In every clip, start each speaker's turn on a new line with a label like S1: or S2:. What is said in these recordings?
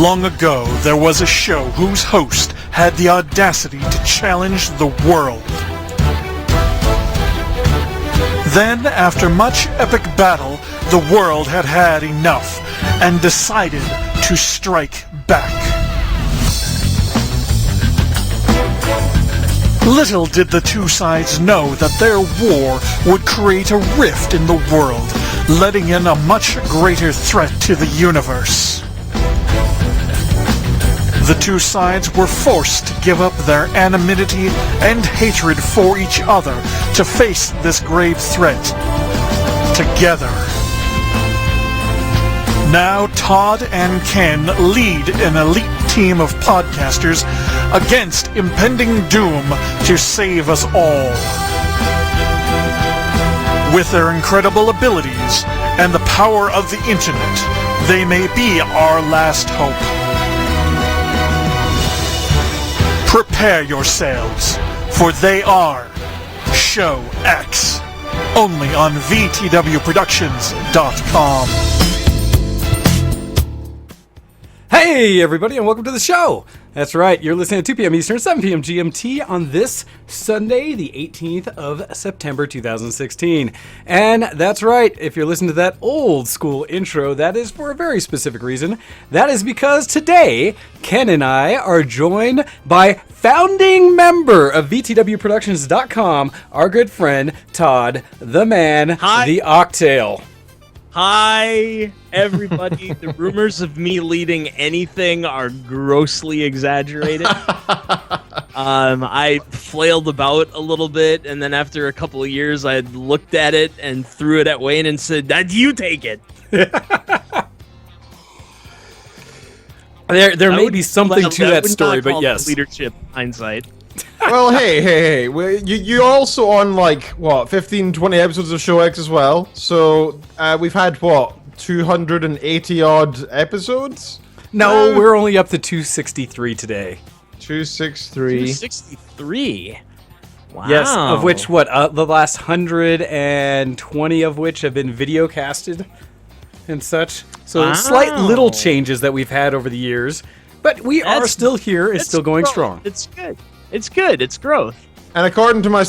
S1: Long ago, there was a show whose host had the audacity to challenge the world. Then, after much epic battle, the world had had enough and decided to strike back. Little did the two sides know that their war would create a rift in the world, letting in a much greater threat to the universe. The two sides were forced to give up their anonymity and hatred for each other to face this grave threat together. Now Todd and Ken lead an elite team of podcasters against impending doom to save us all. With their incredible abilities and the power of the internet, they may be our last hope. Prepare yourselves, for they are Show X, only on VtWProductions.com.
S2: Hey everybody, and welcome to the show! That's right, you're listening at 2 p.m. Eastern, 7 p.m. GMT on this Sunday, the 18th of September 2016. And that's right, if you're listening to that old school intro, that is for a very specific reason. That is because today, Ken and I are joined by founding member of VtWProductions.com, our good friend, Todd, the man,
S3: Hi.
S2: the Octale.
S3: Hi, everybody. The rumors of me leading anything are grossly exaggerated. I flailed about a little bit, and then after a couple of years, I looked at it and threw it at Wayne and said, "You take it."
S2: There may be something to that story, but yes.
S3: Leadership hindsight.
S4: Well, hey. You're also on, 15, 20 episodes of Show X as well. So, we've had, 280-odd episodes?
S2: No, we're only up to 263 today.
S4: 263.
S3: 263. Wow.
S2: Yes, of which, the last 120 of which have been video casted and such. So, slight little changes that we've had over the years. But we are still here. It's still going strong.
S3: It's good. It's good. It's growth.
S4: And according to my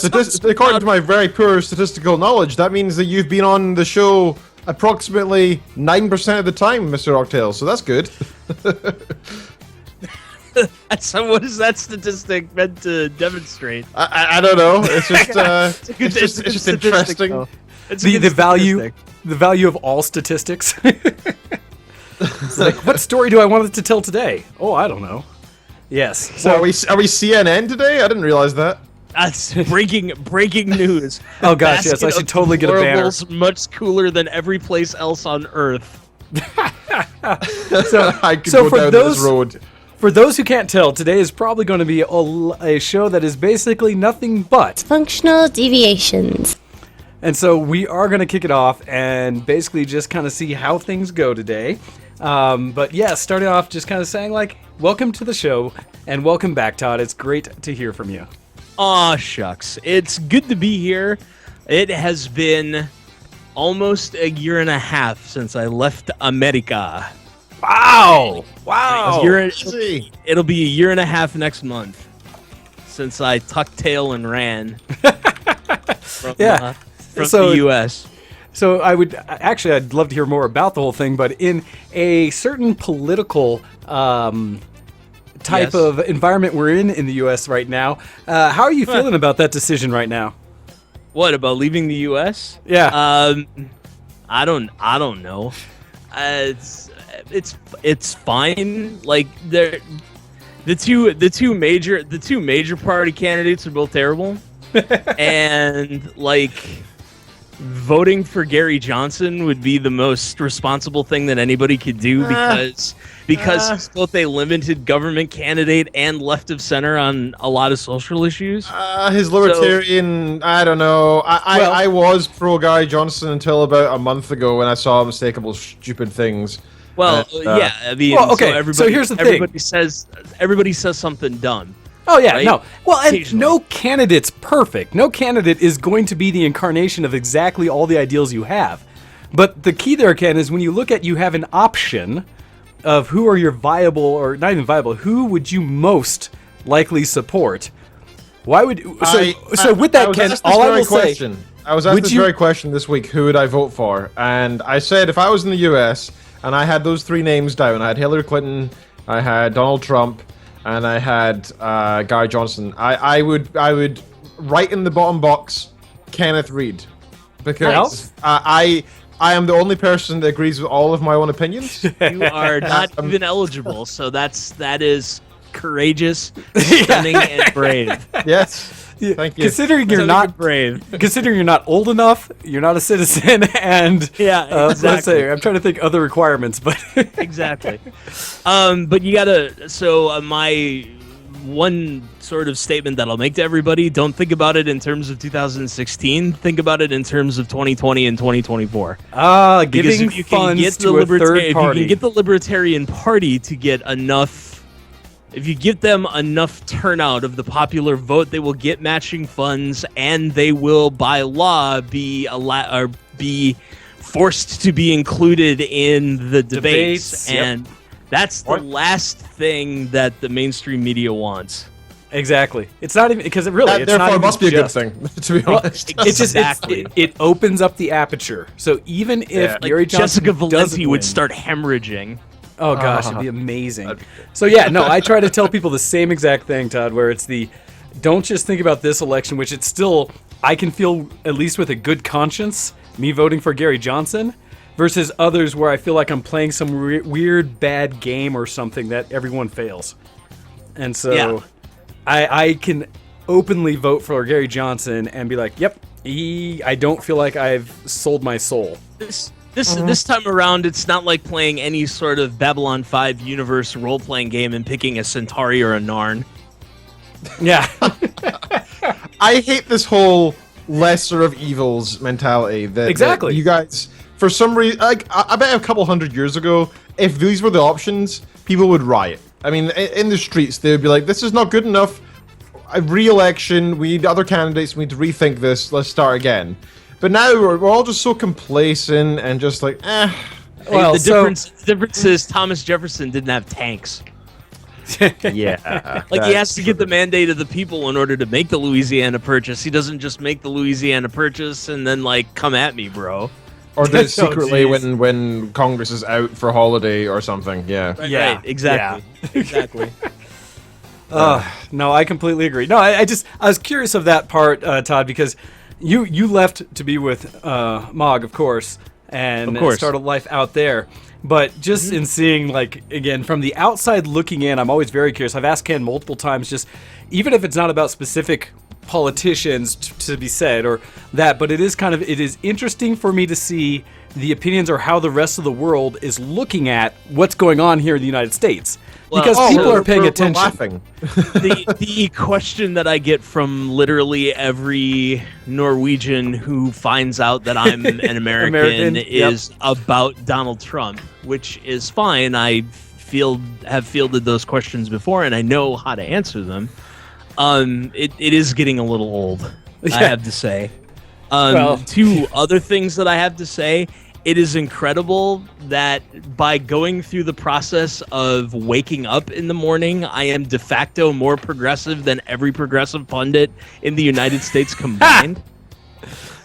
S4: very poor statistical knowledge, that means that you've been on the show approximately 9% of the time, Mr. Octale. So that's good.
S3: So what is that statistic meant to demonstrate?
S4: I don't know. It's just it's just interesting.
S2: The value of all statistics. It's like, what story do I want it to tell today? Oh, I don't know. Yes.
S4: So are we CNN today? I didn't realize that.
S3: That's breaking news.
S2: Oh gosh, yes, I should totally get a banner.
S3: Much cooler than every place else on Earth.
S4: I could go down this road.
S2: For those who can't tell, today is probably going to be a show that is basically nothing but
S5: functional deviations.
S2: And so we are going to kick it off and basically just kind of see how things go today. But yeah, starting off just kind of saying welcome to the show and welcome back, Todd. It's great to hear from you.
S3: Aw, shucks. It's good to be here. It has been almost a year and a half since I left America.
S2: Wow.
S3: It'll be a year and a half next month since I tucked tail and ran from the U.S.
S2: So I'd love to hear more about the whole thing, but in a certain political type of environment we're in the U.S. right now, how are you feeling about that decision right now?
S3: What, about leaving the U.S.?
S2: Yeah.
S3: I don't know. It's fine. Like the two major party candidates are both terrible, and voting for Gary Johnson would be the most responsible thing that anybody could do because he's both a limited government candidate and left of center on a lot of social issues.
S4: His libertarian, I don't know. I was pro Gary Johnson until about a month ago when I saw unmistakable stupid things.
S3: Well, yeah. I mean,
S2: okay. So here's the thing.
S3: Everybody says something dumb.
S2: Oh, yeah,
S3: right?
S2: no. Well, and no candidate's perfect. No candidate is going to be the incarnation of exactly all the ideals you have. But the key there, Ken, is when you look at you have an option, of who are your viable, or not even viable, who would you most likely support? Why would so with that, Ken? All I will say,
S4: I was asked this very question this week: who would I vote for? And I said if I was in the U.S. and I had those 3 names down, I had Hillary Clinton, I had Donald Trump, and I had Gary Johnson. I would write in the bottom box Kenneth Reed, because I am the only person that agrees with all of my own opinions.
S3: You are not even eligible, so that is courageous, stunning, and brave.
S4: Yes. Thank you.
S2: Considering you're not
S3: brave,
S2: considering you're not old enough, you're not a citizen, and
S3: exactly.
S2: Let's say, I'm trying to think other requirements, but
S3: exactly. But you gotta. So my one sort of statement that I'll make to everybody: don't think about it in terms of 2016. Think about it in terms of 2020 and 2024.
S2: Giving funds to a third party.
S3: If you can get the Libertarian Party to get enough. If you give them enough turnout of the popular vote, they will get matching funds, and they will, by law, be forced to be included in the debates. And that's the last thing that the mainstream media wants.
S2: Exactly. It's not even because it's
S4: therefore
S2: not
S4: it must be a good
S2: just,
S4: thing, to be honest.
S2: It's just it opens up the aperture. So even if Gary Johnson
S3: Jessica Valenti would
S2: win,
S3: start hemorrhaging.
S2: Oh gosh, it'd be amazing. So yeah, no, I try to tell people the same exact thing, Todd, where it's don't just think about this election, which it's still, I can feel, at least with a good conscience, me voting for Gary Johnson, versus others where I feel like I'm playing some weird bad game or something that everyone fails. And so I can openly vote for Gary Johnson and be like, yep, I don't feel like I've sold my soul.
S3: This time around, it's not like playing any sort of Babylon 5 universe role-playing game and picking a Centauri or a Narn.
S2: Yeah.
S4: I hate this whole lesser of evils mentality. That you guys, for some reason, I bet a couple 100 years ago, if these were the options, people would riot. I mean, in the streets, they would be like, this is not good enough. A re-election, we need other candidates, we need to rethink this, let's start again. But now we're all just so complacent and just like,
S3: Well, the difference is Thomas Jefferson didn't have tanks.
S4: Yeah.
S3: He has to get the mandate of the people in order to make the Louisiana Purchase. He doesn't just make the Louisiana Purchase and then, come at me, bro.
S4: Or do it secretly when Congress is out for holiday or something, yeah.
S3: Right, exactly. Yeah. Exactly.
S2: No, I completely agree. No, I was curious of that part, Todd, because you left to be with Mog, of course, and start a life out there. But just in seeing, again, from the outside looking in, I'm always very curious. I've asked Ken multiple times, just even if it's not about specific politicians to be said or that, but it is interesting for me to see the opinions or how the rest of the world is looking at what's going on here in the United States. Because people are paying attention.
S4: Laughing.
S3: The question that I get from literally every Norwegian who finds out that I'm an American is about Donald Trump, which is fine. I have fielded those questions before, and I know how to answer them. It is getting a little old, I have to say. Two other things that I have to say. It is incredible that by going through the process of waking up in the morning, I am de facto more progressive than every progressive pundit in the United States combined.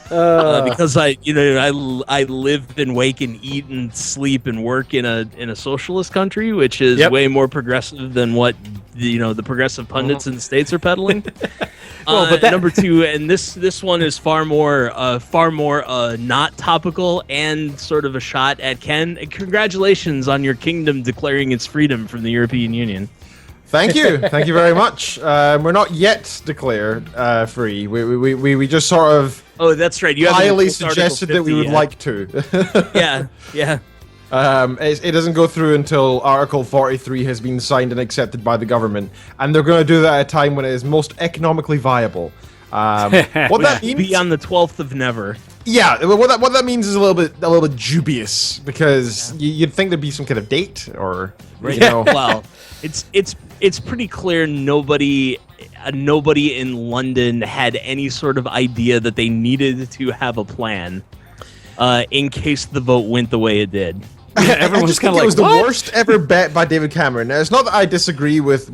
S3: Because I live and wake and eat and sleep and work in a socialist country, which is way more progressive than what the progressive pundits in the States are peddling. But number two, and this one is far more not topical and sort of a shot at Ken. Congratulations on your kingdom declaring its freedom from the European Union.
S4: Thank you very much. We're not yet declared free. We just sort of.
S3: Oh, that's right. You
S4: highly suggested that we would like to.
S3: Yeah.
S4: It doesn't go through until Article 43 has been signed and accepted by the government, and they're going to do that at a time when it is most economically viable. What that means?
S3: Be on the 12th of never.
S4: Yeah, what that means is a little bit dubious, because you'd think there'd be some kind of date or
S3: Well, it's pretty clear nobody in London had any sort of idea that they needed to have a plan in case the vote went the way it did.
S2: Everyone's kind of like,
S4: it was
S2: what?
S4: the worst ever bet by David Cameron. Now, it's not that I disagree with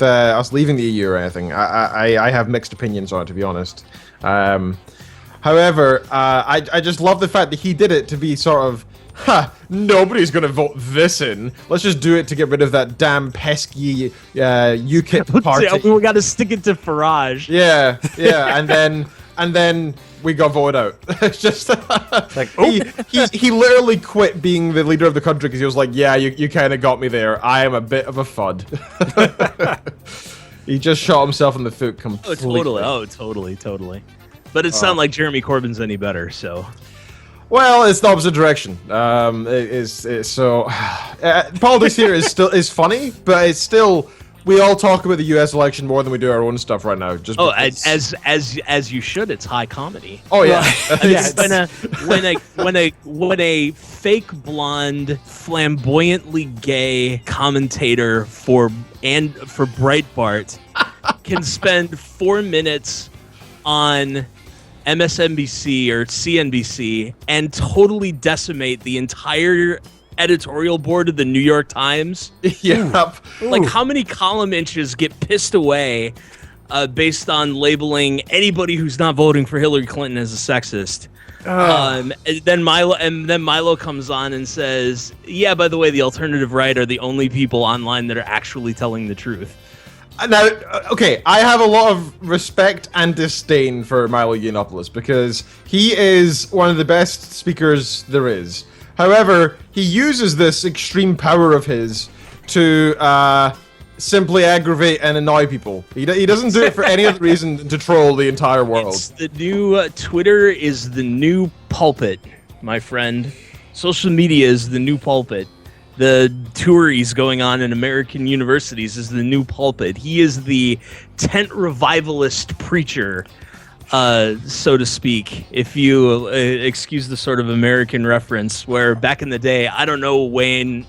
S4: us leaving the EU or anything. I have mixed opinions on it, to be honest. However, I just love the fact that he did it to be sort of, nobody's going to vote this in. Let's just do it to get rid of that damn pesky UKIP party.
S3: We got to stick it to Farage.
S4: Yeah, and then we got voted out. It's just
S2: Like,
S4: he literally quit being the leader of the country because he was like, yeah, you kind of got me there. I am a bit of a fud. He just shot himself in the foot completely.
S3: Totally. But it's not like Jeremy Corbyn's any better, so.
S4: Well, it's the opposite direction. So politics here is funny, but it's still, we all talk about the U.S. election more than we do our own stuff right now. Just because.
S3: as you should. It's high comedy.
S4: Oh yeah,
S3: when a fake blonde, flamboyantly gay commentator for Breitbart can spend 4 minutes on MSNBC or CNBC and totally decimate the entire editorial board of the New York Times.
S4: Yep.
S3: Like, how many column inches get pissed away based on labeling anybody who's not voting for Hillary Clinton as a sexist? And then Milo comes on and says, yeah, by the way, the alternative right are the only people online that are actually telling the truth.
S4: Now, okay, I have a lot of respect and disdain for Milo Yiannopoulos because he is one of the best speakers there is. However, he uses this extreme power of his to simply aggravate and annoy people. He doesn't do it for any other reason than to troll the entire world.
S3: It's the new Twitter is the new pulpit, my friend. Social media is the new pulpit. The tours going on in American universities is the new pulpit. He is the tent revivalist preacher, so to speak, if you excuse the sort of American reference, where back in the day, I don't know, Wayne,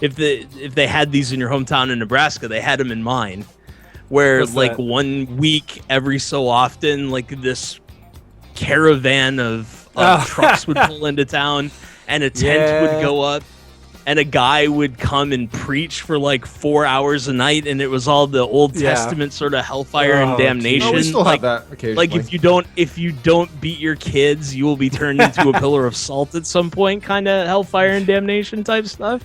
S3: if they had these in your hometown in Nebraska, they had them in mine, where
S2: What's
S3: like
S2: that?
S3: 1 week every so often, like this caravan of trucks would pull into town and a tent would go up. And a guy would come and preach for like 4 hours a night, and it was all the Old Testament sort of hellfire and damnation.
S4: Oh, we still
S3: like,
S4: have that occasionally.
S3: like if you don't beat your kids, you will be turned into a pillar of salt at some point, kind of hellfire and damnation type stuff.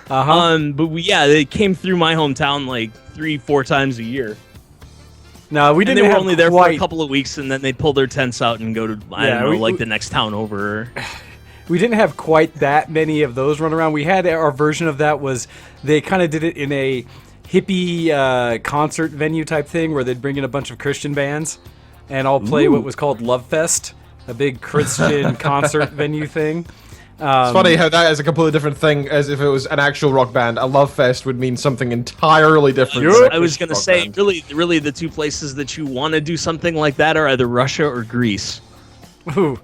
S3: But they came through my hometown like 3-4 times a year.
S2: No, we didn't.
S3: And they were
S2: have
S3: only there
S2: quite...
S3: for a couple of weeks, and then they'd pull their tents out and go to the next town over.
S2: We didn't have quite that many of those run around. We had our version of that was they kind of did it in a hippie concert venue type thing where they'd bring in a bunch of Christian bands and all play what was called Love Fest, a big Christian concert venue thing.
S4: It's funny how that is a completely different thing as if it was an actual rock band. A Love Fest would mean something entirely different.
S3: I was going to say, really the two places that you want to do something like that are either Russia or Greece.
S2: Ooh.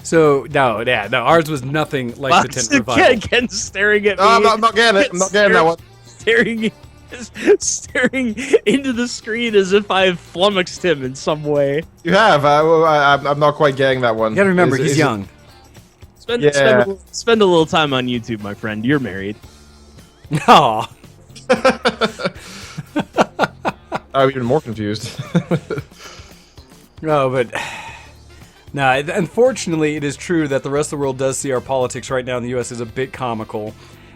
S2: So no, ours was nothing like the tent revival.
S3: Ken staring at me.
S4: I'm not getting it. I'm not getting that one.
S3: Staring into the screen as if I've flummoxed him in some way.
S4: You have. I'm not quite getting that one.
S2: You gotta remember, he's young.
S3: Spend a little time on YouTube, my friend. You're married.
S2: No.
S4: I'm even more confused.
S2: No, but... No, unfortunately, it is true that the rest of the world does see our politics right now in the U.S. as a bit comical.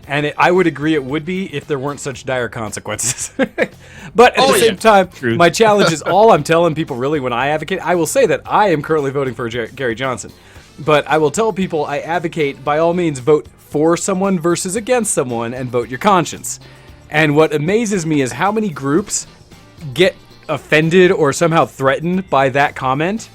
S2: And I would agree it would be if there weren't such dire consequences. But at the same time, my challenge is all I'm telling people really when I advocate. I will say that I am currently voting for Gary Johnson. But I will tell people I advocate, by all means, vote for someone versus against someone and vote your conscience. And what amazes me is how many groups get offended or somehow threatened by that comment.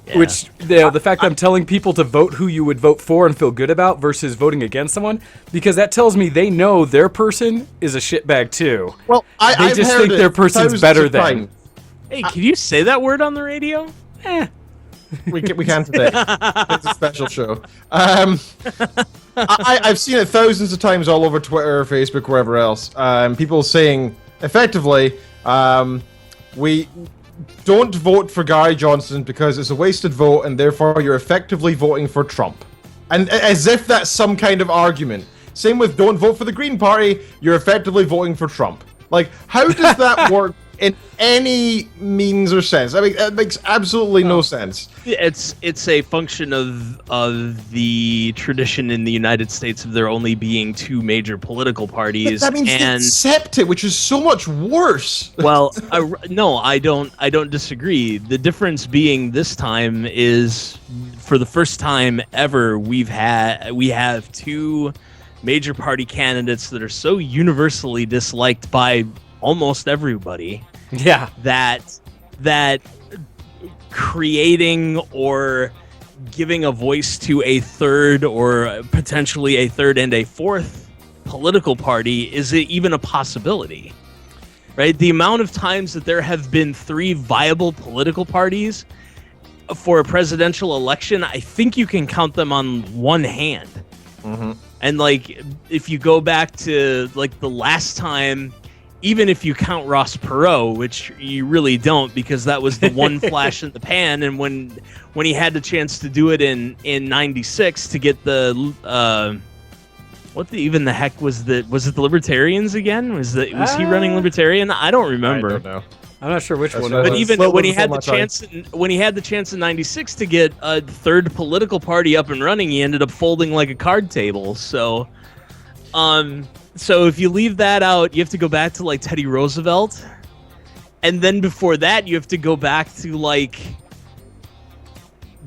S2: Yeah. Which, the fact that I'm telling people to vote who you would vote for and feel good about versus voting against someone, because that tells me they know their person is a shitbag too.
S4: Well,
S2: they just think their person's better than.
S3: Hey, can you say that word on the radio?
S4: We can today. It's a special show. I've seen it thousands of times all over Twitter, Facebook, wherever else. People saying, effectively, we don't vote for Gary Johnson because it's a wasted vote and therefore you're effectively voting for Trump. And as if that's some kind of argument. Same with don't vote for the Green Party, you're effectively voting for Trump. Like, how does that work in any means or sense? I mean, it makes absolutely no sense.
S3: It's a function of the tradition in the United States of there only being two major political parties.
S4: But that means they accept it, which is so much worse.
S3: Well, no, I don't disagree. The difference being this time is, for the first time ever, we have two major party candidates that are so universally disliked by almost everybody.
S2: Yeah.
S3: That creating or giving a voice to a third or potentially a third and a fourth political party is even a possibility, right? The amount of times that there have been three viable political parties for a presidential election, I think you can count them on one hand.
S4: Mm-hmm.
S3: And like, if you go back to like the last time, even if you count Ross Perot, which you really don't, because that was the one flash in the pan, and when he had the chance to do it in '96 to get the even the heck was it the Libertarians again? Was he running Libertarian? I don't remember.
S4: I don't know.
S2: I'm not sure which one.
S3: But even when he had the chance in '96 to get a third political party up and running, he ended up folding like a card table. So, so if you leave that out, you have to go back to like Teddy Roosevelt, and then before that, you have to go back to like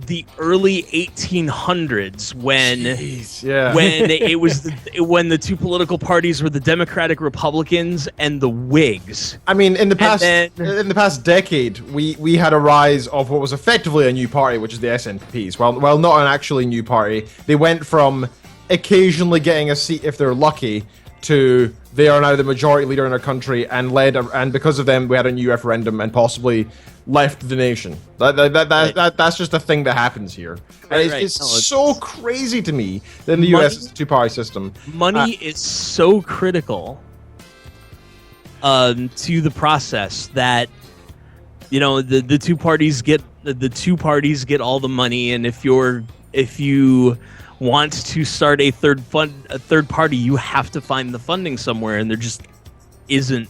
S3: the early 1800s when it was when the two political parties were the Democratic Republicans and the Whigs.
S4: I mean, in the past decade, we had a rise of what was effectively a new party, which is the SNPs. While not an actually new party, they went from occasionally getting a seat if they're lucky to they are now the majority leader in our country and because of them we had a new referendum and possibly left the nation. That's just a thing that happens here. It's so crazy to me that in the US it's a two-party system.
S3: Money is so critical to the process that the two parties get all the money, and if you want to start a third party, you have to find the funding somewhere, and there just isn't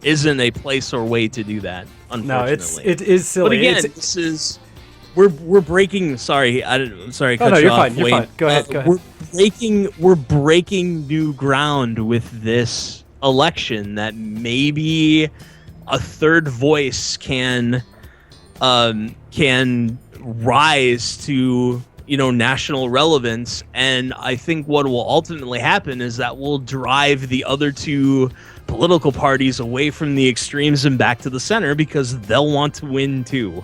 S3: a place or way to do that, unfortunately.
S2: No, it is silly.
S3: But again, we're breaking. Sorry, I'm sorry.
S2: No, you're fine. You're fine. Go ahead.
S3: We're breaking new ground with this election that maybe a third voice can rise to national relevance, and I think what will ultimately happen is that will drive the other two political parties away from the extremes and back to the center, because they'll want to win too,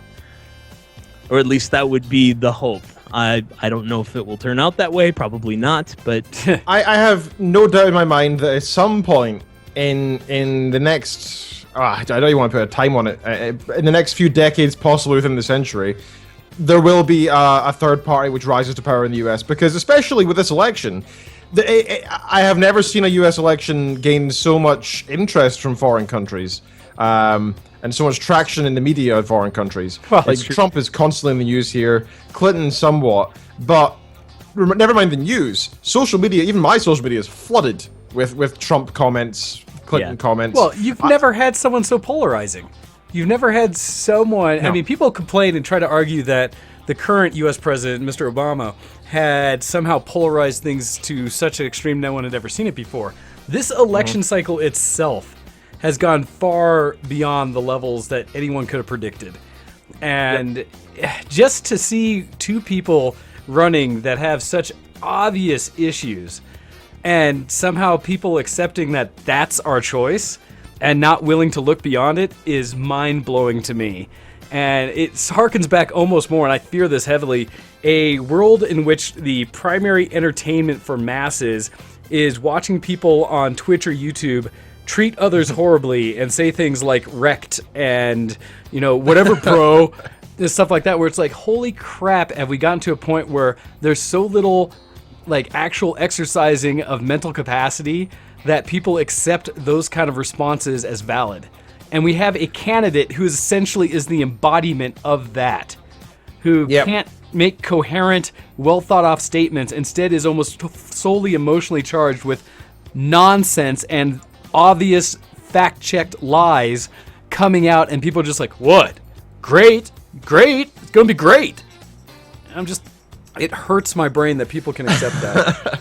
S3: or at least that would be the hope. I don't know if it will turn out that way, probably not, but
S4: I have no doubt in my mind that at some point in the next I don't even want to put a time on it, in the next few decades, possibly within the century, there will be a third party which rises to power in the US, because especially with this election, I have never seen a US election gain so much interest from foreign countries, and so much traction in the media of foreign countries.
S2: Well,
S4: like Trump is constantly in the news here, Clinton somewhat, but never mind the news. Social media, even my social media, is flooded with Trump comments, Clinton comments.
S2: Well, you've never had someone so polarizing. You've never had someone... No. I mean, people complain and try to argue that the current U.S. president, Mr. Obama, had somehow polarized things to such an extreme no one had ever seen it before. This election cycle itself has gone far beyond the levels that anyone could have predicted. And just to see two people running that have such obvious issues, and somehow people accepting that that's our choice and not willing to look beyond it, is mind-blowing to me. And it harkens back almost more, and I fear this heavily, a world in which the primary entertainment for masses is watching people on Twitch or YouTube treat others horribly and say things like wrecked and, whatever bro, and stuff like that, where it's like, holy crap, have we gotten to a point where there's so little actual exercising of mental capacity that people accept those kind of responses as valid. And we have a candidate who essentially is the embodiment of that, who can't make coherent, well thought out statements, instead is almost solely emotionally charged with nonsense and obvious fact-checked lies coming out, and people are just like, what? Great, it's gonna be great. And it hurts my brain that people can accept that.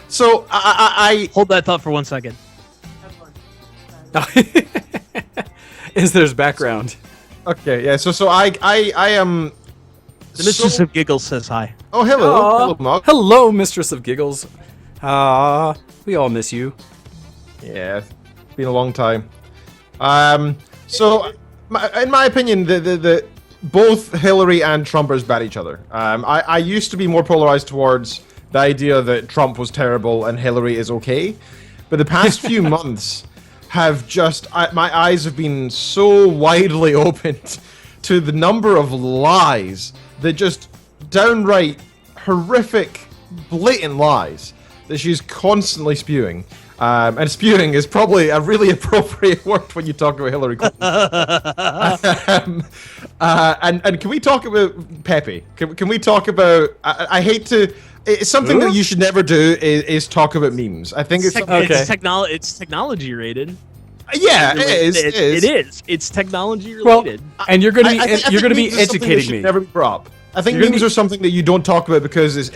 S4: So I
S3: hold that thought for 1 second.
S2: There's background.
S4: Okay, yeah. So I am.
S3: The Mistress of Giggles says hi.
S4: Oh, hello, hello, Mog.
S2: Hello, Mistress of Giggles. We all miss you.
S4: Yeah, it's been a long time. So, in my opinion, the both Hillary and Trumpers bat each other. I used to be more polarized towards the idea that Trump was terrible and Hillary is okay, but the past few months have just my eyes have been so widely opened to the number of lies, that just downright horrific, blatant lies that she's constantly spewing. And spewing is probably a really appropriate word when you talk about Hillary Clinton. And can we talk about Pepe? Can we talk about? I hate to. It's something that you should never do is talk about memes. I think it's
S3: it's technology rated.
S4: Yeah, it is.
S3: It is. It's technology related.
S2: Well, and you're going to be educating me.
S4: Never be brought up. I think memes are something that you don't talk about because,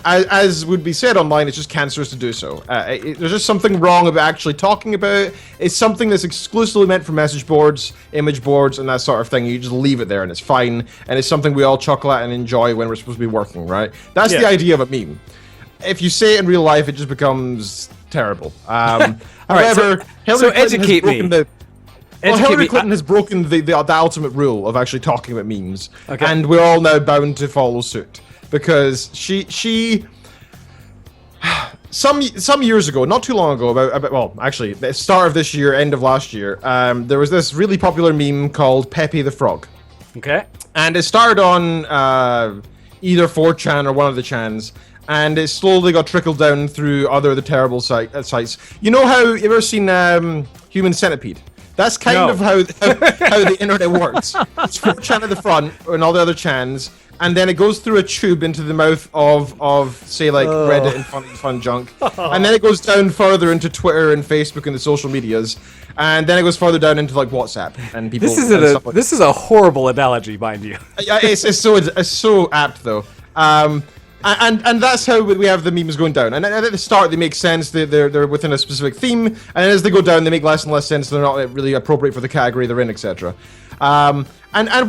S4: as would be said online, it's just cancerous to do so. There's just something wrong about actually talking about it. It's something that's exclusively meant for message boards, image boards, and that sort of thing. You just leave it there, and it's fine. And it's something we all chuckle at and enjoy when we're supposed to be working, right? That's the idea of a meme. If you say it in real life, it just becomes terrible. However,
S2: so educate me.
S4: Hillary Clinton has broken the ultimate rule of actually talking about memes, and we're all now bound to follow suit because she some years ago, not too long ago, about actually the start of this year, end of last year, there was this really popular meme called Pepe the Frog.
S2: Okay.
S4: And it started on either 4chan or one of the chans. And it slowly got trickled down through other of the terrible sites. You know how you ever seen Human Centipede? That's kind of how the internet works. It's 4chan at the front and all the other chans, and then it goes through a tube into the mouth of say like Reddit and fun junk, and then it goes down further into Twitter and Facebook and the social medias, and then it goes further down into like WhatsApp and people.
S2: This is a horrible analogy, mind you.
S4: It's so apt though. And that's how we have the memes going down. And at the start, they make sense. They're within a specific theme. And as they go down, they make less and less sense. They're not really appropriate for the category they're in, etc. And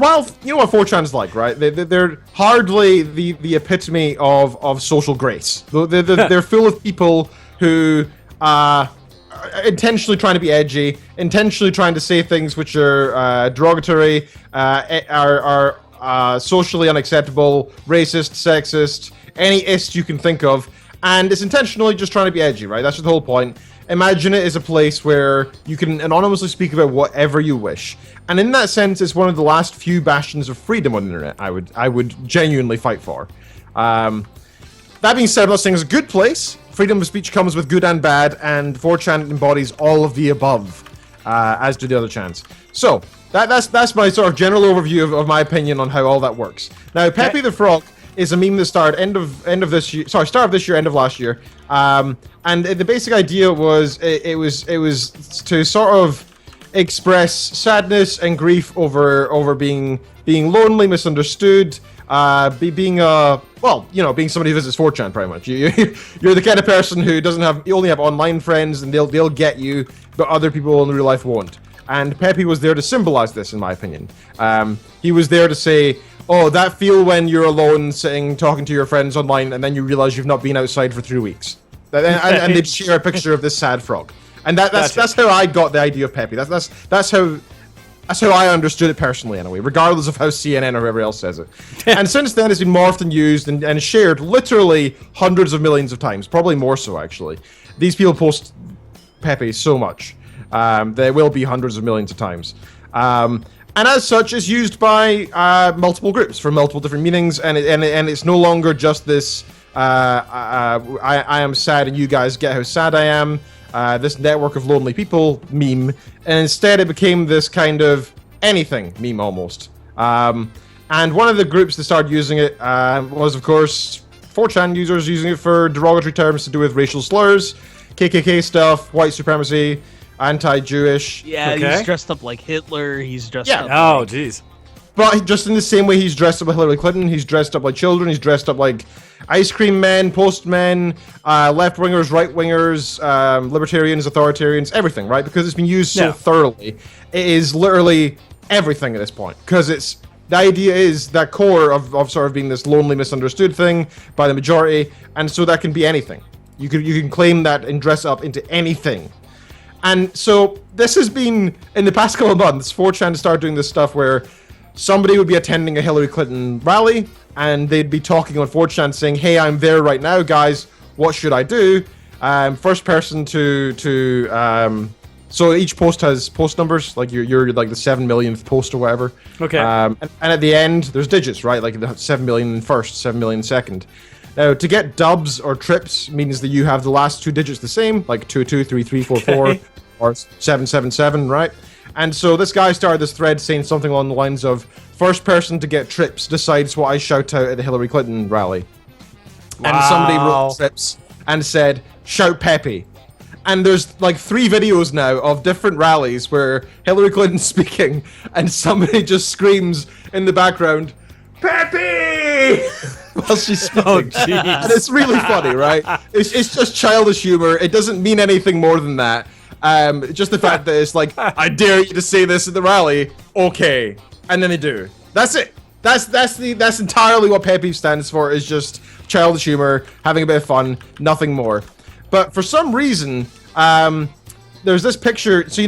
S4: while, you know what 4chan's like, right? They're hardly the epitome of social grace. They're full of people who are intentionally trying to be edgy, intentionally trying to say things which are derogatory, are socially unacceptable, racist, sexist, any ist you can think of, and it's intentionally just trying to be edgy, right? That's the whole point. Imagine it as a place where you can anonymously speak about whatever you wish, and in that sense, it's one of the last few bastions of freedom on the internet. I would genuinely fight for. That being said, I'm not saying it's a good place. Freedom of speech comes with good and bad, and 4chan embodies all of the above, as do the other chans. So that's my sort of general overview of my opinion on how all that works. Now, Pepe the Frog is a meme that started start of this year, end of last year. And the basic idea was it was to sort of express sadness and grief over being lonely, misunderstood, being somebody who visits 4chan, pretty much. You're the kind of person who you only have online friends, and they'll get you, but other people in real life won't. And Pepe was there to symbolize this, in my opinion. He was there to say, oh, that feel when you're alone, sitting, talking to your friends online, and then you realize you've not been outside for 3 weeks. And they'd share a picture of this sad frog. And that's how I got the idea of Pepe. That's how I understood it personally, anyway, regardless of how CNN or whoever else says it. And since then, it's been morphed and used and shared literally hundreds of millions of times, probably more so, actually. These people post Pepe so much. There will be hundreds of millions of times. And as such, it's used by multiple groups for multiple different meanings, and it's no longer just this I am sad and you guys get how sad I am, this network of lonely people meme, and instead it became this kind of anything meme almost. And one of the groups that started using it was, of course, 4chan users using it for derogatory terms to do with racial slurs, KKK stuff, white supremacy, anti-Jewish.
S3: Yeah, he's dressed up like Hitler. He's dressed up.
S2: Oh, jeez.
S4: But just in the same way he's dressed up like Hillary Clinton, he's dressed up like children, he's dressed up like ice cream men, postmen, left-wingers, right-wingers, libertarians, authoritarians, everything, right? Because it's been used so thoroughly. It is literally everything at this point. Because it's the idea is that core of sort of being this lonely, misunderstood thing by the majority, and so that can be anything. You can claim that and dress up into anything. And so this has been, in the past couple of months, 4chan started doing this stuff where somebody would be attending a Hillary Clinton rally, and they'd be talking on 4chan saying, hey, I'm there right now, guys, what should I do? First person so each post has post numbers, like you're like the 7 millionth post or whatever.
S2: Okay.
S4: And at the end, there's digits, right? Like the 7 million first, 7 million second. Now, to get dubs or trips means that you have the last two digits the same, like 223344 or 777, right? And so this guy started this thread saying something along the lines of, first person to get trips decides what I shout out at the Hillary Clinton rally. Wow. And somebody wrote trips and said, shout Pepe. And there's like 3 videos now of different rallies where Hillary Clinton's speaking and somebody just screams in the background, Pepe! While she's speaking.
S2: Oh, jeez.
S4: And it's really funny, right? It's just childish humor. It doesn't mean anything more than that. Just the fact that it's like, I dare you to say this at the rally. Okay. And then they do. That's it. That's entirely what Pepe stands for, is just childish humor, having a bit of fun, nothing more. But for some reason, there's this picture. So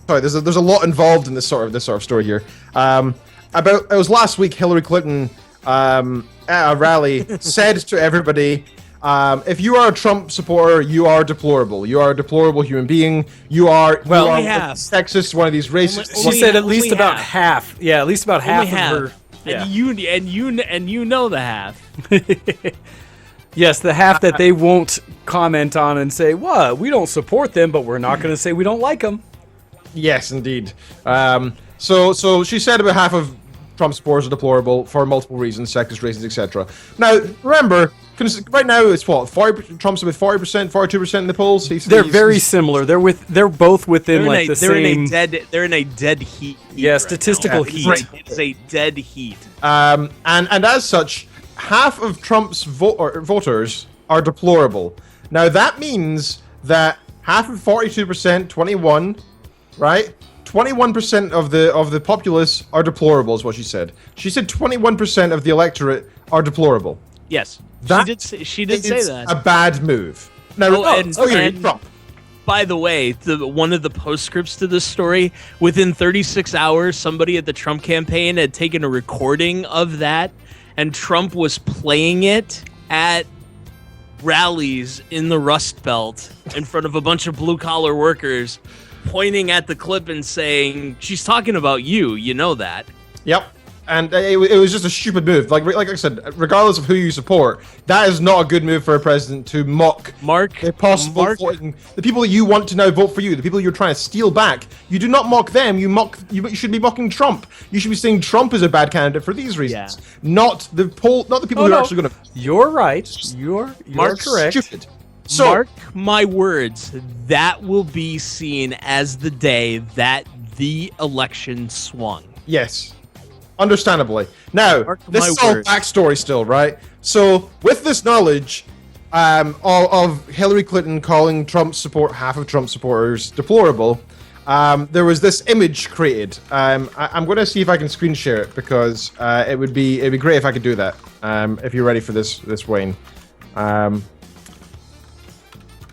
S4: sorry, there's a lot involved in this sort of story here. It was last week, Hillary Clinton at a rally said to everybody, if you are a Trump supporter, you are deplorable. You are a deplorable human being. You are sexist, one of these racists.
S2: She said at least about half. Yeah, at least about half of her. Yeah.
S3: And you know the half.
S2: Yes, the half that they won't comment on and say, "What? We don't support them, but we're not going to say we don't like them."
S4: Yes, indeed. So she said about half of Trump supporters are deplorable for multiple reasons, sexist, racist, etc. Now, remember, right now it's what? Trump's with 40%, 42% in the polls.
S2: They're very similar. They're both within the same.
S3: They're in a dead heat.
S2: Yeah, statistical heat.
S3: Right. It's a dead heat.
S4: And as such, half of Trump's voters are deplorable. Now that means that half of 42%, 21, right? 21% of the populace are deplorable, is what she said. She said 21% of the electorate are deplorable.
S3: Yes, she did say that.
S4: A bad move. Now, Trump.
S3: By the way, one of the postscripts to this story, within 36 hours, somebody at the Trump campaign had taken a recording of that, and Trump was playing it at rallies in the Rust Belt in front of a bunch of blue-collar workers, pointing at the clip and saying, she's talking about you, you know that.
S4: Yep. And it was just a stupid move. Like I said, regardless of who you support, that is not a good move for a president to mock the possible voting. The people that you want to now vote for you, the people you're trying to steal back, you do not mock them. You should be mocking Trump. You should be saying Trump is a bad candidate for these reasons, not the people who are actually going to.
S2: You're right. You're correct.
S4: Stupid.
S3: So, mark my words, that will be seen as the day that the election swung.
S4: Yes. Understandably. Now, this is all backstory still, right? So, with this knowledge of Hillary Clinton calling half of Trump supporters deplorable, there was this image created. I'm going to see if I can screen share it, because it'd be great if I could do that. If you're ready for this, Wayne.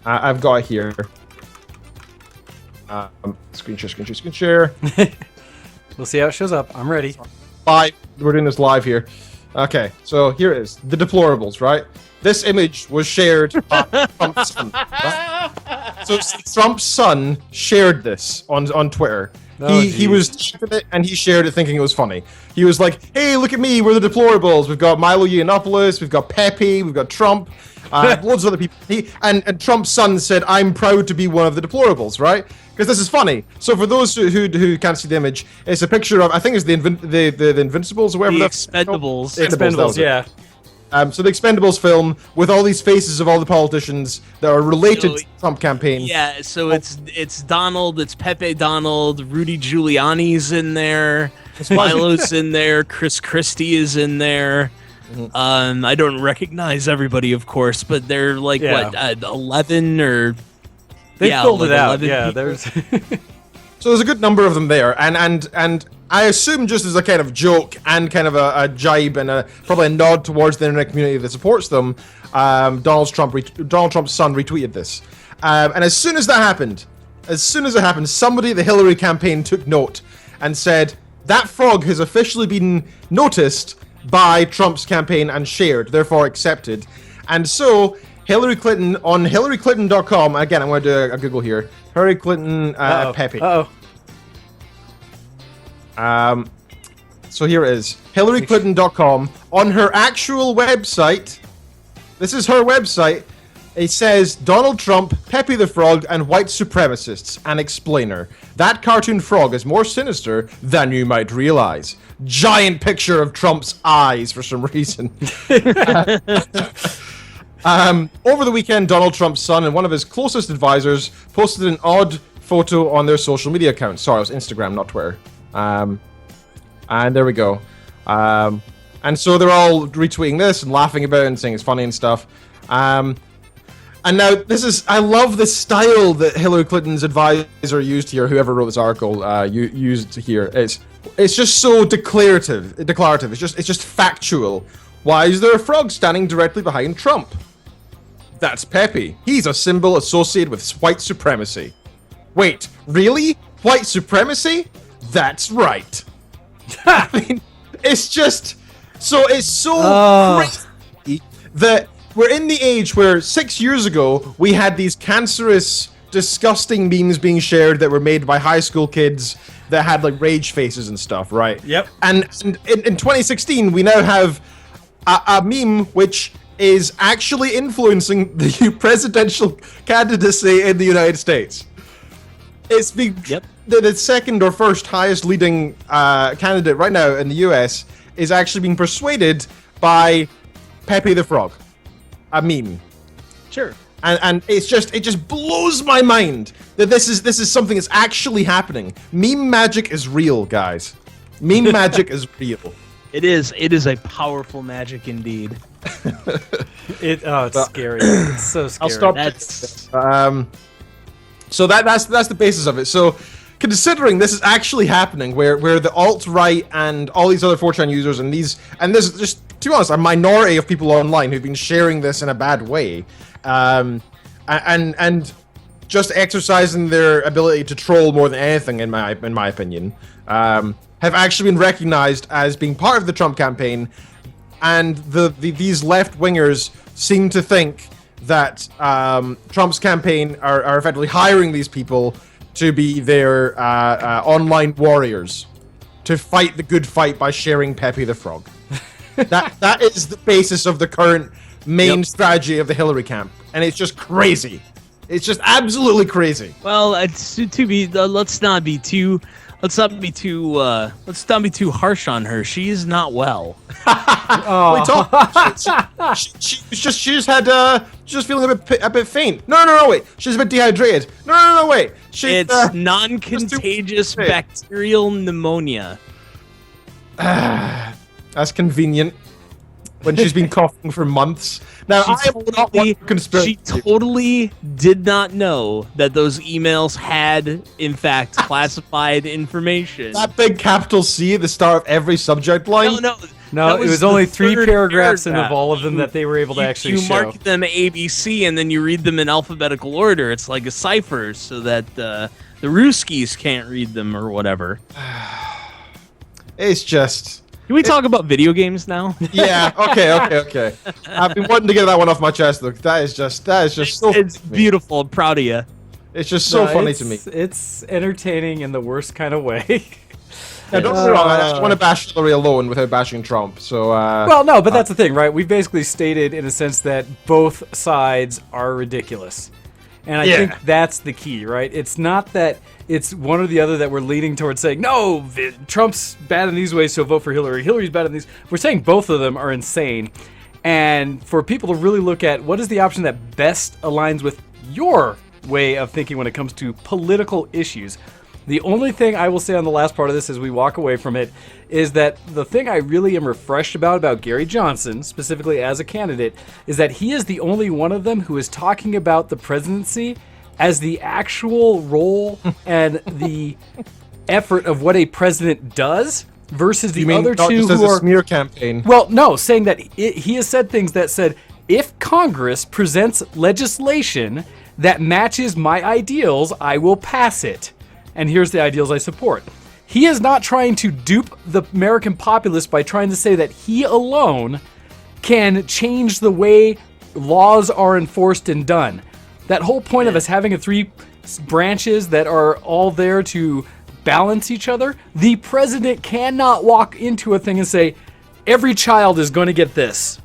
S4: I've got it here. Screen share.
S2: We'll see how it shows up. I'm ready.
S4: Live. We're doing this live here. Okay, so here it is. The deplorables, right? This image was shared by Trump's son. Right? So Trump's son shared this on Twitter. He was typing it and he shared it thinking it was funny. He was like, "Hey, look at me, we're the deplorables. We've got Milo Yiannopoulos, we've got Pepe, we've got Trump, loads of other people." And Trump's son said, "I'm proud to be one of the deplorables," right? Because this is funny. So for those who can't see the image, it's a picture of, I think it's the Invincibles or whatever.
S3: The Expendables.
S2: Expendables, yeah.
S4: So the Expendables film with all these faces of all the politicians that are related to the Trump campaign.
S3: Yeah, so it's Donald, it's Pepe Donald, Rudy Giuliani's in there, Milo's in there, Chris Christie is in there. I don't recognize everybody, of course, but they're like 11 or
S2: they filled
S3: like
S2: it out.
S3: 11
S2: Yeah,
S3: people.
S2: there's
S4: So there's a good number of them there, and I assume just as a kind of joke and kind of a jibe and probably a nod towards the internet community that supports them, Donald Trump's son retweeted this, and as soon as it happened, somebody at the Hillary campaign took note and said that frog has officially been noticed by Trump's campaign and shared, therefore accepted, and so Hillary Clinton on HillaryClinton.com. Again, I'm going to do a Google here. Hillary Clinton Pepe. So here it is. HillaryClinton.com. On her actual website, this is her website, it says Donald Trump, Pepe the Frog, and white supremacists, an explainer. That cartoon frog is more sinister than you might realize. Giant picture of Trump's eyes for some reason. Over the weekend, Donald Trump's son and one of his closest advisors posted an odd photo on their social media account. Sorry, it was Instagram, not Twitter. And there we go. And so they're all retweeting this and laughing about it and saying it's funny and stuff. And now I love the style that Hillary Clinton's advisor used here, whoever wrote this article used here. It's just so declarative. It's just factual. Why is there a frog standing directly behind Trump? That's Pepe. He's a symbol associated with white supremacy. Wait, really? White supremacy? That's right. I mean, it's just it's so crazy that we're in the age where 6 years ago we had these cancerous, disgusting memes being shared that were made by high school kids that had like rage faces and stuff, right?
S2: Yep.
S4: And in 2016 we now have a meme which is actually influencing the presidential candidacy in the United States. It's been the second or first highest leading candidate right now in the US is actually being persuaded by Pepe the Frog, a meme.
S3: Sure.
S4: And it just blows my mind that this is something that's actually happening. Meme magic is real, guys. Meme magic is real.
S3: It is a powerful magic indeed.
S2: It's scary. It's so scary.
S4: I'll stop. So that's the basis of it. So considering this is actually happening, where the alt-right and all these other 4chan users and there's just, to be honest, a minority of people online who've been sharing this in a bad way, and just exercising their ability to troll more than anything, in my opinion, have actually been recognized as being part of the Trump campaign, and these left-wingers seem to think that Trump's campaign are effectively hiring these people to be their online warriors, to fight the good fight by sharing Pepe the Frog. That is the basis of the current main strategy of the Hillary camp, and it's just crazy. It's just absolutely crazy.
S3: Well, let's not be too harsh on her. She is not well.
S4: She just had just feeling a bit faint. No, wait. She's a bit dehydrated. No, wait.
S3: It's non-contagious bacterial pneumonia.
S4: That's convenient. When she's been coughing for months. Now,
S3: she totally did not know that those emails had, in fact, classified information.
S4: That big capital C at the start of every subject line?
S2: No, it was only 3 paragraphs in of all of them that they were able to actually show.
S3: You mark them ABC and then you read them in alphabetical order. It's like a cipher so that the Ruskies can't read them or whatever.
S4: It's just...
S3: Can we talk about video games now?
S4: Yeah, okay. I've been wanting to get that one off my chest, look. That is just so...
S3: It's beautiful. I'm proud of you.
S4: It's just so funny to me.
S2: It's entertaining in the worst kind of way.
S4: Now, don't get me wrong, I just want to bash Hillary alone without bashing Trump. So,
S2: well, no, but that's the thing, right? We've basically stated in a sense that both sides are ridiculous. And I think that's the key, right? It's not that it's one or the other that we're leaning towards saying, no, Trump's bad in these ways, so vote for Hillary. Hillary's bad in these. We're saying both of them are insane. And for people to really look at what is the option that best aligns with your way of thinking when it comes to political issues. The only thing I will say on the last part of this as we walk away from it is that the thing I really am refreshed about Gary Johnson, specifically as a candidate, is that he is the only one of them who is talking about the presidency as the actual role and the effort of what a president does versus the other two who are...
S4: a smear campaign?
S2: Well, no, saying that he has said things that said, if Congress presents legislation that matches my ideals, I will pass it. And here's the ideals I support. He is not trying to dupe the American populace by trying to say that he alone can change the way laws are enforced and done. That whole point of us having three branches that are all there to balance each other, the president cannot walk into a thing and say, every child is going to get this.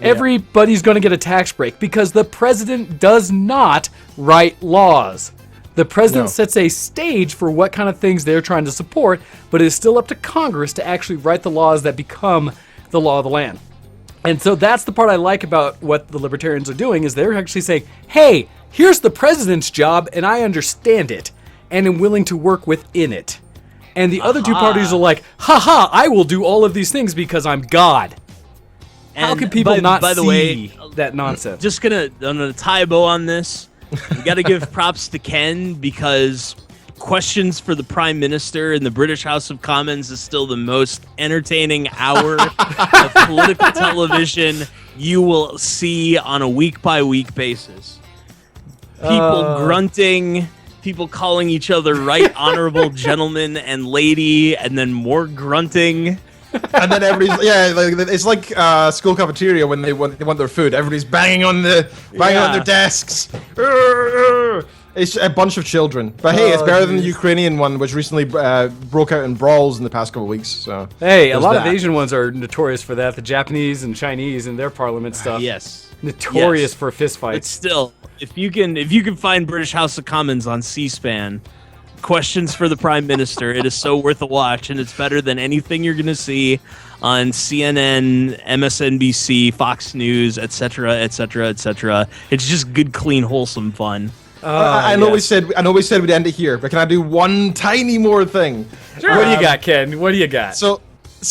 S2: Everybody's going to get a tax break, because the president does not write laws. The president sets a stage for what kind of things they're trying to support, but it is still up to Congress to actually write the laws that become the law of the land. And so that's the part I like about what the libertarians are doing, is they're actually saying, hey, here's the president's job, and I understand it, and am willing to work within it. And the other two parties are like, haha, I will do all of these things because I'm God. How can people not see that nonsense?
S3: I'm gonna tie a bow on this. We got to give props to Ken, because questions for the Prime Minister in the British House of Commons is still the most entertaining hour of political television you will see on a week-by-week basis. People grunting, people calling each other right honorable gentleman and lady, and then more grunting.
S4: And then everybody's it's like school cafeteria when they want their food. Everybody's banging on their desks. It's a bunch of children, but hey, it's better than the Ukrainian one, which recently broke out in brawls in the past couple of weeks. So
S2: hey, a lot of Asian ones are notorious for that. The Japanese and Chinese and their parliament stuff. Notorious for fistfights.
S3: But still, if you can find British House of Commons on C-SPAN. Questions for the Prime Minister. It is so worth a watch, and it's better than anything you're going to see on CNN, MSNBC, Fox News, etc., etc., etc. It's just good, clean, wholesome fun.
S4: I know we said we'd end it here, but can I do one tiny more thing?
S2: Sure. What do you got, Ken? What do you got?
S4: So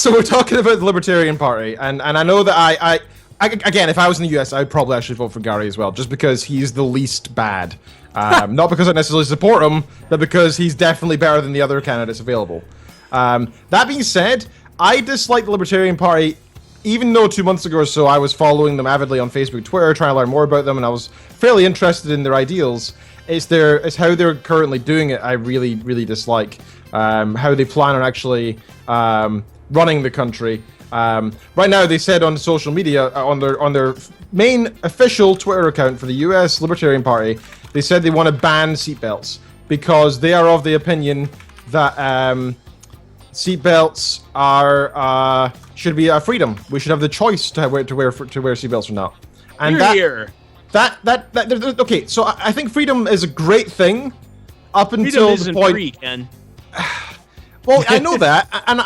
S4: we're talking about the Libertarian Party, and I know that I again, if I was in the US, I'd probably actually vote for Gary as well, just because he's the least bad. Not because I necessarily support him, but because he's definitely better than the other candidates available. That being said, I dislike the Libertarian Party, even though 2 months ago or so I was following them avidly on Facebook, Twitter, trying to learn more about them, and I was fairly interested in their ideals. It's how they're currently doing it I really, really dislike. How they plan on actually running the country. Right now, they said on social media, on their main official Twitter account for the US Libertarian Party, they said they want to ban seatbelts because they are of the opinion that seatbelts should be a freedom. We should have the choice to wear seatbelts or not. And okay. So I think freedom is a great thing up until the point.
S3: Free, Ken.
S4: Well, I know that, and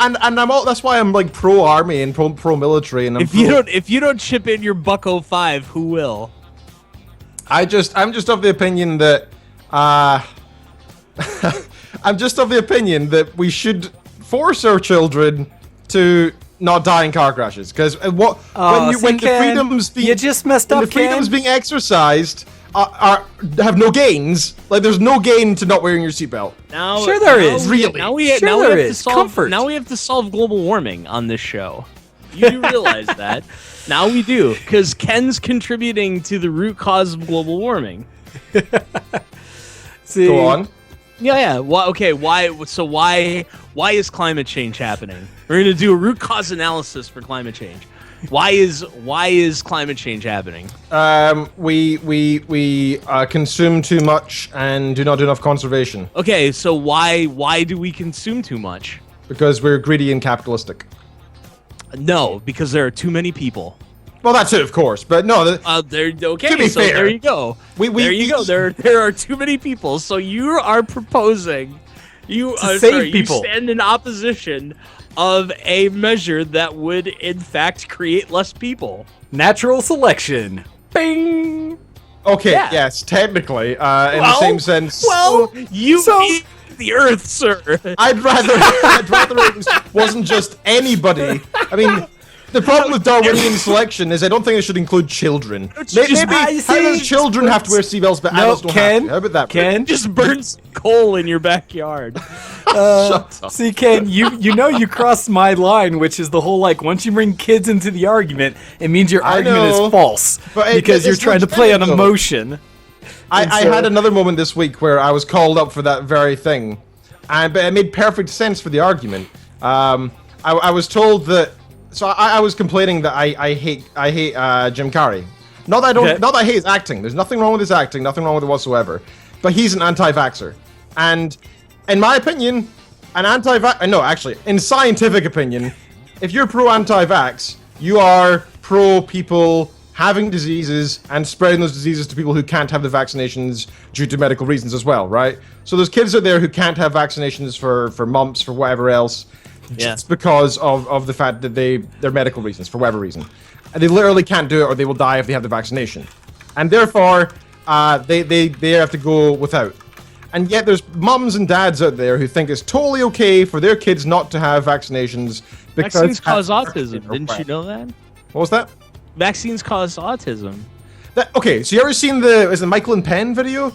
S4: that's why I'm like pro army and pro military. And
S3: if you don't chip in your Bucko 5, who will?
S4: I'm just of the opinion that we should force our children to not die in car crashes, because when the freedoms being exercised have no gains. Like, there's no gain to not wearing your seatbelt.
S2: Sure there is.
S4: Really?
S3: Now we have to solve global warming on this show. You do realize that. Now we do, because Ken's contributing to the root cause of global warming.
S2: See,
S4: go on.
S3: Yeah. Why is climate change happening? We're going to do a root cause analysis for climate change. Why is climate change happening?
S4: We consume too much and do not do enough conservation.
S3: Okay, so why do we consume too much?
S4: Because we're greedy and capitalistic.
S3: No, because there are too many people.
S4: Well, that's it, of course, but no.
S3: Okay,
S4: to be fair,
S3: there you go. There you go. There are too many people. So you are proposing, you stand in opposition of a measure that would, in fact, create less people.
S2: Natural selection. Bing.
S4: Okay. Yeah. Yes, technically, in the same sense.
S3: Well, you eat the Earth, sir.
S4: I'd rather it wasn't just anybody. I mean. The problem with Darwinian selection is I don't think it should include children. Maybe children have to wear seatbelts, but adults don't have to. How about that?
S3: Ken just burns coal in your backyard.
S2: Shut up. See, Ken, you crossed my line, which is the whole once you bring kids into the argument, it means your argument is false because you're trying to play on emotion.
S4: I had another moment this week where I was called up for that very thing, but it made perfect sense for the argument. I was told that. So I was complaining that I hate Jim Carrey. Not that I hate his acting. There's nothing wrong with his acting, nothing wrong with it whatsoever. But he's an anti-vaxxer. And in my opinion, in scientific opinion, if you're pro-anti-vax, you are pro-people having diseases and spreading those diseases to people who can't have the vaccinations due to medical reasons as well, right? So there's kids out there who can't have vaccinations for mumps, for whatever else. Just because of the fact that they're medical reasons, for whatever reason. And they literally can't do it or they will die if they have the vaccination. And therefore, they have to go without. And yet there's mums and dads out there who think it's totally okay for their kids not to have vaccinations because...
S3: Vaccines cause autism, didn't you know that?
S4: What was that?
S3: Vaccines cause autism.
S4: Okay, so you ever seen the Michael and Penn video?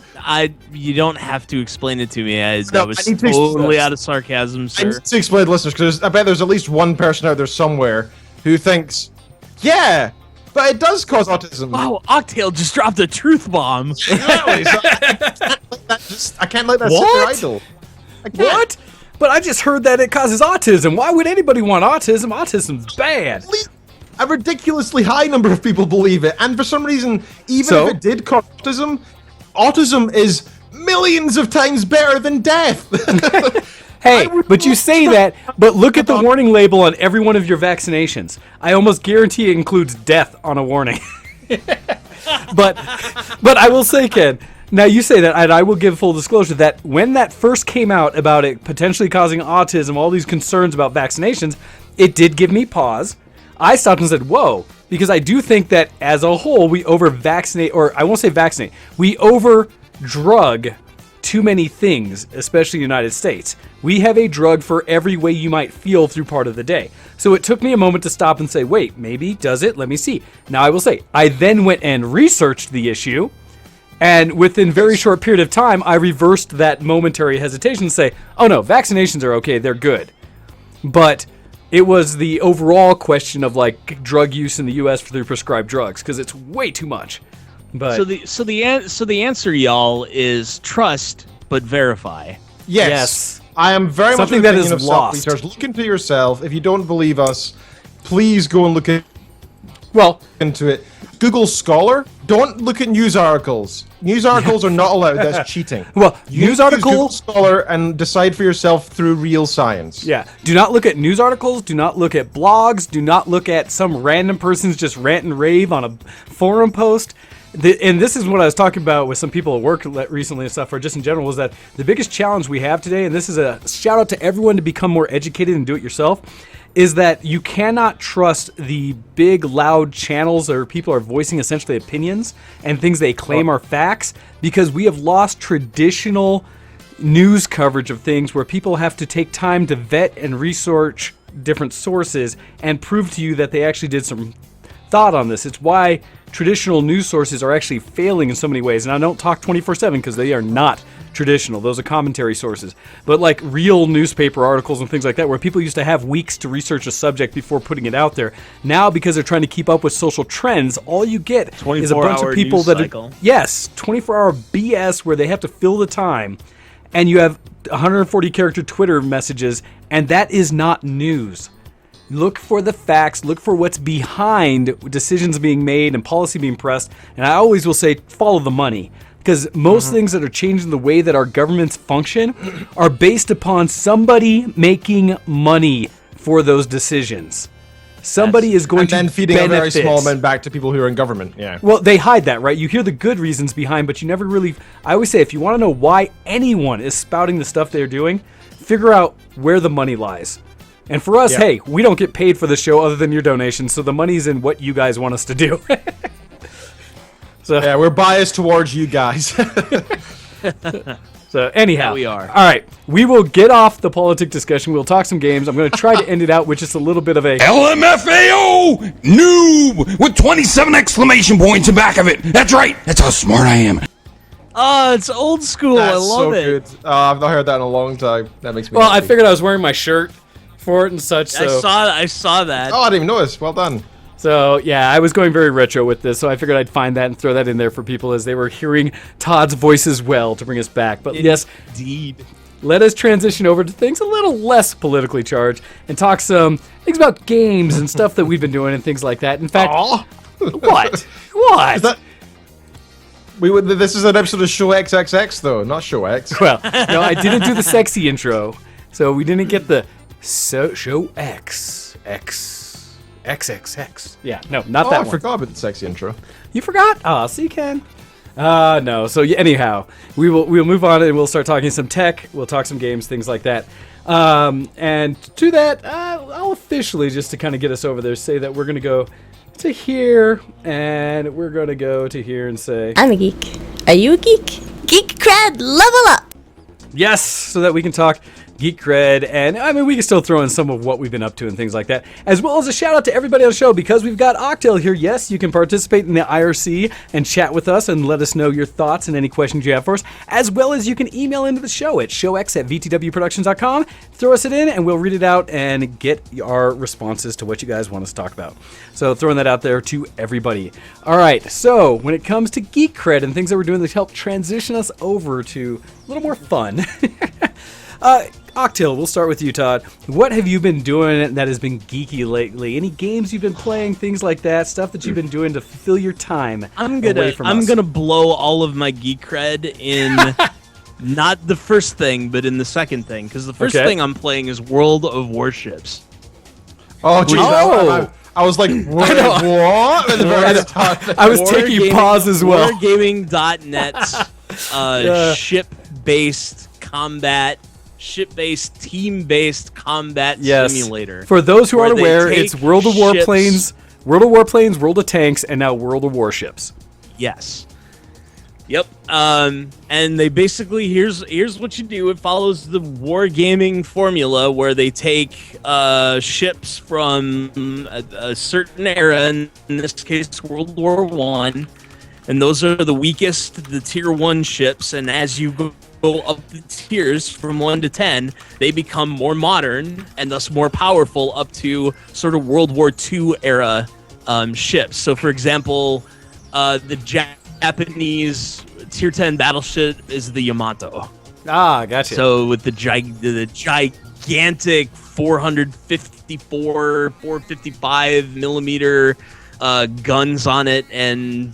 S3: You don't have to explain it to me. That was totally out of sarcasm, sir.
S4: I need to explain to listeners, because I bet there's at least one person out there somewhere who thinks, yeah, but it does cause autism.
S3: Wow, Octale just dropped a truth bomb.
S4: Exactly. So I can't let that sit there idle.
S2: What? But I just heard that it causes autism. Why would anybody want autism? Autism's bad.
S4: A ridiculously high number of people believe it, and for some reason, even if it did cause autism is millions of times better than death.
S2: Hey, but you say that, but look at the warning label on every one of your vaccinations. I almost guarantee it includes death on a warning. But I will say, Ken, now you say that, and I will give full disclosure that when that first came out about it potentially causing autism, all these concerns about vaccinations, it did give me pause. I stopped and said, whoa, because I do think that as a whole, we over-vaccinate, or I won't say vaccinate, we over-drug too many things, especially in the United States. We have a drug for every way you might feel through part of the day. So it took me a moment to stop and say, wait, maybe does it? Let me see. Now I will say, I then went and researched the issue, and within very short period of time, I reversed that momentary hesitation and say, oh no, vaccinations are okay, they're good. But it was the overall question of drug use in the U.S. through prescribed drugs, because it's way too much. But
S3: so the answer, y'all, is trust but verify.
S4: Yes. I am very
S2: something
S4: much
S2: that is lost.
S4: Look into yourself. If you don't believe us, please go and look into it. Google Scholar. Don't look at news articles. News articles are not allowed. That's cheating.
S2: Well, news articles.
S4: Google Scholar and decide for yourself through real science.
S2: Yeah. Do not look at news articles. Do not look at blogs. Do not look at some random person's just rant and rave on a forum post. And this is what I was talking about with some people at work recently and stuff, or just in general, was that the biggest challenge we have today, and this is a shout out to everyone to become more educated and do it yourself, is that you cannot trust the big, loud channels or people are voicing essentially opinions and things they claim are facts, because we have lost traditional news coverage of things where people have to take time to vet and research different sources and prove to you that they actually did some thought on this. It's why traditional news sources are actually failing in so many ways. And I don't talk 24/7 because they are not traditional. Those are commentary sources. But like real newspaper articles and things like that, where people used to have weeks to research a subject before putting it out there. Now, because they're trying to keep up with social trends, all you get is a bunch of people that are, 24-hour BS where they have to fill the time. And you have 140 character Twitter messages, and that is not news. Look for the facts. Look for what's behind decisions being made and policy being pressed. And I always will say, follow the money. Because most things that are changing the way that our governments function are based upon somebody making money for those decisions. Somebody is going to
S4: then feeding
S2: benefit.
S4: a very small amount back to people who are in government. Yeah.
S2: Well, they hide that, right? You hear the good reasons behind, but you never really... I always say, if you want to know why anyone is spouting the stuff they're doing, figure out where the money lies. And for us, hey, we don't get paid for the show other than your donations, so the money's in what you guys want us to do. So
S4: yeah, we're biased towards you guys.
S2: So anyhow,
S3: yeah, we are.
S2: All right, we will get off the politic discussion. We'll talk some games. I'm going to try to end it out with just a little bit of a
S6: LMFAO noob with 27 exclamation points in back of it. That's right. That's how smart I am.
S3: Oh, it's old school. I love it.
S4: Good. I've not heard that in a long time. That makes me.
S2: Well,
S4: happy.
S2: I figured I was wearing my shirt for it and such. So.
S3: I saw that.
S4: Oh, I didn't even notice. Well done.
S2: So, yeah, I was going very retro with this, so I figured I'd find that and throw that in there for people as they were hearing Todd's voice as well to bring us back. But yes,
S3: indeed.
S2: Let us transition over to things a little less politically charged and talk some things about games and stuff that we've been doing and things like that. In fact, what? What?
S4: This is an episode of Show XXX, though, not Show X.
S2: Well, no, I didn't do the sexy intro, so we didn't get the Show XXX. Yeah, no, not that
S4: I
S2: one.
S4: forgot about the sexy intro.
S2: You forgot? Oh, so you can. No. So anyhow, we'll move on and we'll start talking some tech. We'll talk some games, things like that. And to that, I'll officially, just to kind of get us over there, say that we're going to go to here and we're going to go to here and say,
S5: I'm a geek. Are you a geek? Geek cred, level up!
S2: yes, so that we can talk Geek Cred, and I mean, we can still throw in some of what we've been up to and things like that, as well as a shout out to everybody on the show, because we've got Octale here. Yes, you can participate in the IRC and chat with us and let us know your thoughts and any questions you have for us, as well as you can email into the show at showx@vtwproductions.com. Throw us it in, and we'll read it out and get our responses to what you guys want us to talk about. So throwing that out there to everybody. All right, so when it comes to Geek Cred and things that we're doing to help transition us over to a little more fun, Octale, we'll start with you, Todd. What have you been doing that has been geeky lately? Any games you've been playing, things like that, stuff that you've been doing to fill your time away from us?
S3: I'm gonna blow all of my geek cred in not the first thing, but in the second thing, because the first thing I'm playing is World of Warships.
S4: Oh, jeez. I was like, what?
S2: I was taking pause as well.
S3: Wargaming.net's ship-based, team-based combat simulator.
S2: For those who aren't aware, it's World of Warplanes, World of Tanks, and now World of Warships.
S3: Yes. Yep. And they basically, here's what you do. It follows the wargaming formula where they take ships from a certain era, in this case World War I, and those are the weakest, the tier 1 ships, and as you go up the tiers from 1 to 10, they become more modern and thus more powerful up to sort of World War II era ships. So for example, the Japanese tier 10 battleship is the Yamato.
S2: Ah, gotcha.
S3: So with the gigantic 455 millimeter guns on it, and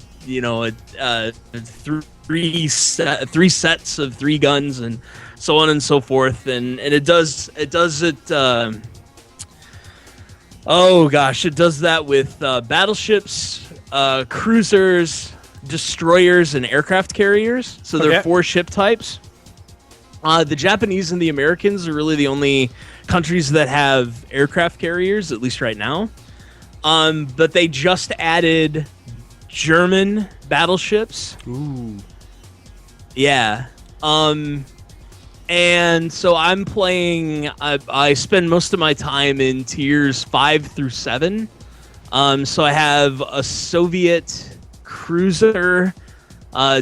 S3: three sets of 3 guns, and so on and so forth, and it does it does that with battleships, cruisers, destroyers, and aircraft carriers. So there are 4 ship types. The Japanese and the Americans are really the only countries that have aircraft carriers, at least right now. But they just added German battleships.
S2: Ooh.
S3: Yeah. And so I'm playing, I spend most of my time in tiers 5 through 7. So I have a Soviet cruiser,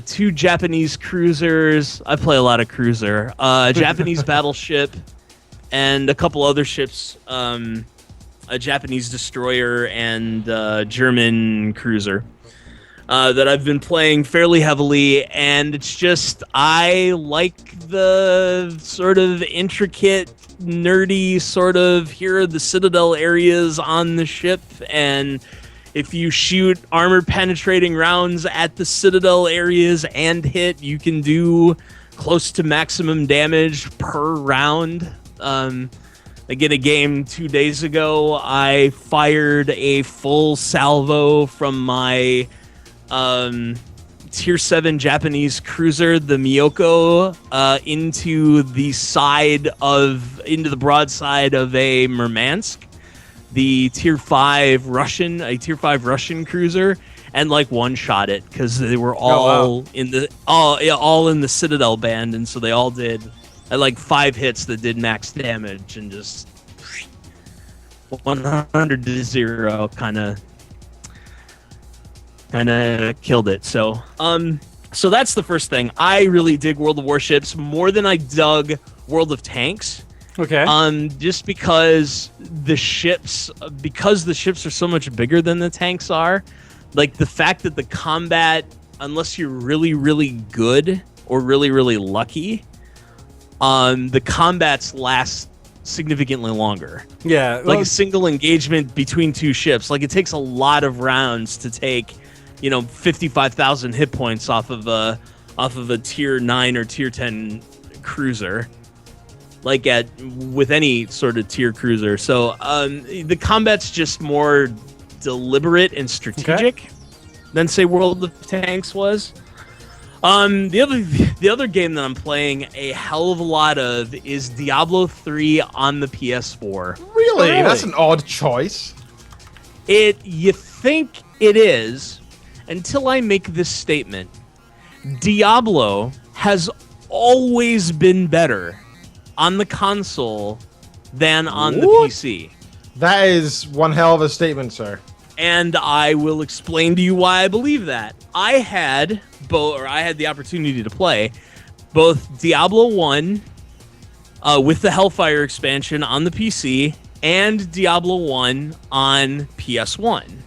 S3: 2 Japanese cruisers. I play a lot of cruiser. Japanese battleship, and a couple other ships, a Japanese destroyer and German cruiser. that I've been playing fairly heavily, and it's just, I like the sort of intricate, nerdy sort of, here are the Citadel areas on the ship, and if you shoot armor-penetrating rounds at the Citadel areas and hit, you can do close to maximum damage per round. Again, a game 2 days ago, I fired a full salvo from my Tier 7 Japanese cruiser, the Miyoko, into the broadside of a Murmansk, the Tier 5 Russian cruiser, and like one-shot it because they were all in the Citadel band, and so they all did like 5 hits that did max damage and just 100 to 0 kind of killed it. So that's the first thing. I really dig World of Warships more than I dug World of Tanks.
S2: Okay.
S3: Just because the ships are so much bigger than the tanks are, like the fact that the combat, unless you're really, really good or really, really lucky, the combats last significantly longer.
S2: Yeah.
S3: Like a single engagement between 2 ships, like it takes a lot of rounds to take, 55,000 hit points off of a tier 9 or tier 10 cruiser, like with any sort of tier cruiser. So the combat's just more deliberate and strategic than say World of Tanks was. The other game that I'm playing a hell of a lot of is Diablo 3 on the PS4.
S4: Really? That's an odd choice.
S3: You think it is until I make this statement. Diablo has always been better on the console than on the PC.
S4: That is one hell of a statement, sir.
S3: And I will explain to you why I believe that. I had the opportunity to play both Diablo 1 with the Hellfire expansion on the PC and Diablo 1 on PS1.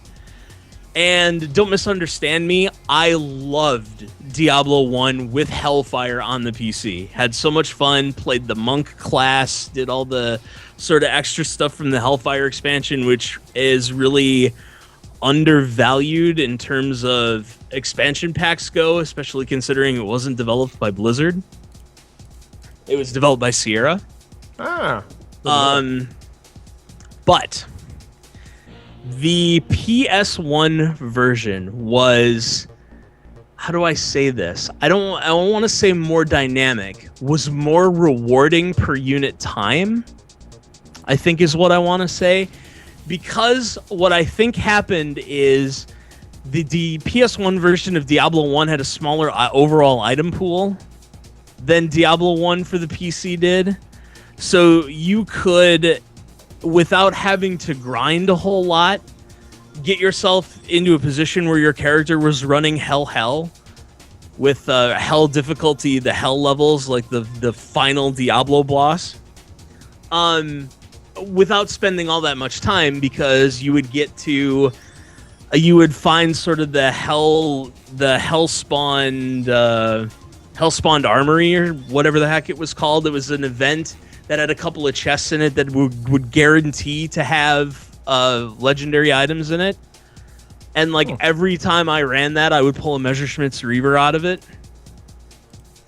S3: And don't misunderstand me, I loved Diablo 1 with Hellfire on the PC. Had so much fun, played the monk class, did all the sort of extra stuff from the Hellfire expansion, which is really undervalued in terms of expansion packs go, especially considering it wasn't developed by Blizzard. It was developed by Sierra. But the PS1 version was, how do I say this? I don't want to say more dynamic, was more rewarding per unit time, I think is what I want to say. Because what I think happened is the PS1 version of Diablo 1 had a smaller overall item pool than Diablo 1 for the PC did. So you could, without having to grind a whole lot, get yourself into a position where your character was running hell with hell difficulty, the hell levels, like the final Diablo boss. Without spending all that much time, because you would find sort of the hellspawned armory or whatever the heck it was called. It was an event that had a couple of chests in it that would guarantee to have legendary items in it. And every time I ran that, I would pull a Messerschmitt's Reaver out of it.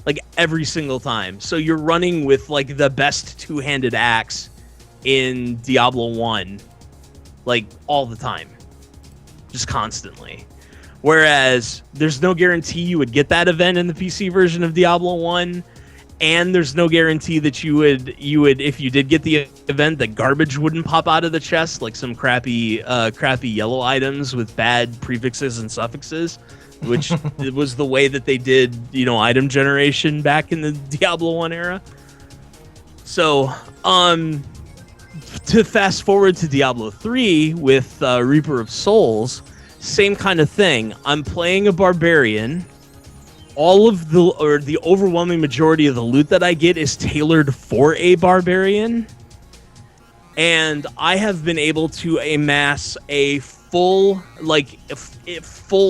S3: Like every single time. So you're running with the best two-handed axe in Diablo 1, all the time, just constantly. Whereas there's no guarantee you would get that event in the PC version of Diablo 1, and there's no guarantee that you would if you did get the event, that garbage wouldn't pop out of the chest, like some crappy yellow items with bad prefixes and suffixes, which it was the way that they did item generation back in the Diablo 1 era. So to fast forward to Diablo 3 with Reaper of Souls, same kind of thing. I'm playing a barbarian. All of the overwhelming majority of the loot that I get is tailored for a barbarian. And I have been able to amass a full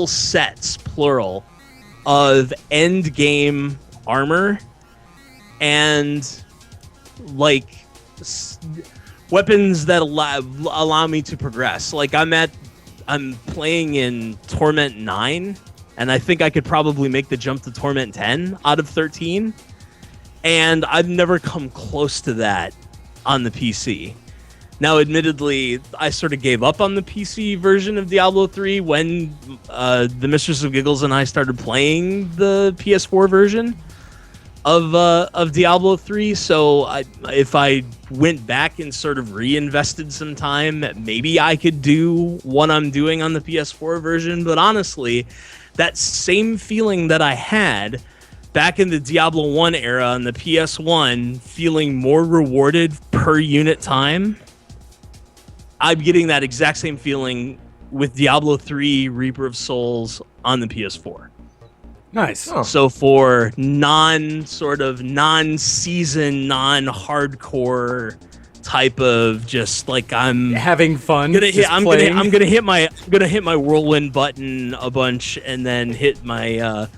S3: sets, plural, of end game armor and like weapons that allow me to progress. Like I'm playing in Torment 9, and I think I could probably make the jump to Torment 10 out of 13. And I've never come close to that on the PC. Now, admittedly, I sort of gave up on the PC version of Diablo 3 when the Mistress of Giggles and I started playing the PS4 version of Diablo 3. So if I went back and sort of reinvested some time, maybe I could do what I'm doing on the PS4 version. But honestly, that same feeling that I had back in the Diablo 1 era on the PS1, feeling more rewarded per unit time, I'm getting that exact same feeling with Diablo 3 Reaper of Souls on the PS4.
S2: Nice.
S4: Oh.
S3: So for non-season, non-hardcore type of just like I'm
S2: having fun.
S3: I'm gonna hit my whirlwind button a bunch and then hit my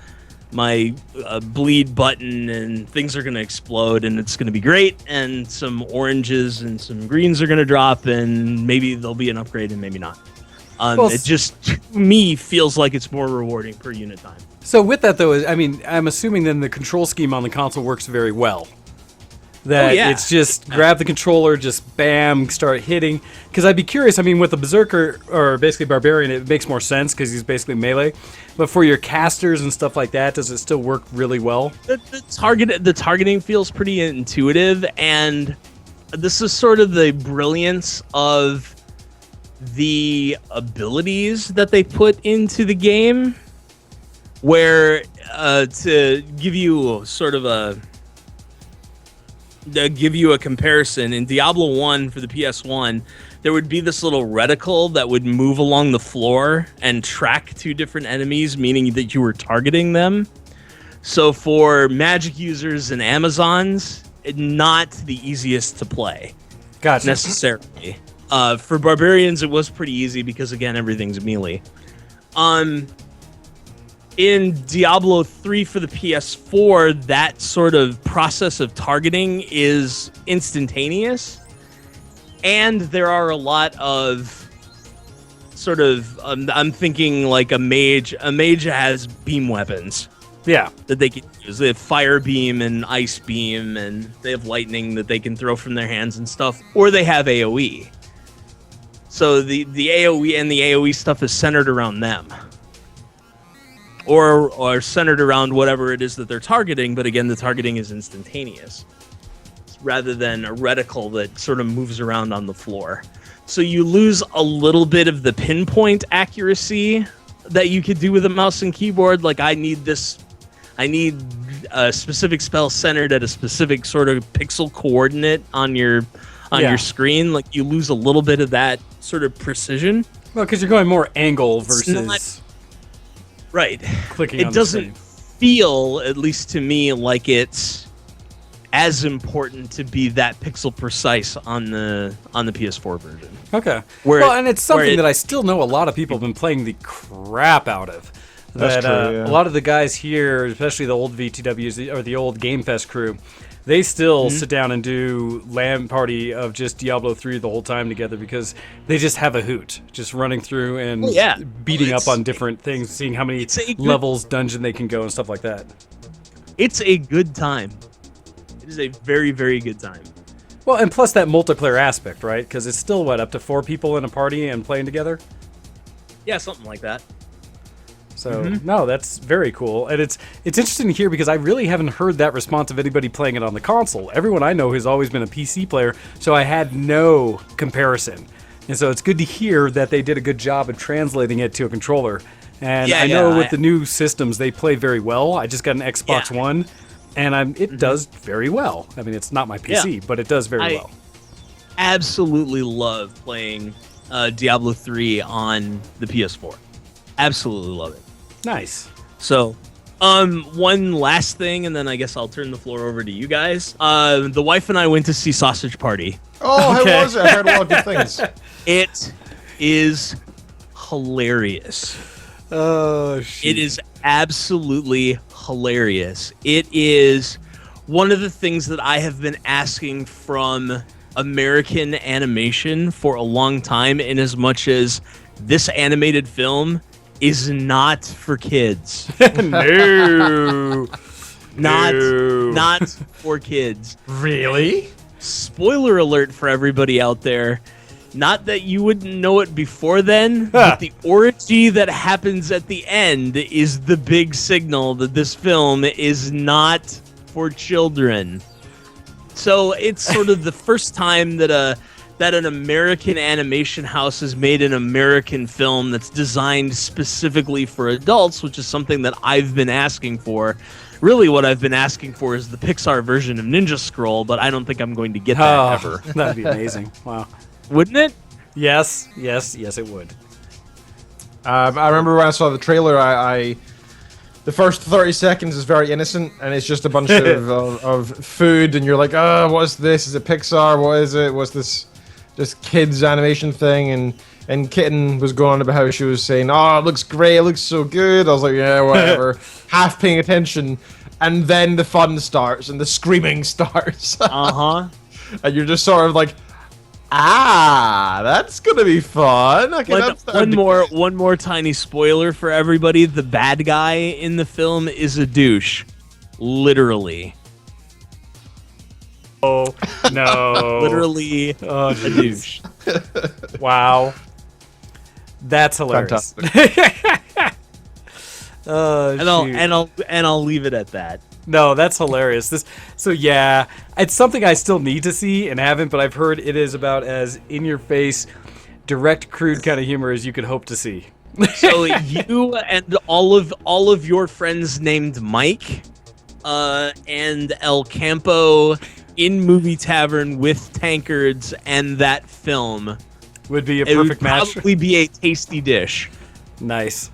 S3: bleed button, and things are going to explode, and it's going to be great, and some oranges and some greens are going to drop, and maybe there'll be an upgrade and maybe not. It just, to me, feels like it's more rewarding per unit time.
S2: So with that, though, I mean, I'm assuming then the control scheme on the console works very well. That it's just grab the controller, just bam, start hitting. Because I'd be curious, I mean, with the Berserker, or basically Barbarian, it makes more sense because he's basically melee. But for your casters and stuff like that, does it still work really well?
S3: The targeting feels pretty intuitive, and this is sort of the brilliance of the abilities that they put into the game, where to give you sort of a comparison, in Diablo 1 for the PS1, there would be this little reticle that would move along the floor and track two different enemies, meaning that you were targeting them. So for magic users and Amazons, not the easiest to play.
S2: Gotcha.
S3: Necessarily. For barbarians, it was pretty easy because, again, everything's melee. In Diablo 3 for the PS4, that sort of process of targeting is instantaneous, and there are a lot of sort of I'm thinking like a mage has beam weapons.
S2: Yeah.
S3: That they can use. They have fire beam and ice beam, and they have lightning that they can throw from their hands and stuff, or they have AoE. So the AoE and the AoE stuff is centered around them. Or centered around whatever it is that they're targeting, but again, the targeting is instantaneous rather than a reticle that sort of moves around on the floor. So you lose a little bit of the pinpoint accuracy that you could do with a mouse and keyboard. Like, I need a specific spell centered at a specific sort of pixel coordinate on your screen. Like, you lose a little bit of that sort of precision.
S2: Well, because you're going more angle versus...
S3: Right.
S2: Clicking
S3: it
S2: on
S3: doesn't feel, at least to me, like it's as important to be that pixel precise on the PS4 version.
S2: Okay. And it's something that I still know a lot of people have been playing the crap out of.
S4: That's true, yeah.
S2: A lot of the guys here, especially the old VTWs or the old Gamefest crew, they still sit down and do LAN party of just Diablo 3 the whole time together because they just have a hoot, just running through and beating up on different things, seeing how many levels dungeon they can go and stuff like that.
S3: It's a good time. It is a very, very good time.
S2: Well, and plus that multiplayer aspect, right? Because it's still, up to 4 people in a party and playing together?
S3: Yeah, something like that.
S2: So, no, that's very cool. And it's interesting to hear because I really haven't heard that response of anybody playing it on the console. Everyone I know has always been a PC player, so I had no comparison. And so it's good to hear that they did a good job of translating it to a controller. And I know with the new systems, they play very well. I just got an Xbox One, and it does very well. I mean, it's not my PC, but it does very well.
S3: Absolutely love playing Diablo 3 on the PS4. Absolutely love it.
S2: Nice.
S3: So, One last thing, and then I guess I'll turn the floor over to you guys. The wife and I went to see Sausage Party.
S4: Oh, how was it? I heard a lot of good things.
S3: It is hilarious.
S2: Oh, shit.
S3: It is absolutely hilarious. It is one of the things that I have been asking from American animation for a long time, in as much as this animated film is not for kids.
S2: No.
S3: Not for kids.
S4: Really?
S3: Spoiler alert for everybody out there. Not that you wouldn't know it before then, but the orgy that happens at the end is the big signal that this film is not for children. So it's sort of the first time that an American animation house has made an American film that's designed specifically for adults, which is something that I've been asking for. Really, what I've been asking for is the Pixar version of Ninja Scroll, but I don't think I'm going to get that ever.
S2: That'd be amazing. Wow.
S3: Wouldn't it?
S2: Yes, it would.
S4: I remember when I saw the trailer, the first 30 seconds is very innocent, and it's just a bunch of food, and you're like, oh, what's this? Is it Pixar? What is it? What's this just kids animation thing? And Kitten was going on about how she was saying, oh, it looks great, it looks so good. I was like, yeah, whatever. Half paying attention, and then the fun starts, and the screaming starts.
S3: Uh-huh.
S4: And you're just sort of like, that's gonna be fun. Okay,
S3: one more tiny spoiler for everybody. The bad guy in the film is a douche. Literally.
S2: Oh, no.
S3: Literally a douche.
S2: Wow. That's hilarious.
S3: And I'll leave it at that.
S2: No, that's hilarious. So yeah, it's something I still need to see and haven't, but I've heard it is about as in-your-face, direct, crude kind of humor as you could hope to see.
S3: So you and all of your friends named Mike, and El Campo in Movie Tavern with tankards and that film
S2: would be a perfect match.
S3: It would probably be a tasty dish.
S2: Nice.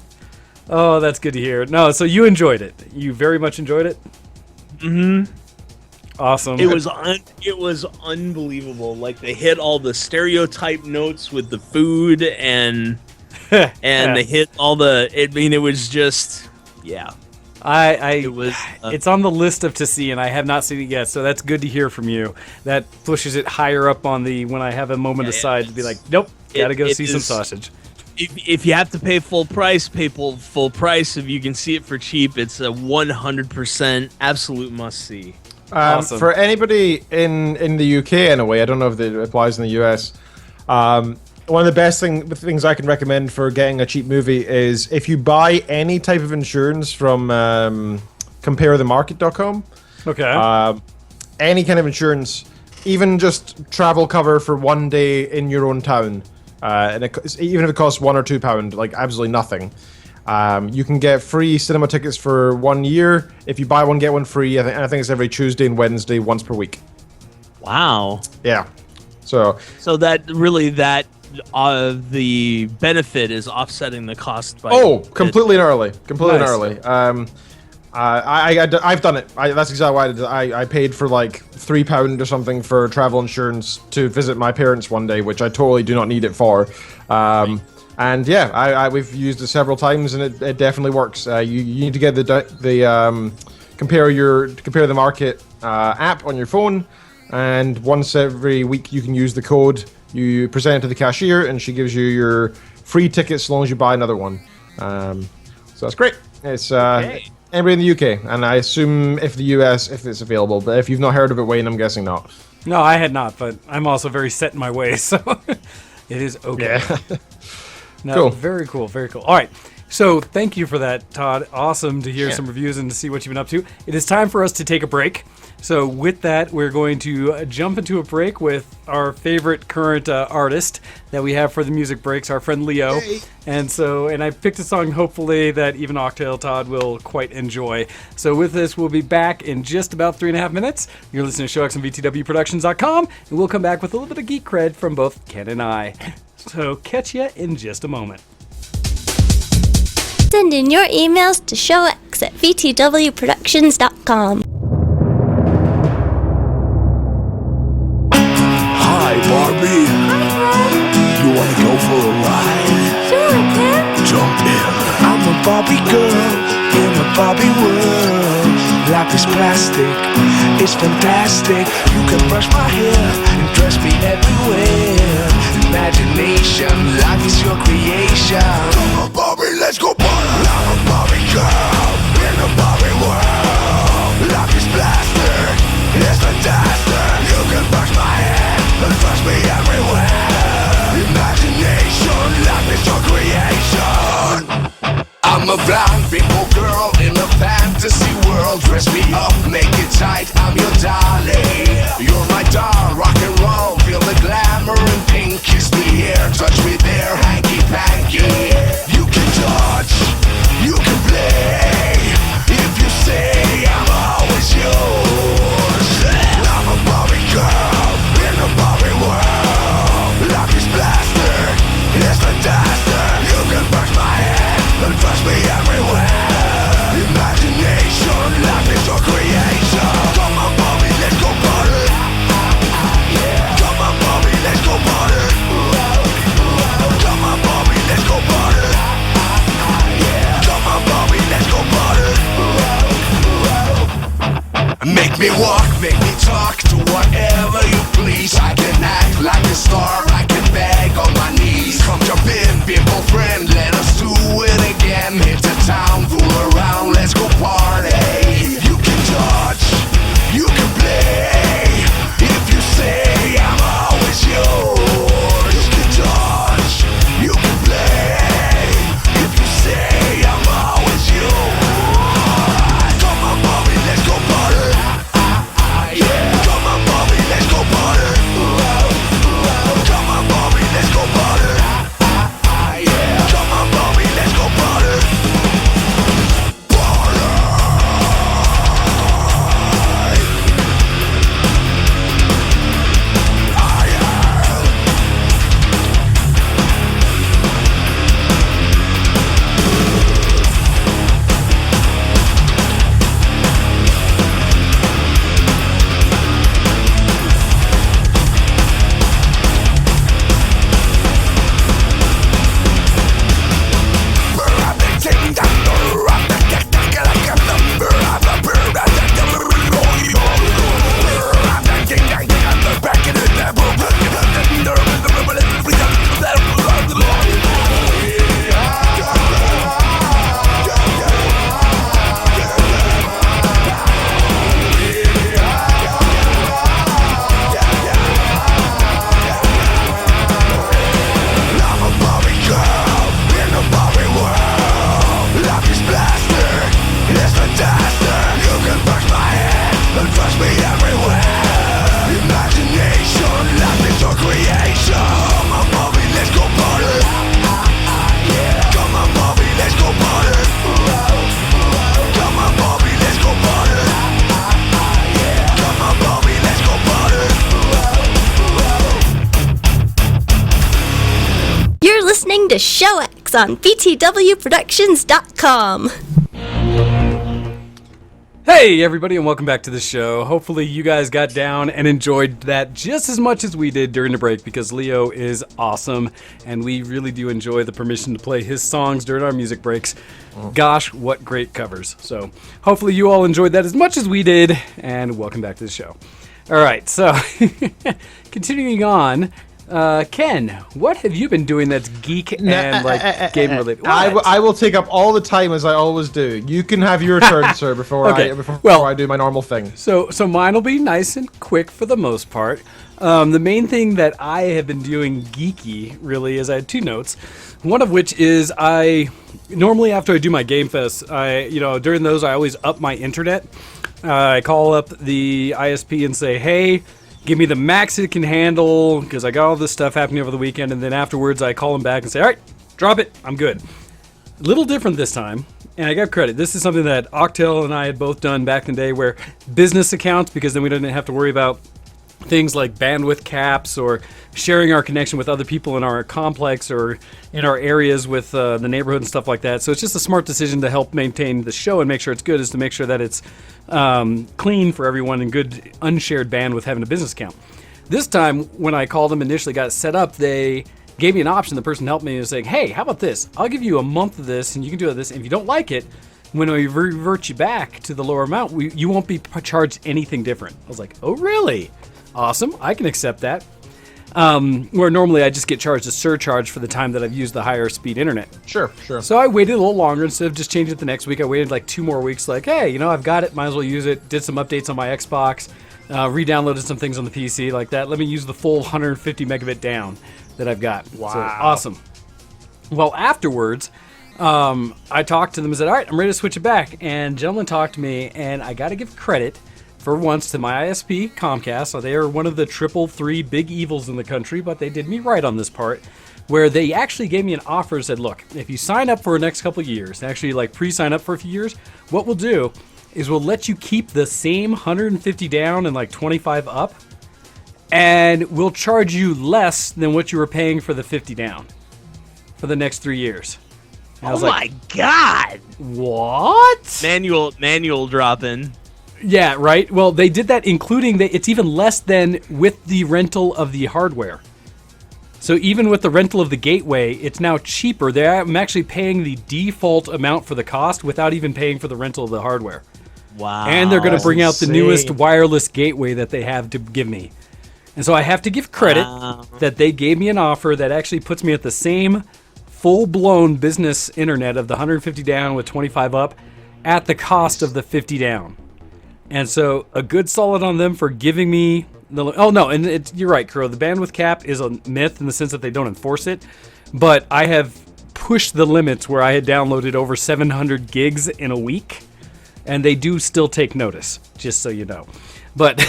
S2: Oh, that's good to hear. No, so you enjoyed it. You very much enjoyed it?
S3: Mm-hmm.
S2: Awesome.
S3: It was unbelievable. Like, they hit all the stereotype notes with the food and they hit all the... it was just... Yeah.
S2: It's on the list of to see, and I have not seen it yet, so that's good to hear from you. That pushes it higher up on the when I have a moment aside to be like, nope, gotta go see some sausage.
S3: If you have to pay full price, pay full price. If you can see it for cheap, it's a 100% absolute must-see.
S2: Awesome.
S4: For anybody in the UK, in a way, I don't know if it applies in the US, one of the best things I can recommend for getting a cheap movie is if you buy any type of insurance from comparethemarket.com.
S2: Okay.
S4: Any kind of insurance, even just travel cover for one day in your own town. And even if it costs £1 or £2, like absolutely nothing, you can get free cinema tickets for 1 year. If you buy one, get one free. I think it's every Tuesday and Wednesday, once per week.
S3: Wow.
S4: Yeah. So
S3: that really the benefit is offsetting the cost by
S4: completely and utterly. I've done it. That's exactly why I did it. I paid for like £3 or something for travel insurance to visit my parents one day, which I totally do not need it for. And yeah, we've used it several times, and it definitely works. You need to get the compare the market app on your phone, and once every week you can use the code. You present it to the cashier, and she gives you your free tickets as long as you buy another one. So that's great. It's anybody in the UK, and I assume if the US, if it's available. But if you've not heard of it, Wayne, I'm guessing not.
S2: No, I had not, but I'm also very set in my ways, so it is okay.
S4: Yeah.
S2: No,
S4: cool.
S2: Very cool, very cool. All right, so thank you for that, Todd. Awesome to hear some reviews and to see what you've been up to. It is time for us to take a break. So with that, we're going to jump into a break with our favorite current artist that we have for the music breaks, our friend Leo.
S4: Yay.
S2: And I picked a song, hopefully, that even Octale Todd will quite enjoy. So with this, we'll be back in just about 3.5 minutes. You're listening to ShowX and VtWProductions.com, and we'll come back with a little bit of geek cred from both Ken and I. So catch ya in just a moment.
S5: Send in your emails to showx X at VtWProductions.com.
S7: Hi, Barbie. You wanna go for a ride?
S5: Sure, Ken.
S7: Jump in. I'm a Barbie girl in a Barbie world. Life is plastic, it's fantastic. You can brush my hair and dress me everywhere. Imagination, life is your creation. Come on, Barbie, let's go party. I'm a Barbie girl in a Barbie world. Life is plastic, it's fantastic. You can brush my hair and dress me everywhere. Imagination, life is your creation. I'm a blind people girl in a fantasy world. Dress me up, make it tight, I'm your darling. You're my doll, rock and roll. Feel the glamour and pink. Kiss me here, touch me there, hanky panky. You can touch, you can play. If you say I'm always yours. I'm a Barbie girl in a Barbie world. Life is plastic, it's fantastic. You can brush my hair and touch me everywhere. Imagination, life is your creation. Come on, Barbie, let's go party. Come on, Barbie, let's go party. Come on, Barbie, let's go party. Come on, Barbie, let's go party. Make me walk, make me talk, do whatever you please. I can act like a star, I can beg on my knees. Come jump in, people friend, let us do it again. Hit the town, fool around, let's go party. You can touch, you can play. If you say I'm always yours. You can touch, you can play. If you say I'm always yours. Come on, Bobby, let's go party. Come on, Bobby, let's go party. Come on, Bobby, let's go party. Come on, Bobby, let's go party.
S5: Listening to Show X on VtWProductions.com.
S2: Hey everybody, and welcome back to the show. Hopefully you guys got down and enjoyed that just as much as we did during the break, because Leo is awesome and we really do enjoy the permission to play his songs during our music breaks. Gosh, what great covers. So hopefully you all enjoyed that as much as we did, and welcome back to the show. Alright, so continuing on, Ken, what have you been doing that's geek and game related?
S4: I will take up all the time as I always do. You can have your turn, sir, before I do my normal thing.
S2: So mine will be nice and quick for the most part. The main thing that I have been doing geeky really is I had two notes. One of which is I normally after I do my Gamefest, during those I always up my internet. I call up the ISP and say, hey, give me the max it can handle, because I got all this stuff happening over the weekend, and then afterwards I call them back and say, all right, drop it, I'm good. A little different this time, and I got credit. This is something that Octale and I had both done back in the day, where business accounts, because then we didn't have to worry about things like bandwidth caps or sharing our connection with other people in our complex or in our areas with the neighborhood and stuff like that. So it's just a smart decision to help maintain the show and make sure it's good, is to make sure that it's clean for everyone and good unshared bandwidth having a business account. This time, when I called them initially, got it set up, they gave me an option. The person helped me and was saying, hey, how about this? I'll give you a month of this and you can do this. And if you don't like it, when we revert you back to the lower amount, you won't be charged anything different. I was like, oh, really? Awesome. I can accept that. Where normally I just get charged a surcharge for the time that I've used the higher speed internet.
S4: Sure.
S2: So I waited a little longer. Instead of just changing it the next week, I waited like 2 more weeks. Like, hey, I've got it. Might as well use it. Did some updates on my Xbox. Re-downloaded some things on the PC like that. Let me use the full 150 megabit down that I've got.
S4: Wow.
S2: So, awesome. Well, afterwards, I talked to them and said, all right, I'm ready to switch it back. And gentleman talked to me, and I got to give credit for once to my ISP, Comcast. So they are one of the 333 big evils in the country, but they did me right on this part, where they actually gave me an offer and said, look, if you sign up for the next couple of years, actually like pre-sign up for a few years, what we'll do is we'll let you keep the same 150 down and like 25 up, and we'll charge you less than what you were paying for the 50 down for the next 3 years. And I was
S3: my God!
S2: What?
S3: Manual drop-in.
S2: Yeah, right? Well, they did that including it's even less than with the rental of the hardware. So even with the rental of the gateway, it's now cheaper. I'm actually paying the default amount for the cost without even paying for the rental of the hardware.
S3: Wow.
S2: And they're going to bring out the
S4: insane.
S2: newest wireless gateway that they have to give me. And so I have to give credit that they gave me an offer that actually puts me at the same full-blown business internet of the 150 down with 25 up at the cost of the 50 down. And so a good solid on them for giving me you're right, Kuro. The bandwidth cap is a myth in the sense that they don't enforce it. But I have pushed the limits where I had downloaded over 700 gigs in a week. And they do still take notice, just so you know. But,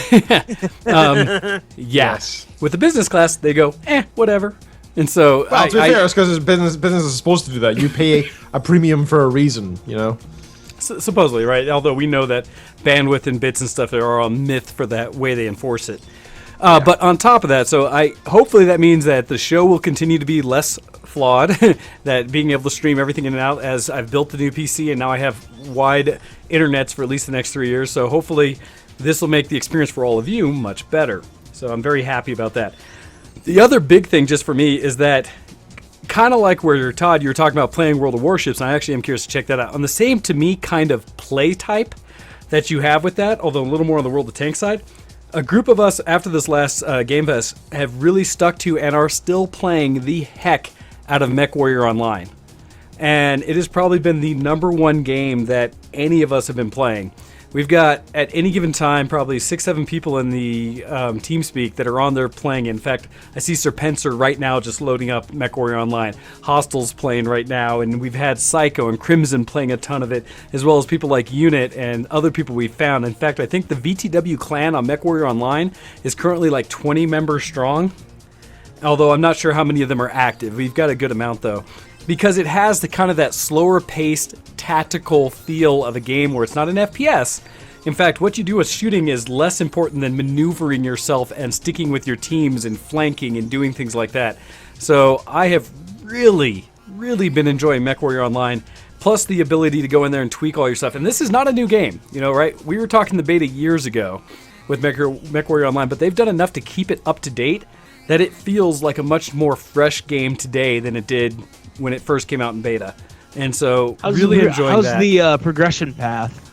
S4: Yes.
S2: With the business class, they go, whatever. And so,
S4: well, to be fair, it's because business is supposed to do that. You pay a premium for a reason,
S2: Supposedly, right? Although we know that bandwidth and bits and stuff are a myth for that way they enforce it. But on top of that, hopefully that means that the show will continue to be less flawed, that being able to stream everything in and out as I've built the new PC and now I have wide internets for at least the next 3 years. So hopefully this will make the experience for all of you much better. So I'm very happy about that. The other big thing just for me is that kind of like where Todd, you were talking about playing World of Warships, and I actually am curious to check that out. On the same, to me, kind of play type that you have with that, although a little more on the World of Tanks side, a group of us after this last Gamefest have really stuck to and are still playing the heck out of Mechwarrior Online. And it has probably been the #1 game that any of us have been playing. We've got, at any given time, probably 6-7 people in the TeamSpeak that are on there playing. In fact, I see Serpencer right now just loading up Mechwarrior Online. Hostel's playing right now, and we've had Psycho and Crimson playing a ton of it, as well as people like Unit and other people we've found. In fact, I think the VtW clan on Mechwarrior Online is currently like 20 members strong, although I'm not sure how many of them are active. We've got a good amount, though, because it has the kind of that slower-paced, tactical feel of a game where it's not an FPS. In fact, what you do with shooting is less important than maneuvering yourself and sticking with your teams and flanking and doing things like that. So I have really been enjoying Mechwarrior Online, plus the ability to go in there and tweak all your stuff. And this is not a new game, right? We were talking the beta years ago with Mechwarrior Online, but they've done enough to keep it up to date that it feels like a much more fresh game today than it did when it first came out in beta. And so really enjoying that.
S3: How's the progression path?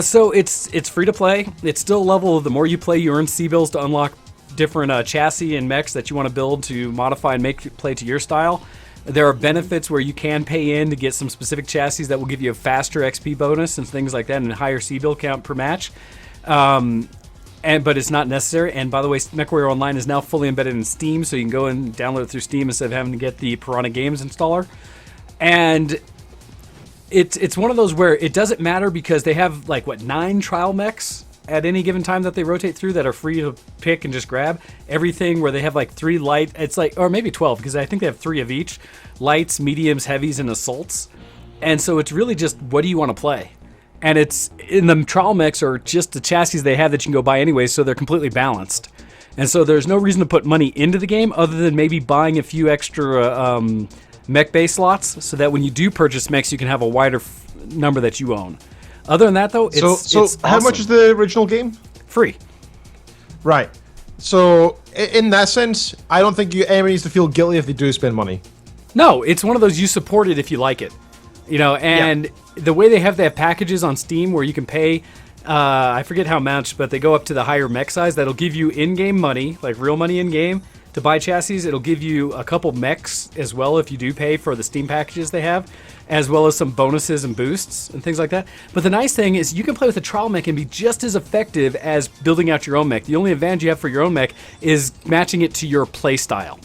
S2: So it's free to play. It's still a level of the more you play, you earn C-bills to unlock different chassis and mechs that you want to build to modify and make it play to your style. There are benefits where you can pay in to get some specific chassis that will give you a faster XP bonus and things like that and a higher C-bill count per match. But it's not necessary. And by the way, Mechwarrior Online is now fully embedded in Steam, so you can go and download it through Steam instead of having to get the Piranha Games installer. And it's one of those where it doesn't matter because they have 9 trial mechs at any given time that they rotate through that are free to pick and just grab. Everything where they have 3 light, or maybe 12 because I think they have 3 of each: lights, mediums, heavies, and assaults. And so it's really just what do you want to play? And it's in the trial mechs are just the chassis they have that you can go buy anyway, so they're completely balanced. And so there's no reason to put money into the game other than maybe buying a few extra mech bay slots so that when you do purchase mechs, you can have a wider number that you own. Other than that, though, it's
S4: how
S2: awesome.
S4: much is the original game?
S2: Free.
S4: Right. So in that sense, I don't think anyone needs to feel guilty if they do spend money.
S2: No, it's one of those you support it if you like it. And the way they have packages on Steam where you can pay, I forget how much, but they go up to the higher mech size. That'll give you in-game money, like real money in-game, to buy chassis. It'll give you a couple mechs as well if you do pay for the Steam packages they have, as well as some bonuses and boosts and things like that. But the nice thing is you can play with a trial mech and be just as effective as building out your own mech. The only advantage you have for your own mech is matching it to your play style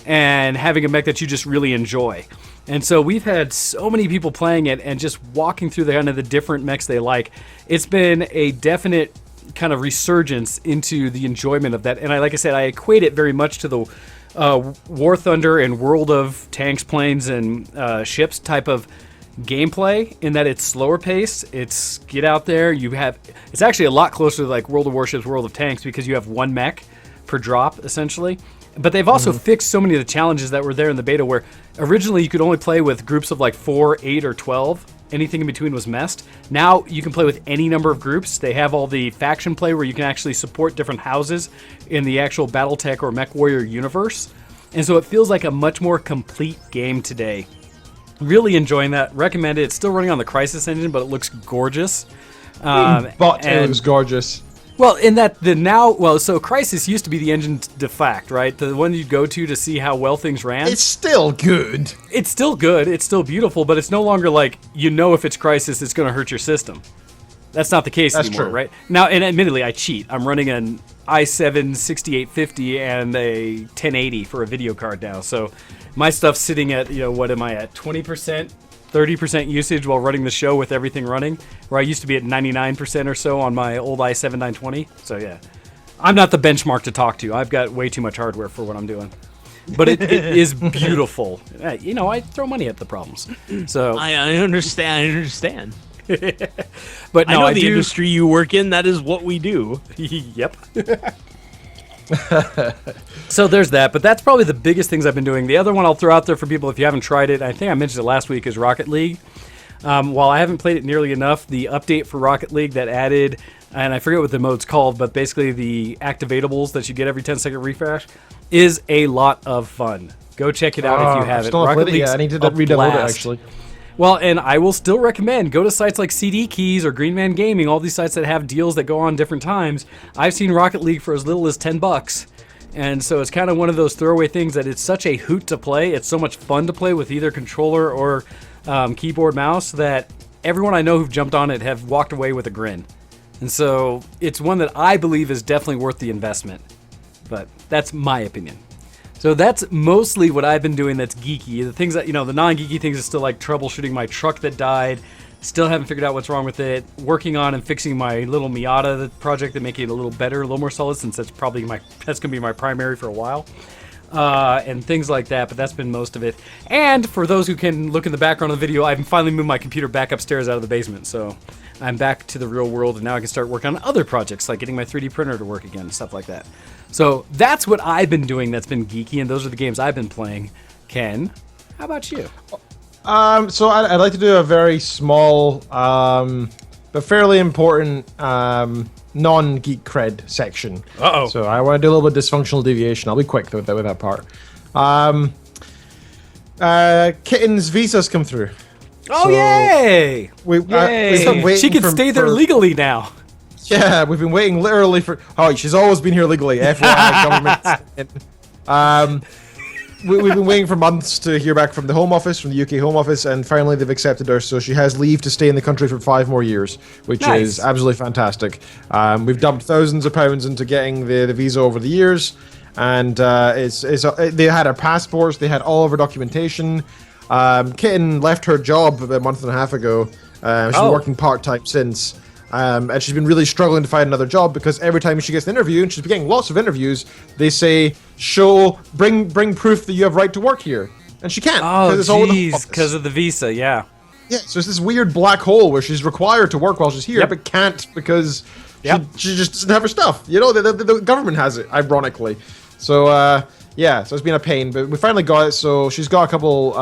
S2: and having a mech that you just really enjoy. And so we've had so many people playing it and just walking through the kind of the different mechs they like. It's been a definite kind of resurgence into the enjoyment of that. And like I said, I equate it very much to the War Thunder and World of Tanks, Planes, and Ships type of gameplay in that it's slower paced. It's get out there. It's actually a lot closer to like World of Warships, World of Tanks because you have one mech per drop essentially. But they've also fixed so many of the challenges that were there in the beta where originally you could only play with groups of like 4, 8, or 12. Anything in between was messed. Now you can play with any number of groups. They have all the faction play where you can actually support different houses in the actual Battletech or Mechwarrior universe. And so it feels like a much more complete game today. Really enjoying that. Recommend it. It's still running on the Crysis engine, but it looks gorgeous.
S4: It looks gorgeous.
S2: Well, so Crysis used to be the engine de facto, right? The one you go to see how well things ran.
S4: It's still good.
S2: It's still good. It's still beautiful, but it's no longer like, if it's Crysis, it's going to hurt your system. That's not the case anymore, right? Now, and admittedly, I cheat. I'm running an i7-6850 and a 1080 for a video card now. So my stuff's sitting at, what am I at, 20%? 30% usage while running the show with everything running, where I used to be at 99% or so on my old i7-920. So yeah, I'm not the benchmark to talk to. I've got way too much hardware for what I'm doing. But it is beautiful. I throw money at the problems. So
S3: I understand.
S2: But no,
S3: I know the industry you work in. That is what we do.
S2: Yep. So there's that, but that's probably the biggest things I've been doing. The other one I'll throw out there for people if you haven't tried it, I think I mentioned it last week, is Rocket League. While I haven't played it nearly enough, the update for Rocket League that added, and I forget what the mode's called, but basically the activatables that you get every 10-second refresh is a lot of fun. Go check it out if you haven't.
S4: Rocket League, I need to re-download it actually.
S2: Well, and I will still recommend, go to sites like CD Keys or Green Man Gaming, all these sites that have deals that go on different times. I've seen Rocket League for as little as $10. And so it's kind of one of those throwaway things that it's such a hoot to play. It's so much fun to play with either controller or keyboard mouse that everyone I know who've jumped on it have walked away with a grin. And so it's one that I believe is definitely worth the investment. But that's my opinion. So that's mostly what I've been doing that's geeky. The things that, the non-geeky things is still like troubleshooting my truck that died. Still haven't figured out what's wrong with it. Working on and fixing my little Miata project to make it a little better, a little more solid, since that's probably that's going to be my primary for a while. And things like that, but that's been most of it. And for those who can look in the background of the video, I've finally moved my computer back upstairs out of the basement. So I'm back to the real world, and now I can start working on other projects, like getting my 3D printer to work again, stuff like that. So that's what I've been doing that's been geeky, and those are the games I've been playing. Ken, how about you?
S4: So I'd like to do a very small, but fairly important non-geek cred section.
S2: Uh-oh.
S4: So I want to do a little bit of dysfunctional deviation. I'll be quick with that part. Kitten's visa's come through.
S2: Oh,
S4: so
S2: yay!
S4: Yay!
S2: She can stay there legally now.
S4: Yeah, we've been waiting literally for... Oh, she's always been here legally. FYI, government. We've been waiting for months to hear back from the Home Office, from the UK Home Office, and finally they've accepted her, so she has leave to stay in the country for 5 more years, which is absolutely fantastic. We've dumped thousands of pounds into getting the visa over the years, and they had her passports, they had all of her documentation. Kitten left her job about a month and a half ago. She's been working part-time since. And she's been really struggling to find another job because every time she gets an interview, and she's been getting lots of interviews, they say, bring proof that you have right to work here. And she can't.
S2: Oh, jeez, because of the visa, yeah.
S4: Yeah, so it's this weird black hole where she's required to work while she's here, but can't because
S2: Yep.
S4: She just doesn't have her stuff. You know, the government has it, ironically. So, so it's been a pain, but we finally got it. So she's got a couple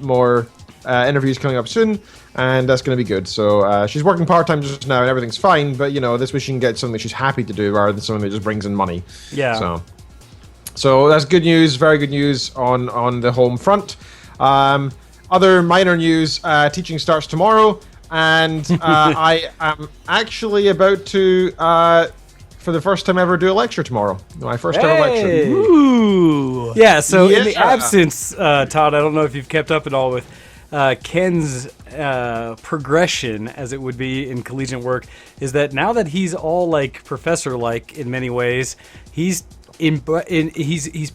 S4: more interviews coming up soon, and that's going to be good. So she's working part-time just now, and everything's fine, but, you know, this way she can get something that she's happy to do rather than something that just brings in money.
S2: Yeah.
S4: So that's good news, very good news on the home front. Other minor news, teaching starts tomorrow, and I am actually about to, for the first time ever, do a lecture tomorrow. My first ever lecture.
S2: Ooh. Yeah, so in the absence, Todd, I don't know if you've kept up at all with Ken's progression, as it would be in collegiate work, is that now that he's all like professor-like in many ways, he's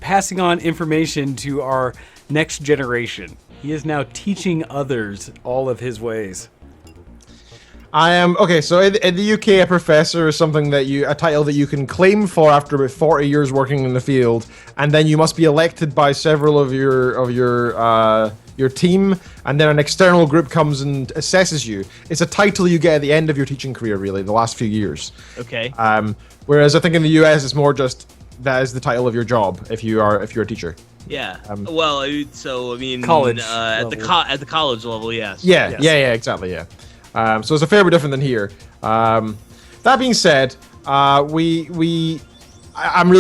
S2: passing on information to our next generation. He is now teaching others all of his ways.
S4: I am okay. So in the UK, a professor is something that a title that you can claim for after about 40 years working in the field, and then you must be elected by several of your team, and then an external group comes and assesses you. It's a title you get at the end of your teaching career, really, the last few years.
S3: Okay.
S4: Whereas I think in the US, it's more just that is the title of your job if you're a teacher.
S3: Yeah. Well, so I mean,
S2: college
S3: at the college level, yes.
S4: Yeah.
S2: Yes.
S4: Yeah. Exactly. Yeah. So it's a fair bit different than here. That being said, I'm really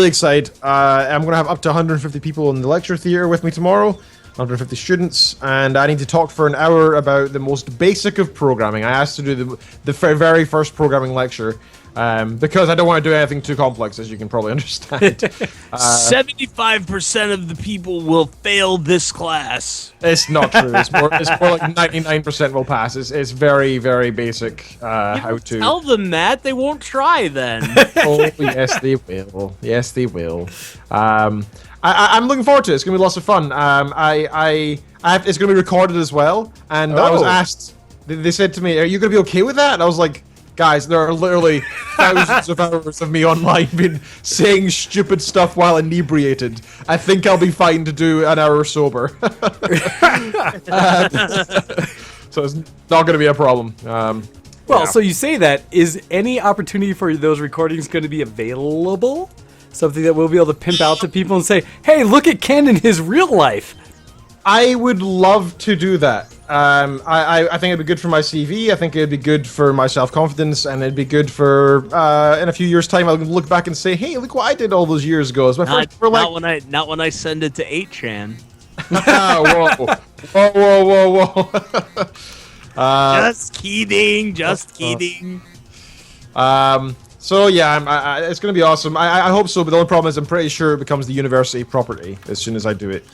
S4: excited. I'm going to have up to 150 people in the lecture theater with me tomorrow, 150 students, and I need to talk for an hour about the most basic of programming. I asked to do the very first programming lecture because I don't want to do anything too complex, as you can probably understand.
S3: 75% of the people will fail this class.
S4: It's not true. It's more like 99% will pass. It's very, very basic how to...
S3: Tell them that. They won't try then.
S4: Oh, yes, they will. Yes, they will. I'm looking forward to it. It's going to be lots of fun. It's going to be recorded as well. And I was asked... They said to me, are you going to be okay with that? And I was like... Guys, there are literally thousands of hours of me online been saying stupid stuff while inebriated. I think I'll be fine to do an hour sober. So it's not going to be a problem.
S2: So you say that. Is any opportunity for those recordings going to be available? Something that we'll be able to pimp out to people and say, hey, look at Ken in his real life.
S4: I would love to do that. I think it'd be good for my CV. I think it'd be good for my self-confidence, and it'd be good for in a few years' time. I'll look back and say, "Hey, look what I did all those years ago." It's my first.
S3: Not when I send it to 8chan.
S4: Whoa!
S3: Just kidding. Just kidding.
S4: So yeah, it's going to be awesome. I hope so, but the only problem is I'm pretty sure it becomes the university property as soon as I do it.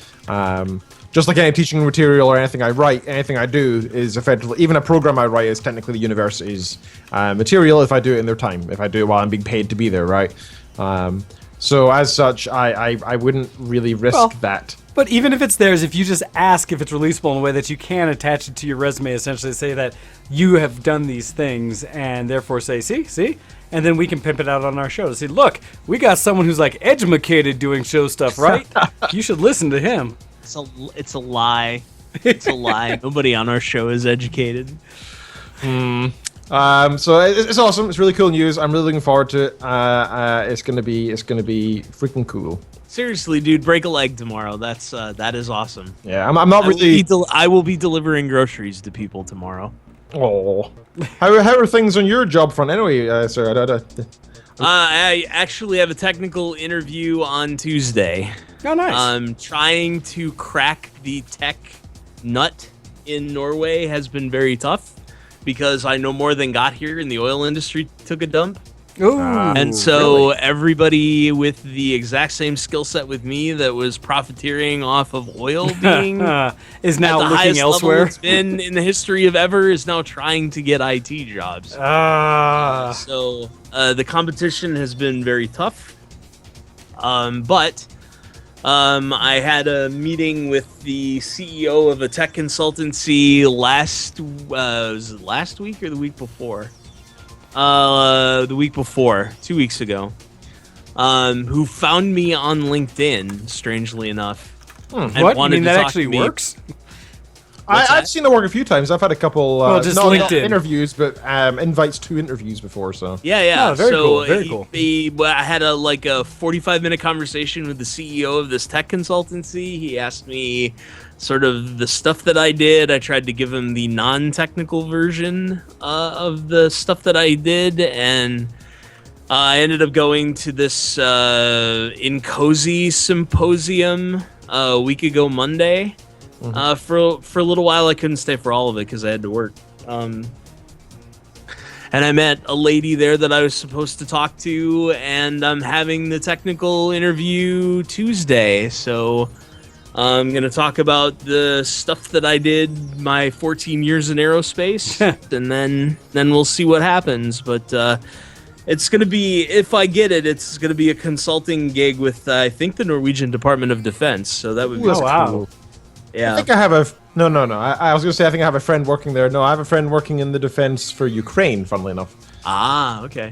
S4: Just like any teaching material or anything I write, anything I do is effectively, even a program I write is technically the university's material if I do it in their time, if I do it while I'm being paid to be there, right? So as such, I wouldn't really risk that.
S2: But even if it's theirs, if you just ask if it's releasable in a way that you can attach it to your resume, essentially say that you have done these things and therefore say, see? And then we can pimp it out on our show to say, look, we got someone who's like educated doing show stuff, right? You should listen to him.
S3: It's a lie. It's a lie. Nobody on our show is educated.
S4: So it's awesome. It's really cool news. I'm really looking forward to it. It's gonna be freaking cool.
S3: Seriously, dude, break a leg tomorrow. That is awesome.
S4: Yeah, I'm not really.
S3: I will be delivering groceries to people tomorrow.
S4: Oh, how are things on your job front anyway, sir?
S3: I actually have a technical interview on Tuesday.
S2: Oh, nice.
S3: Trying to crack the tech nut in Norway has been very tough because I no more than got here and the oil industry took a dump.
S2: Ooh,
S3: and so everybody with the exact same skill set with me that was profiteering off of oil being
S2: is now
S3: at the
S2: looking
S3: highest
S2: elsewhere.
S3: Level it's been in the history of ever is now trying to get IT jobs. So the competition has been very tough. But I had a meeting with the CEO of a tech consultancy last week or the week before? The week before, 2 weeks ago, who found me on LinkedIn, strangely enough.
S2: What? You mean that actually works?
S4: I've seen it work a few times. I've had a couple,
S2: just
S4: not
S2: LinkedIn
S4: interviews, but invites to interviews before. So
S3: yeah.
S2: Oh, very cool. Very cool.
S3: I had a 45-minute conversation with the CEO of this tech consultancy. He asked me sort of the stuff that I did. I tried to give him the non-technical version of the stuff that I did, and I ended up going to this InCozy symposium a week ago Monday. For a little while, I couldn't stay for all of it because I had to work. And I met a lady there that I was supposed to talk to, and I'm having the technical interview Tuesday. So I'm going to talk about the stuff that I did my 14 years in aerospace, and then we'll see what happens. But it's going to be, if I get it, it's going to be a consulting gig with, I think, the Norwegian Department of Defense. So that would be cool. Yeah.
S4: I think I have a no. I was going to say I think I have a friend working there. No, I have a friend working in the defense for Ukraine. Funnily enough.
S3: Ah, okay.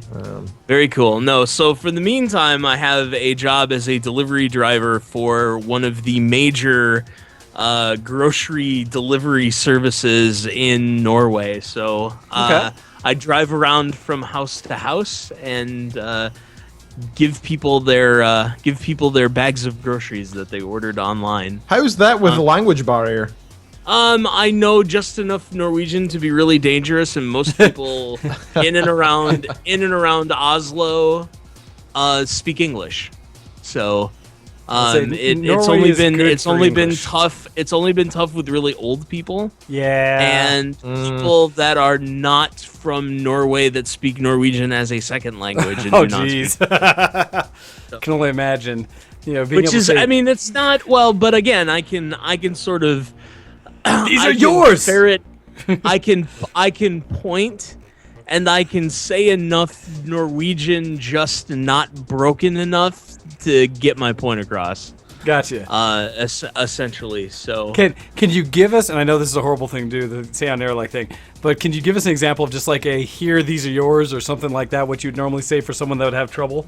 S3: Very cool. No, so for the meantime, I have a job as a delivery driver for one of the major grocery delivery services in Norway. So I drive around from house to house and give people their bags of groceries that they ordered online.
S4: How's that with the language barrier?
S3: I know just enough Norwegian to be really dangerous, and most people in and around Oslo speak English. So it's only been tough. It's only been tough with really old people.
S2: Yeah.
S3: And people that are not from Norway that speak Norwegian as a second language. And
S2: oh, jeez. Can only imagine.
S3: It's not well, but again, I can sort of.
S2: These are yours.
S3: I can point, and I can say enough Norwegian, just not broken enough to get my point across.
S2: Gotcha.
S3: Essentially, so
S2: can you give us? And I know this is a horrible thing to do, the say on air like thing, but can you give us an example of just like a "here, these are yours" or something like that? What you'd normally say for someone that would have trouble?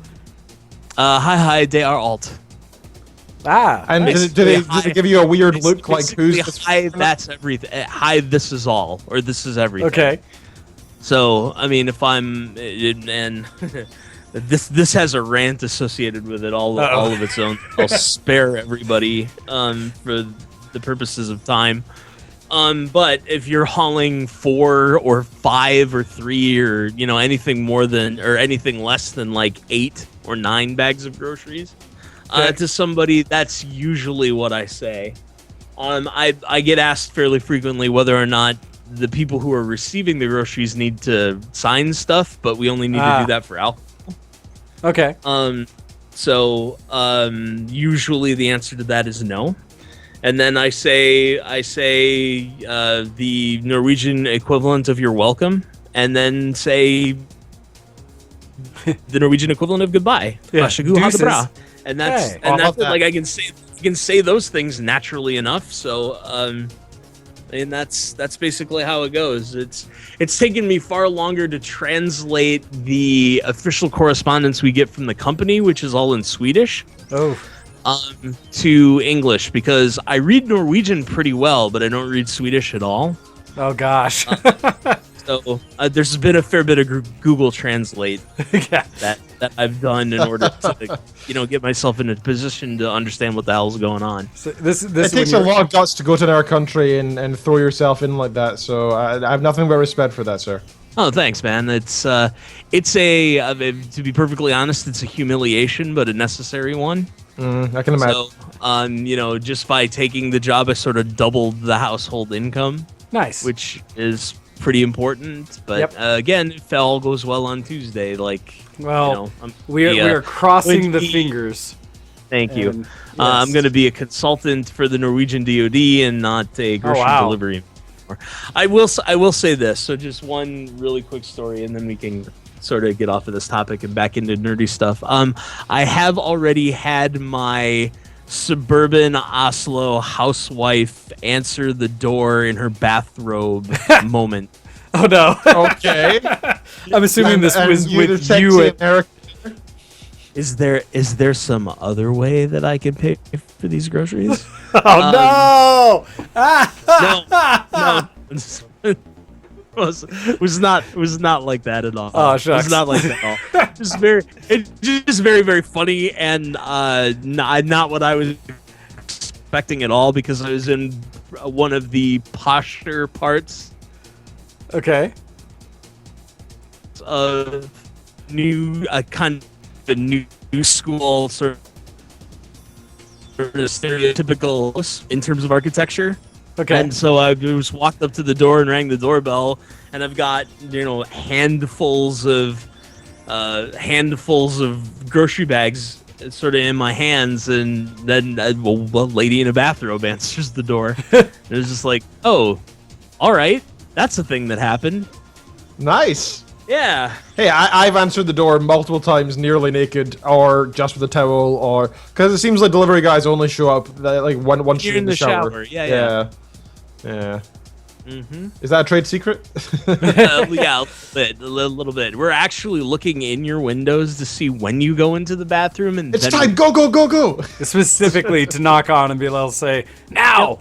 S3: Hi, they are alt.
S2: Ah,
S4: and
S2: nice.
S4: do they give you a weird look like who's
S3: hi? That's everything. Hi, this is all, or this is everything.
S2: Okay.
S3: So I mean, if I'm and this has a rant associated with it all of its own. I'll spare everybody for the purposes of time. But if you're hauling 4 or 5 or 3 or anything more than or anything less than like 8 or 9 bags of groceries. To somebody, that's usually what I say. I get asked fairly frequently whether or not the people who are receiving the groceries need to sign stuff, but we only need to do that for alcohol.
S2: Okay.
S3: So usually the answer to that is no. And then I say the Norwegian equivalent of "you're welcome," and then say the Norwegian equivalent of "goodbye."
S2: Yeah.
S3: Deuces. And that's
S2: Hey.
S3: and that's it. Like I can say those things naturally enough. So and that's basically how it goes. It's taken me far longer to translate the official correspondence we get from the company, which is all in Swedish.
S2: Oh.
S3: To English, because I read Norwegian pretty well, but I don't read Swedish at all.
S2: Oh gosh.
S3: So there's been a fair bit of Google Translate
S2: Yeah.
S3: that I've done in order to get myself in a position to understand what the hell's going on.
S2: So this
S4: it takes a lot of guts to go to another country and throw yourself in like that. So I have nothing but respect for that, sir.
S3: Oh, thanks, man. It's a to be perfectly honest, it's a humiliation, but a necessary one.
S4: I can imagine.
S3: So, just by taking the job, I sort of doubled the household income.
S2: Nice.
S3: Which is pretty important. But again, if all goes well on Tuesday,
S2: we are crossing the fingers.
S3: Thank you.
S2: Yes.
S3: I'm going to be a consultant for the Norwegian DoD and not a grocery delivery. I will say this. So just one really quick story, and then we can sort of get off of this topic and back into nerdy stuff. I have already had my suburban Oslo housewife answer the door in her bathrobe moment.
S2: Oh no.
S4: Okay.
S2: I'm assuming this was with you.
S3: Is there some other way that I can pay for these groceries?
S2: Oh
S3: No. was not like that at all.
S2: Oh, shucks.
S3: It was not like that at all. Just very very funny and not what I was expecting at all, because I was in one of the posture parts
S2: Okay.
S3: of new kind of a new school sort of stereotypical in terms of architecture.
S2: Okay.
S3: And so I just walked up to the door and rang the doorbell, and I've got handfuls of grocery bags sort of in my hands, and then a lady in a bathrobe answers the door. And it was just like, oh, all right, that's a thing that happened.
S4: Nice.
S3: Yeah.
S4: Hey, I've answered the door multiple times, nearly naked, or just with a towel, or because it seems like delivery guys only show up like once you're in the shower.
S3: Yeah.
S4: Mm-hmm. Is that a trade secret?
S3: Yeah, a little bit. We're actually looking in your windows to see when you go into the bathroom, and
S4: it's time. Go!
S2: Specifically to knock on and be able to say, now!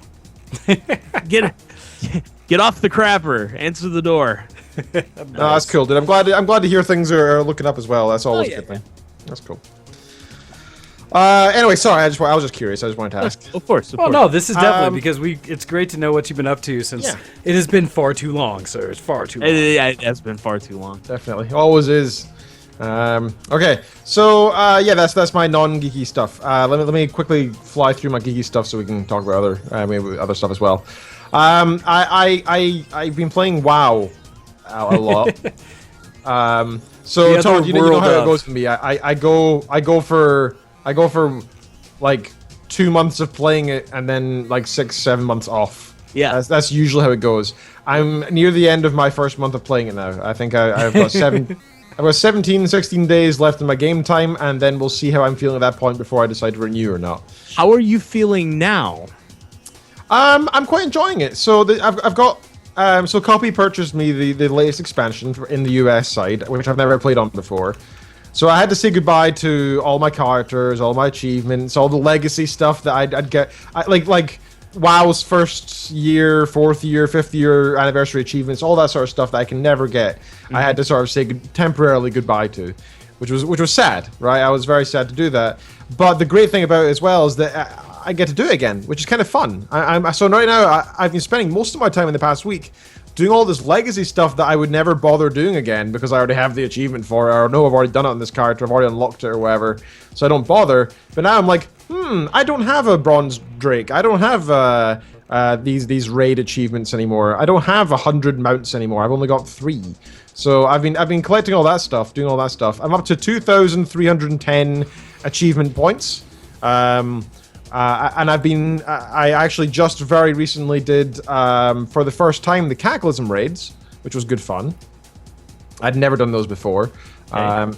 S3: Get off the crapper. Answer the door.
S4: Nice. No, that's cool, dude. I'm glad to hear things are looking up as well. That's always a good thing. That's cool. Anyway, sorry. I was just curious. I just wanted to ask.
S3: Of course.
S2: Well, no, this is definitely because it's great to know what you've been up to since it has been far too long, sir. It's far too long.
S3: It has been far too long.
S4: Definitely, always is. Okay, so that's my non-geeky stuff. Let me quickly fly through my geeky stuff so we can talk about other stuff as well. I've been playing WoW a lot. So Todd, you know how it goes for me. I go for like 2 months of playing it and then like 6-7 months off.
S3: Yeah,
S4: that's usually how it goes. I'm near the end of my first month of playing it now. I think I've got I've got 16 days left in my game time, and then we'll see how I'm feeling at that point before I decide to renew or not.
S3: How are you feeling now?
S4: I'm quite enjoying it. So I've got so Copy purchased me the latest expansion in the US side, which I've never played on before. So I had to say goodbye to all my characters, all my achievements, all the legacy stuff that I'd get, like WoW's first year, 4th year, 5th year anniversary achievements, all that sort of stuff that I can never get. Mm-hmm. I had to sort of say temporarily goodbye to, which was sad, right? I was very sad to do that. But the great thing about it as well is that I get to do it again, which is kind of fun. So right now I've been spending most of my time in the past week doing all this legacy stuff that I would never bother doing again because I already have the achievement for it, or know I've already done it on this character, I've already unlocked it or whatever, so I don't bother. But now I'm like, I don't have a bronze Drake, I don't have these raid achievements anymore, I don't have 100 mounts anymore, I've only got 3. So I've been collecting all that stuff, doing all that stuff. I'm up to 2,310 achievement points. And I actually just very recently did, for the first time, the Cataclysm raids, which was good fun. I'd never done those before.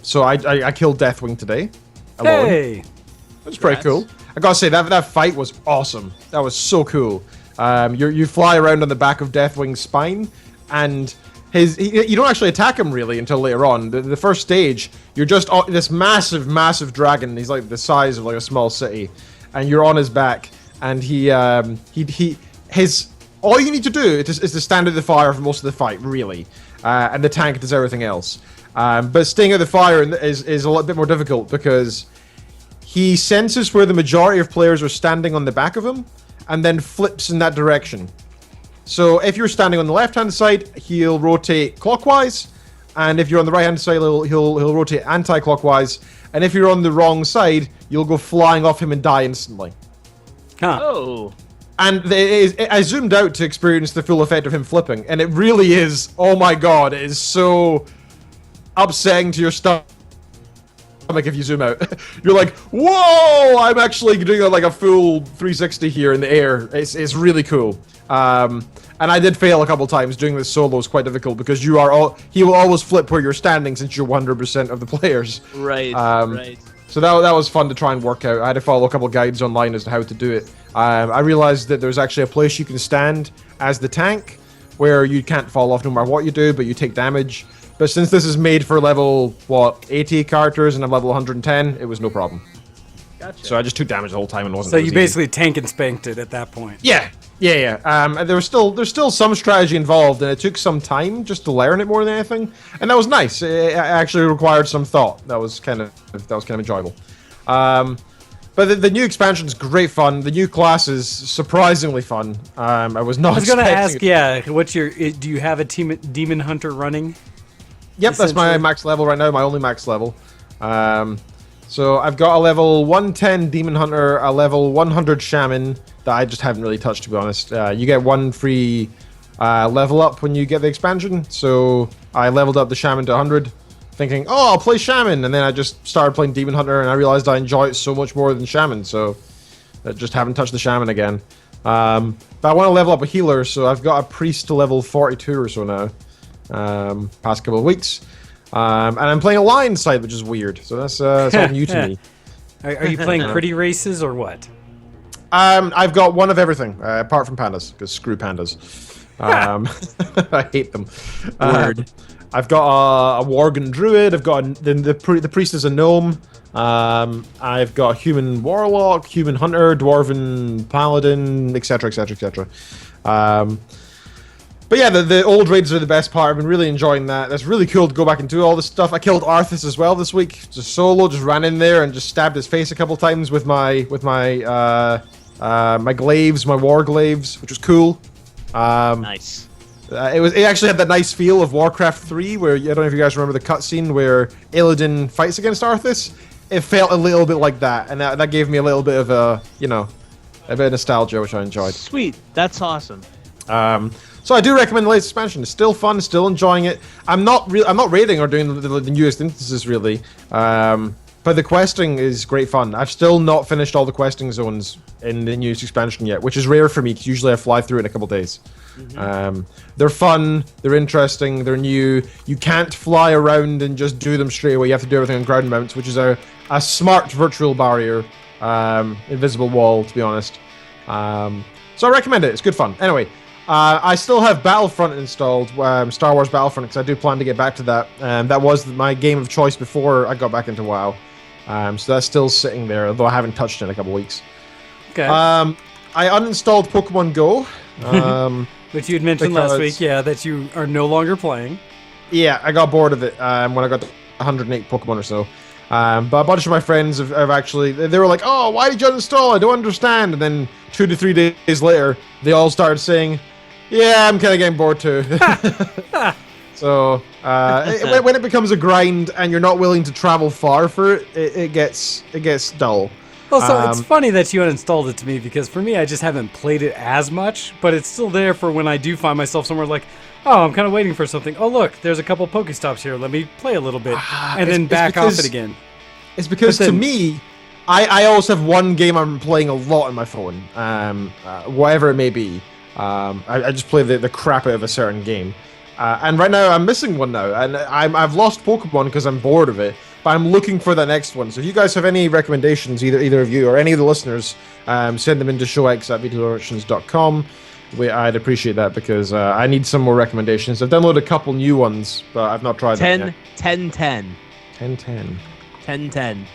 S4: So I killed Deathwing today. Alone.
S2: Hey!
S4: It was pretty cool. I gotta say, that fight was awesome. That was so cool. You fly around on the back of Deathwing's spine, and you don't actually attack him really until later on. The first stage, you're just this massive dragon. He's like the size of like a small city. And you're on his back, and all you need to do is to stand at the fire for most of the fight, really, and the tank does everything else. But staying at the fire is a little bit more difficult because he senses where the majority of players are standing on the back of him, and then flips in that direction. So if you're standing on the left-hand side, he'll rotate clockwise, and if you're on the right-hand side, he'll rotate anti-clockwise. And if you're on the wrong side, you'll go flying off him and die instantly.
S2: Huh.
S3: Oh.
S4: And I zoomed out to experience the full effect of him flipping, and it really is, oh my god, it is so upsetting to your stomach if you zoom out. You're like, whoa, I'm actually doing like a full 360 here in the air. It's really cool. And I did fail a couple times. Doing this solo is quite difficult because he will always flip where you're standing since you're 100% of the players.
S3: Right, right.
S4: So that was fun to try and work out. I had to follow a couple guides online as to how to do it. I realized that there's actually a place you can stand as the tank where you can't fall off no matter what you do, but you take damage. But since this is made for level, 80 characters and I'm level 110, it was no problem.
S3: Gotcha.
S4: So I just took damage the whole time and wasn't.
S2: So you basically tank and spanked it at that point.
S4: Yeah. And there's still some strategy involved, and it took some time just to learn it more than anything, and that was nice. It actually required some thought. That was kind of enjoyable. But the new expansion is great fun. The new class is surprisingly fun. I was going to
S2: ask, what's your? Do you have a demon hunter running?
S4: Yep, that's my max level right now. My only max level. So I've got a level 110 demon hunter, a level 100 shaman that I just haven't really touched, to be honest. You get one free level up when you get the expansion. So I leveled up the shaman to 100, thinking, oh, I'll play shaman, and then I just started playing demon hunter, and I realized I enjoy it so much more than shaman. So I just haven't touched the shaman again. But I want to level up a healer, so I've got a priest to level 42 or so now. Past couple of weeks. And I'm playing a lion side, which is weird. So that's all new to me.
S2: Are you playing pretty races or what?
S4: I've got one of everything, apart from pandas, because screw pandas. I hate them.
S3: Word.
S4: I've got a Worgen druid. I've got the priest is a gnome. I've got a human warlock, human hunter, dwarven paladin, etc., etc., etc. But yeah, the old raids are the best part. I've been really enjoying that. That's really cool to go back and do all this stuff. I killed Arthas as well this week, just solo. Just ran in there and just stabbed his face a couple times with my glaives, my war glaives, which was cool.
S3: Nice.
S4: It actually had that nice feel of Warcraft 3, where I don't know if you guys remember the cutscene where Illidan fights against Arthas. It felt a little bit like that, and that gave me a little bit of a bit of nostalgia, which I enjoyed.
S3: Sweet, that's awesome.
S4: So I do recommend the latest expansion. It's still fun, still enjoying it. I'm not raiding or doing the newest instances really, but the questing is great fun. I've still not finished all the questing zones in the newest expansion yet, which is rare for me because usually I fly through it in a couple days. Mm-hmm. They're fun, they're interesting, they're new. You can't fly around and just do them straight away. You have to do everything on ground mounts, which is a smart virtual barrier, invisible wall, to be honest. So I recommend it. It's good fun. Anyway. I still have Battlefront installed, Star Wars Battlefront, because I do plan to get back to that. That was my game of choice before I got back into WoW. So that's still sitting there, although I haven't touched it in a couple weeks.
S2: Okay.
S4: I uninstalled Pokemon Go.
S2: Which you had mentioned last week, that you are no longer playing.
S4: Yeah, I got bored of it when I got to 108 Pokemon or so. But a bunch of my friends have actually, they were like, oh, why did you uninstall? I don't understand. And then 2 to 3 days later, they all started saying, yeah, I'm kind of getting bored too. So when it becomes a grind and you're not willing to travel far for it, it gets dull.
S2: Well, so it's funny that you uninstalled it to me, because for me, I just haven't played it as much, but it's still there for when I do find myself somewhere like, oh, I'm kind of waiting for something. Oh, look, there's a couple Pokestops here. Let me play a little bit, and then back off it again.
S4: It's because to me, I always have one game I'm playing a lot on my phone, whatever it may be. I just play the crap out of a certain game. And right now I'm missing one now, and I've lost Pokemon because I'm bored of it, but I'm looking for the next one. So if you guys have any recommendations, either of you or any of the listeners, send them into showx@vtwdirections.com. I'd appreciate that, because I need some more recommendations. I've downloaded a couple new ones, but I've not tried them yet.
S3: 10-10.
S4: 10-10.
S3: 10-10.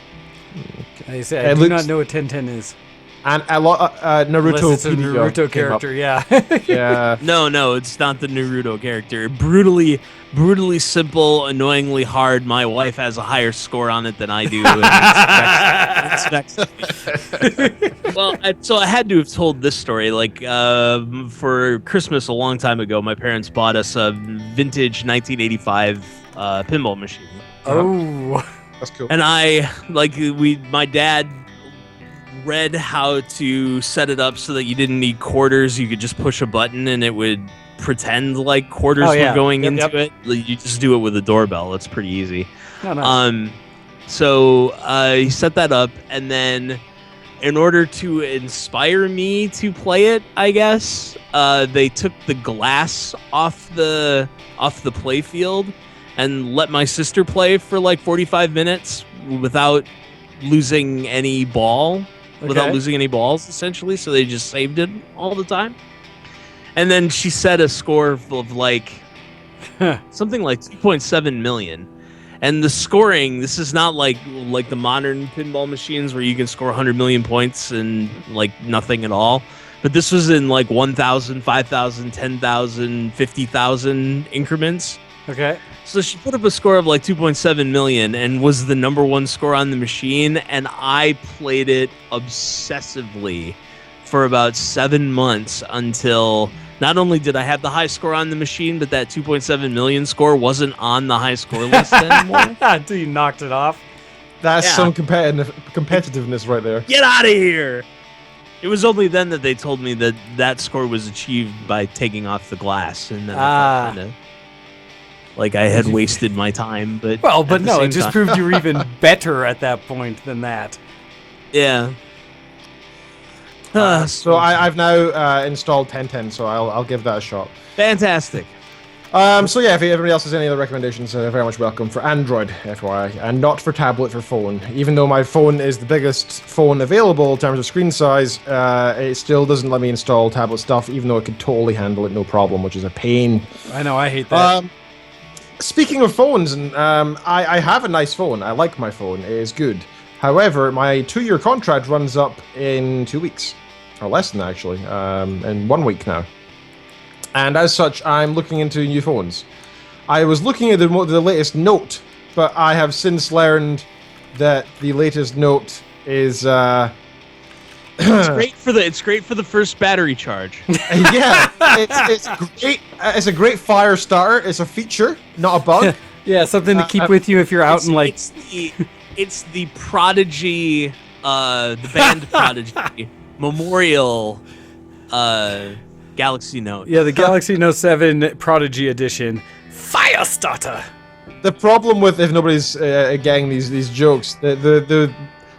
S2: I do not know what 10-10 is.
S4: And a lot Naruto.
S2: It's a Naruto character, yeah.
S4: Yeah.
S3: No, it's not the Naruto character. Brutally simple, annoyingly hard. My wife has a higher score on it than I do. Well, so I had to have told this story. Like, for Christmas a long time ago, my parents bought us a vintage 1985 pinball machine.
S2: Oh,
S4: that's cool.
S3: And my dad read how to set it up so that you didn't need quarters. You could just push a button and it would pretend like quarters were going into it. You just do it with a doorbell. It's pretty easy.
S2: Oh, nice.
S3: So he set that up, and then in order to inspire me to play it, I guess, they took the glass off the play field and let my sister play for like 45 minutes without losing any balls, essentially. So they just saved it all the time. And then she set a score of like something like 2.7 million. And the scoring, this is not like the modern pinball machines where you can score 100 million points and like nothing at all. But this was in like 1,000, 5,000, 10,000, 50,000 increments.
S2: Okay.
S3: So she put up a score of like 2.7 million and was the number one score on the machine. And I played it obsessively for about 7 months until not only did I have the high score on the machine, but that 2.7 million score wasn't on the high score list anymore.
S2: Until you knocked it off.
S4: That's some competitiveness right there.
S3: Get out of here! It was only then that they told me that that score was achieved by taking off the glass, and then I felt like I had wasted my time. But
S2: no, it just proved you were even better at that point than that.
S3: Yeah.
S4: So I've now installed 1010, so I'll give that a shot.
S3: Fantastic.
S4: So yeah, if anybody else has any other recommendations, very much welcome for Android, FYI, and not for tablet or phone. Even though my phone is the biggest phone available in terms of screen size, it still doesn't let me install tablet stuff, even though it could totally handle it no problem, which is a pain.
S2: I know, I hate that.
S4: Speaking of phones, and I have a nice phone. I like my phone. It is good. However, my 2-year contract runs up in 2 weeks. Or less than that, actually, in 1 week now. And as such, I'm looking into new phones. I was looking at the latest Note, but I have since learned that the latest Note is
S3: It's great for the first battery charge.
S4: Yeah, it's great. It's a great fire starter. It's a feature, not a bug.
S2: Yeah, something to keep with you if you're out in like.
S3: It's the Prodigy, the band Prodigy Memorial Galaxy Note.
S2: Yeah, the Galaxy Note 7 Prodigy Edition. Fire starter!
S4: The problem with, if nobody's getting these jokes, the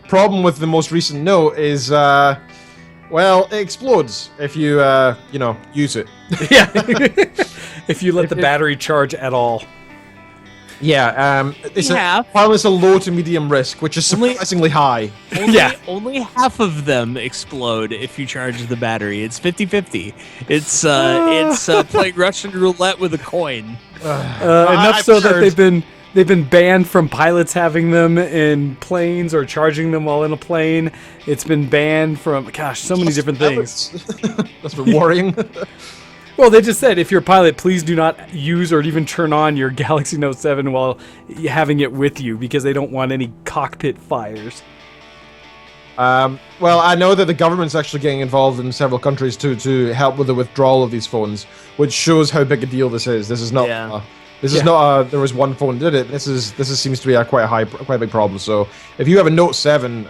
S4: problem with the most recent Note is, well, it explodes if you, use it.
S2: Yeah. If you let the battery charge at all.
S4: Yeah, it's a low to medium risk, which is surprisingly high.
S3: Only half of them explode if you charge the battery. It's 50-50. It's playing Russian roulette with a coin.
S2: Enough so that they've been banned from pilots having them in planes or charging them while in a plane. It's been banned from so many different things.
S4: That's been worrying.
S2: Well, they just said, if you're a pilot, please do not use or even turn on your Galaxy Note 7 while having it with you, because they don't want any cockpit fires.
S4: Well, I know that the government's actually getting involved in several countries to help with the withdrawal of these phones, which shows how big a deal this is. This is not. This is not. There was one phone that did it. This seems to be quite a big problem. So if you have a Note 7,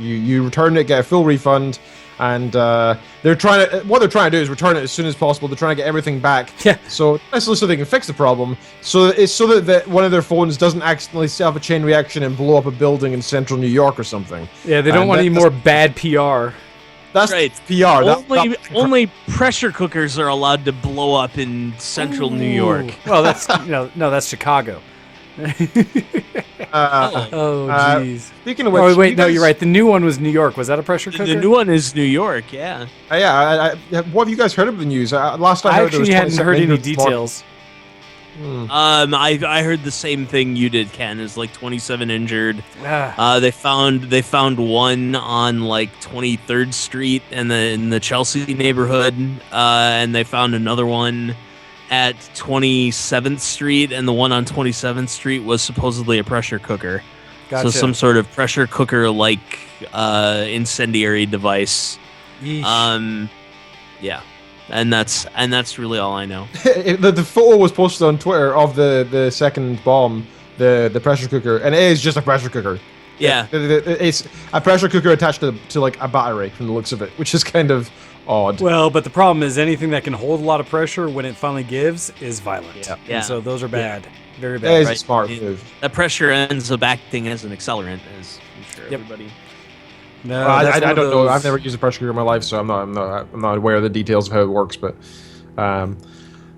S4: you return it, get a full refund. And what they're trying to do is return it as soon as possible. They're trying to get everything back.
S2: Yeah.
S4: So they can fix the problem. So it's so that one of their phones doesn't accidentally set up a chain reaction and blow up a building in central New York or something.
S2: Yeah, they don't want any more bad PR.
S4: That's
S3: right.
S4: PR.
S3: Only pressure cookers are allowed to blow up in central New York.
S2: Well, that's that's Chicago. Jeez.
S4: Speaking of which,
S2: wait, no, you're right. The new one was New York. Was that a pressure cooker?
S3: The new one is New York. Yeah.
S4: What have you guys heard of the news? Last
S2: I
S4: heard
S2: actually hadn't heard any details.
S3: I heard the same thing you did, Ken. Is like 27 injured. They found one on like 23rd Street in the Chelsea neighborhood, and they found another one at 27th Street, and the one on 27th Street was supposedly a pressure cooker.
S2: Gotcha.
S3: So some sort of pressure cooker like incendiary device.
S2: Yeesh.
S3: Yeah. And that's really all I know.
S4: The photo was posted on Twitter of the second bomb, the pressure cooker, and it is just a pressure cooker.
S3: Yeah.
S4: It's a pressure cooker attached to like a battery from the looks of it, which is kind of odd.
S2: Well, but the problem is anything that can hold a lot of pressure when it finally gives is violent.
S3: Yeah.
S2: And so those are bad.
S3: Yeah.
S2: Very bad.
S4: That is a smart move.
S3: That pressure ends up acting as an accelerant, as I'm sure everybody.
S2: No,
S4: I don't know. I've never used a pressure cooker in my life, so I'm not aware of the details of how it works. But,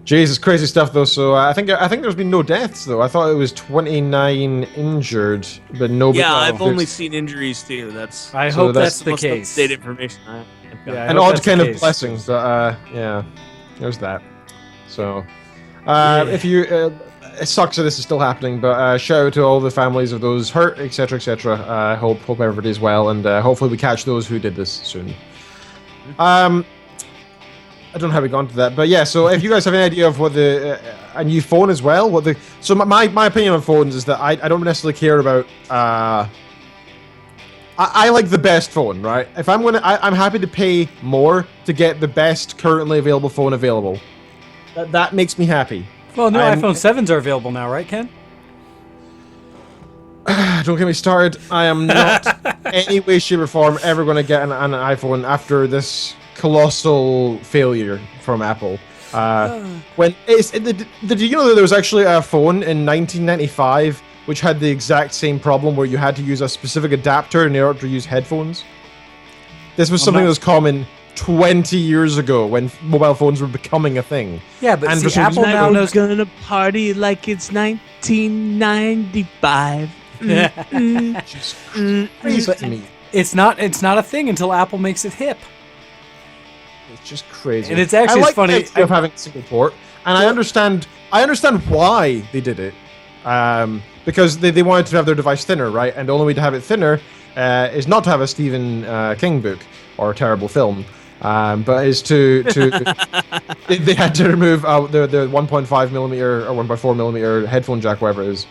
S4: Jesus, crazy stuff though. So I think there's been no deaths though. I thought it was 29 injured, but no.
S3: Yeah, I've only seen injuries too.
S2: I hope that's the case.
S3: State information.
S4: An odd kind of blessing, but yeah. there's that. So, if you, it sucks that this is still happening, but shout out to all the families of those hurt, etc., etc. I hope everybody's well, and hopefully we catch those who did this soon. I don't know how we got into that, but yeah. So if you guys have any idea of what a new phone as well, so my opinion on phones is that I don't necessarily care about. I like the best phone, right? If I'm happy to pay more to get the best currently available phone available. That makes me happy.
S2: Well, new iPhone 7s are available now, right, Ken?
S4: Don't get me started. I am not any way, shape, or form ever going to get an iPhone after this colossal failure from Apple. Did you know that there was actually a phone in 1995 which had the exact same problem where you had to use a specific adapter in order to use headphones? This was something that was common 20 years ago when mobile phones were becoming a thing.
S2: Yeah, but
S3: and
S2: see, Apple now knows...
S3: gonna party like it's 1995.
S4: Just crazy to me.
S2: It's not a thing until Apple makes it hip.
S4: It's just crazy.
S2: And it's actually funny
S4: of having a single port, and I understand why they did it. Because they wanted to have their device thinner, right? And the only way to have it thinner is not to have a Stephen King book or a terrible film, but is to they had to remove the 1.5 millimeter or 1.4 millimeter headphone jack, whatever it is,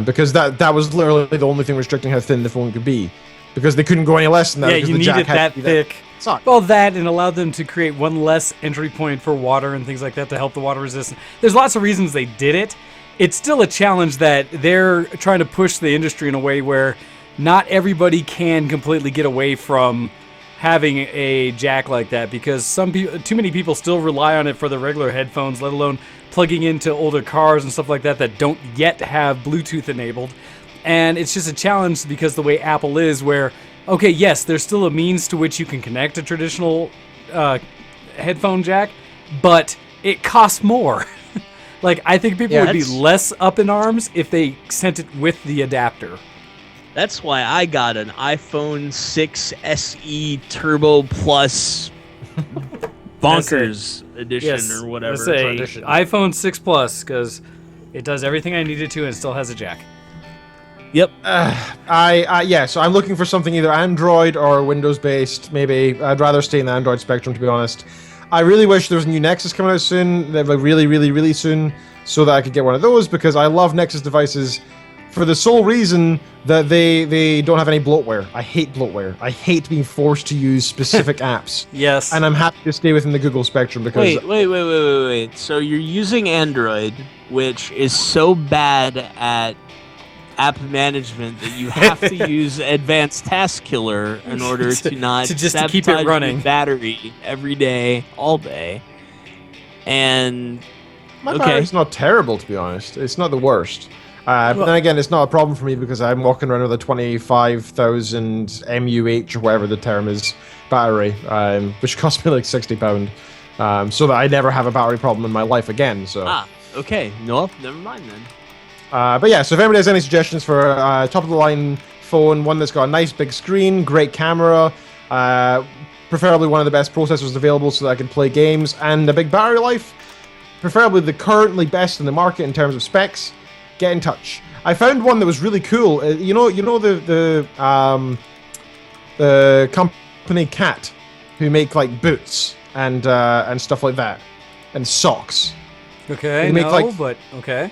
S4: because that was literally the only thing restricting how thin the phone could be, because they couldn't go any less than that.
S2: Yeah, you needed that thick. Well, that and allowed them to create one less entry point for water and things like that to help the water resistance. There's lots of reasons they did it. It's still a challenge that they're trying to push the industry in a way where not everybody can completely get away from having a jack like that, because too many people still rely on it for their regular headphones, let alone plugging into older cars and stuff like that don't yet have Bluetooth enabled. And it's just a challenge because the way Apple is, where, okay, yes, there's still a means to which you can connect a traditional headphone jack, but it costs more. Like, I think people would be less up in arms if they sent it with the adapter.
S3: That's why I got an iPhone 6 SE Turbo Plus Bonkers edition or whatever.
S2: Let's say iPhone 6 Plus, because it does everything I need it to and still has a jack.
S3: Yep.
S4: So I'm looking for something either Android or Windows-based, maybe. I'd rather stay in the Android spectrum, to be honest. I really wish there was a new Nexus coming out soon, like really, really, really soon, so that I could get one of those, because I love Nexus devices for the sole reason that they don't have any bloatware. I hate bloatware. I hate being forced to use specific apps.
S2: Yes.
S4: And I'm happy to stay within the Google spectrum because...
S3: Wait. So you're using Android, which is so bad at app management that you have to use Advanced Task Killer in order to not
S2: to keep it running
S3: your battery every day, all day. And
S4: my battery's not terrible, to be honest. It's not the worst. But then again, it's not a problem for me because I'm walking around with a 25,000 MUH or whatever the term is battery, which cost me like £60, so that I never have a battery problem in my life again. So
S3: okay, no, never mind then.
S4: But yeah, so if anybody has any suggestions for a top-of-the-line phone, one that's got a nice big screen, great camera, preferably one of the best processors available so that I can play games, and a big battery life, preferably the currently best in the market in terms of specs, get in touch. I found one that was really cool. You know the company Cat, who make like boots and stuff like that, and socks.
S2: Okay, but okay.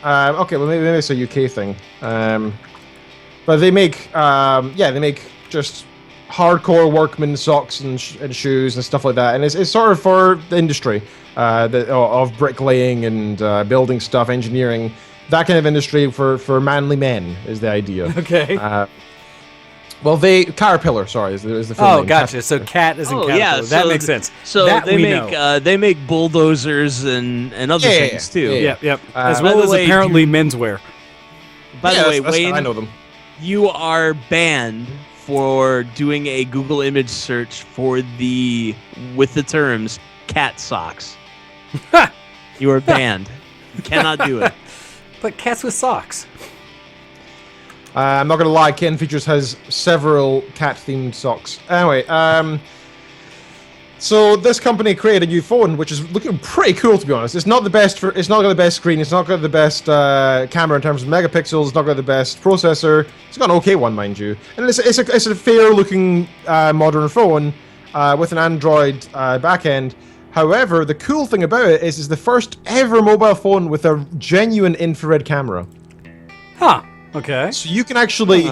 S4: Okay, well maybe it's a UK thing, but they make they make just hardcore workman socks and shoes and stuff like that, and it's sort of for the industry of bricklaying and building stuff, engineering, that kind of industry for manly men is the idea.
S2: Okay.
S4: Well, Caterpillar, sorry, is the film name.
S2: Gotcha. So Cat isn't Caterpillar. Yeah, that makes sense.
S3: So
S2: that
S3: they make bulldozers and other things too.
S2: Yep. As well as apparently menswear.
S3: By the way, Wayne,
S4: I know them.
S3: You are banned for doing a Google image search with the terms cat socks. You are banned. You cannot do it.
S2: But cats with socks.
S4: I'm not going to lie, Kitten Features has several cat-themed socks. Anyway, So this company created a new phone, which is looking pretty cool, to be honest. It's not the best it's not got the best screen. It's not got the best camera in terms of megapixels. It's not got the best processor. It's got an okay one, mind you. And it's a fair looking modern phone with an Android backend. However, the cool thing about it is it's the first ever mobile phone with a genuine infrared camera.
S2: Huh. Okay.
S4: So you can actually...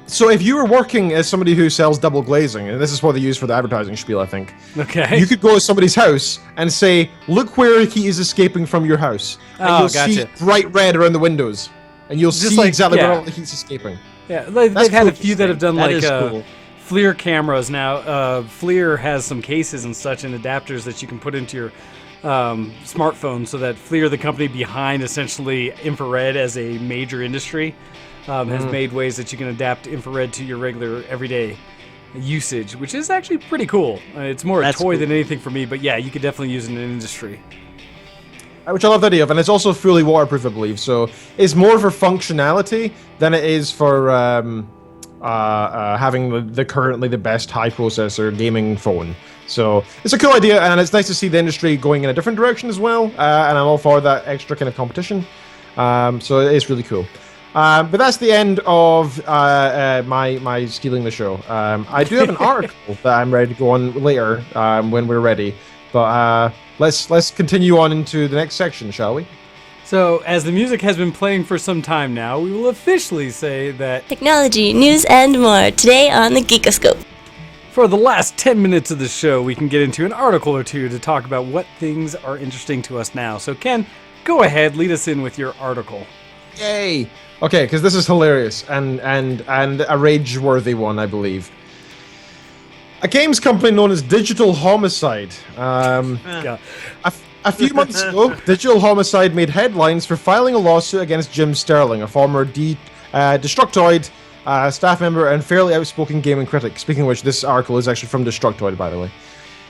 S4: So if you were working as somebody who sells double glazing, and this is what they use for the advertising spiel, I think.
S2: Okay.
S4: You could go to somebody's house and say, look where heat is escaping from your house. And you'll see bright red around the windows. And you'll see exactly where all the heat's escaping.
S2: Yeah, they've had a few that have done cool. FLIR cameras now. FLIR has some cases and such and adapters that you can put into your smartphone, so that FLIR, the company behind essentially infrared as a major industry, has made ways that you can adapt infrared to your regular everyday usage, which is actually pretty cool. It's more a toy than anything for me, but yeah, you could definitely use it in an industry.
S4: Which I love the idea of, and it's also fully waterproof, I believe, so it's more for functionality than it is for having the currently the best high processor gaming phone. So it's a cool idea, and it's nice to see the industry going in a different direction as well, and I'm all for that extra kind of competition. So it's really cool. But that's the end of my stealing the show. I do have an article that I'm ready to go on later when we're ready, but let's continue on into the next section, shall we?
S2: So, as the music has been playing for some time now, we will officially say that...
S5: Technology, news, and more, today on the Geekoscope.
S2: For the last 10 minutes of the show, we can get into an article or two to talk about what things are interesting to us now. So, Ken, go ahead, lead us in with your article.
S4: Yay! Okay, because this is hilarious and a rage-worthy one, I believe. A games company known as Digital Homicide. A few months ago, Digital Homicide made headlines for filing a lawsuit against Jim Sterling, a former Destructoid staff member and fairly outspoken gaming critic. Speaking of which, this article is actually from Destructoid, by the way.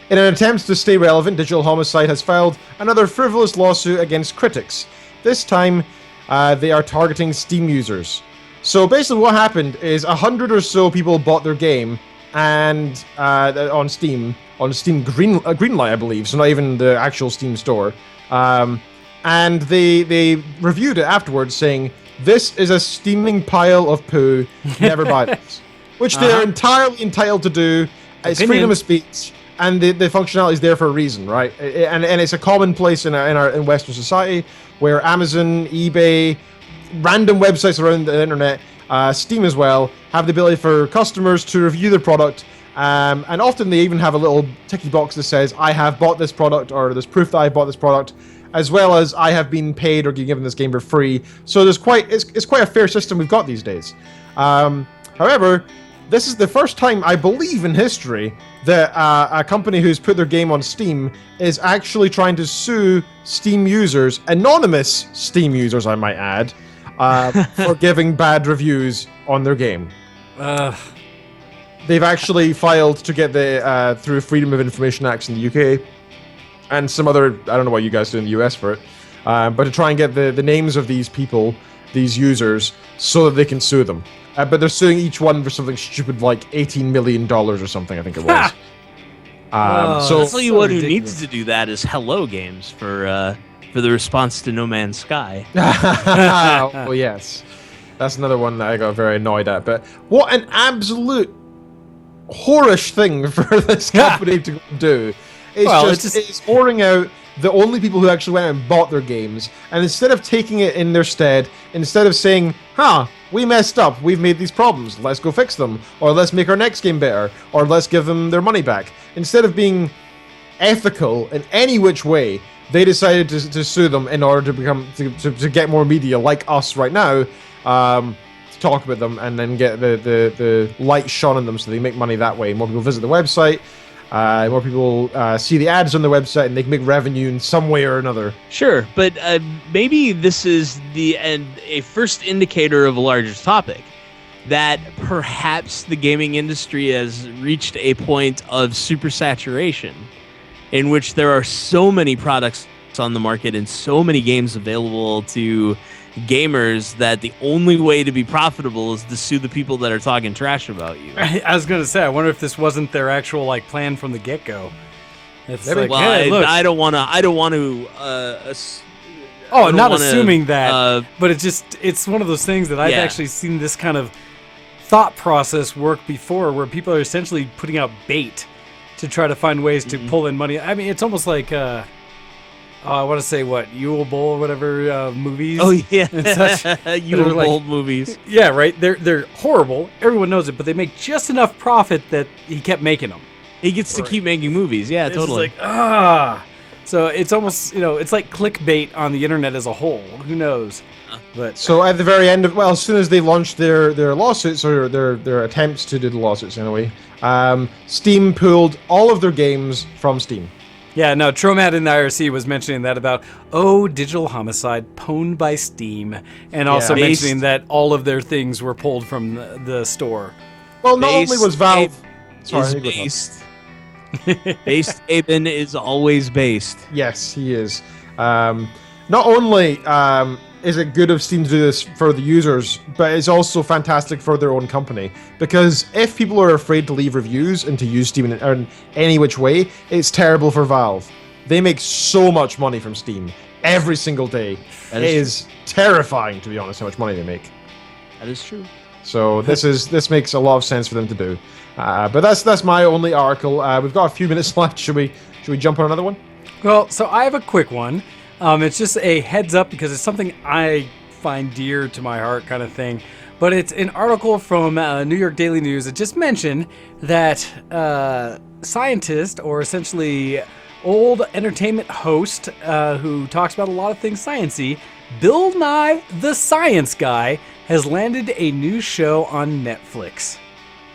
S4: In an attempt to stay relevant, Digital Homicide has filed another frivolous lawsuit against critics. This time, they are targeting Steam users. So basically what happened is 100 or so people bought their game and on Steam Greenlight, I believe, so not even the actual Steam store. And they reviewed it afterwards, saying, "This is a steaming pile of poo. Never buy this," which they are entirely entitled to do. It's freedom of speech, and the functionality is there for a reason, right? And it's a commonplace in Western society where Amazon, eBay, random websites around the internet, Steam as well, have the ability for customers to review their product. And often they even have a little ticky box that says, I have bought this product, or there's proof that I bought this product, as well as I have been paid or given this game for free. So it's quite a fair system we've got these days. However, this is the first time, I believe, in history that a company who's put their game on Steam is actually trying to sue Steam users, anonymous Steam users, I might add, for giving bad reviews on their game. They've actually filed to get the through Freedom of Information Acts in the UK, and some other, I don't know what you guys do in the US for it, but to try and get the names of these people, these users, so that they can sue them. But they're suing each one for something stupid like $18 million or something, I think it was. So
S3: I'll tell you what, who needs to do that is Hello Games for the response to No Man's Sky.
S4: Oh yes, that's another one that I got very annoyed at. But what an absolute whorish thing for this company to do. It's whoring out the only people who actually went out and bought their games, and instead of taking it in their stead, instead of saying, we messed up, we've made these problems, let's go fix them, or let's make our next game better, or let's give them their money back. Instead of being ethical in any which way, they decided to sue them in order to get more media like us right now, to talk about them and then get the light shone on them so they make money that way. More people visit the website, more people see the ads on the website, and they can make revenue in some way or another.
S3: Sure, but maybe this is a first indicator of a larger topic, that perhaps the gaming industry has reached a point of supersaturation in which there are so many products on the market and so many games available to gamers that the only way to be profitable is to sue the people that are talking trash about you.
S2: I was going to say, I wonder if this wasn't their actual plan from the get-go. It's
S4: Maybe.
S2: like,
S3: Well,
S2: hey, look.
S3: I don't want to.
S2: I'm not assuming that, but it's one of those things that I've actually seen this kind of thought process work before, where people are essentially putting out bait to try to find ways to pull in money. I mean, it's almost like I want to say Yule Bowl or whatever movies.
S3: Oh yeah,
S2: and such.
S3: Yule Bowl movies.
S2: Yeah, right. They're horrible. Everyone knows it, but they make just enough profit that he kept making them.
S3: He gets to keep making movies. Yeah,
S2: It's
S3: totally.
S2: just like So it's almost it's like clickbait on the internet as a whole. Who knows? But
S4: So at the very end of as soon as they launched their lawsuits or their attempts to do the lawsuits anyway, Steam pulled all of their games from Steam.
S2: yeah, no, Tromat in the IRC was mentioning that about digital homicide pwned by Steam, and also mentioning that all of their things were pulled from the store.
S4: Well, not only was Valve
S3: is based. Based Aben is always based.
S4: Yes, he is. Not only is it good of Steam to do this for the users, but it's also fantastic for their own company. Because if people are afraid to leave reviews and to use Steam in any which way, it's terrible for Valve. They make so much money from Steam every single day. It is terrifying, to be honest, how much money they make.
S3: That is true.
S4: So this makes a lot of sense for them to do. But that's my only article. We've got a few minutes left. Should we jump on another one?
S2: Well, so I have a quick one. It's just a heads up because it's something I find dear to my heart, kind of thing. But it's an article from New York Daily News that just mentioned that scientist, or essentially old entertainment host who talks about a lot of things sciencey, Bill Nye the Science Guy, has landed a new show on Netflix.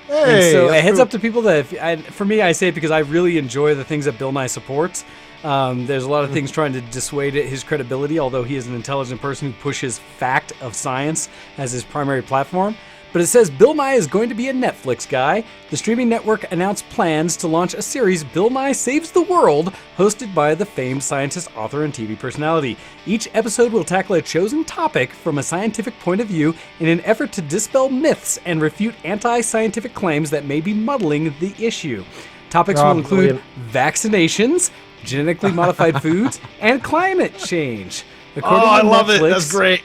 S4: Hey,
S2: and so a heads
S4: cool.
S2: up to people that, for me, I say it because I really enjoy the things that Bill Nye supports. There's a lot of things trying to dissuade his credibility, although he is an intelligent person who pushes fact of science as his primary platform. But it says Bill Nye is going to be a Netflix guy. The streaming network announced plans to launch a series, Bill Nye Saves the World, hosted by the famed scientist, author, and TV personality. Each episode will tackle a chosen topic from a scientific point of view in an effort to dispel myths and refute anti-scientific claims that may be muddling the issue. Topics will include vaccinations, genetically modified foods, and climate change. According to
S4: love
S2: Netflix,
S4: it. That's great.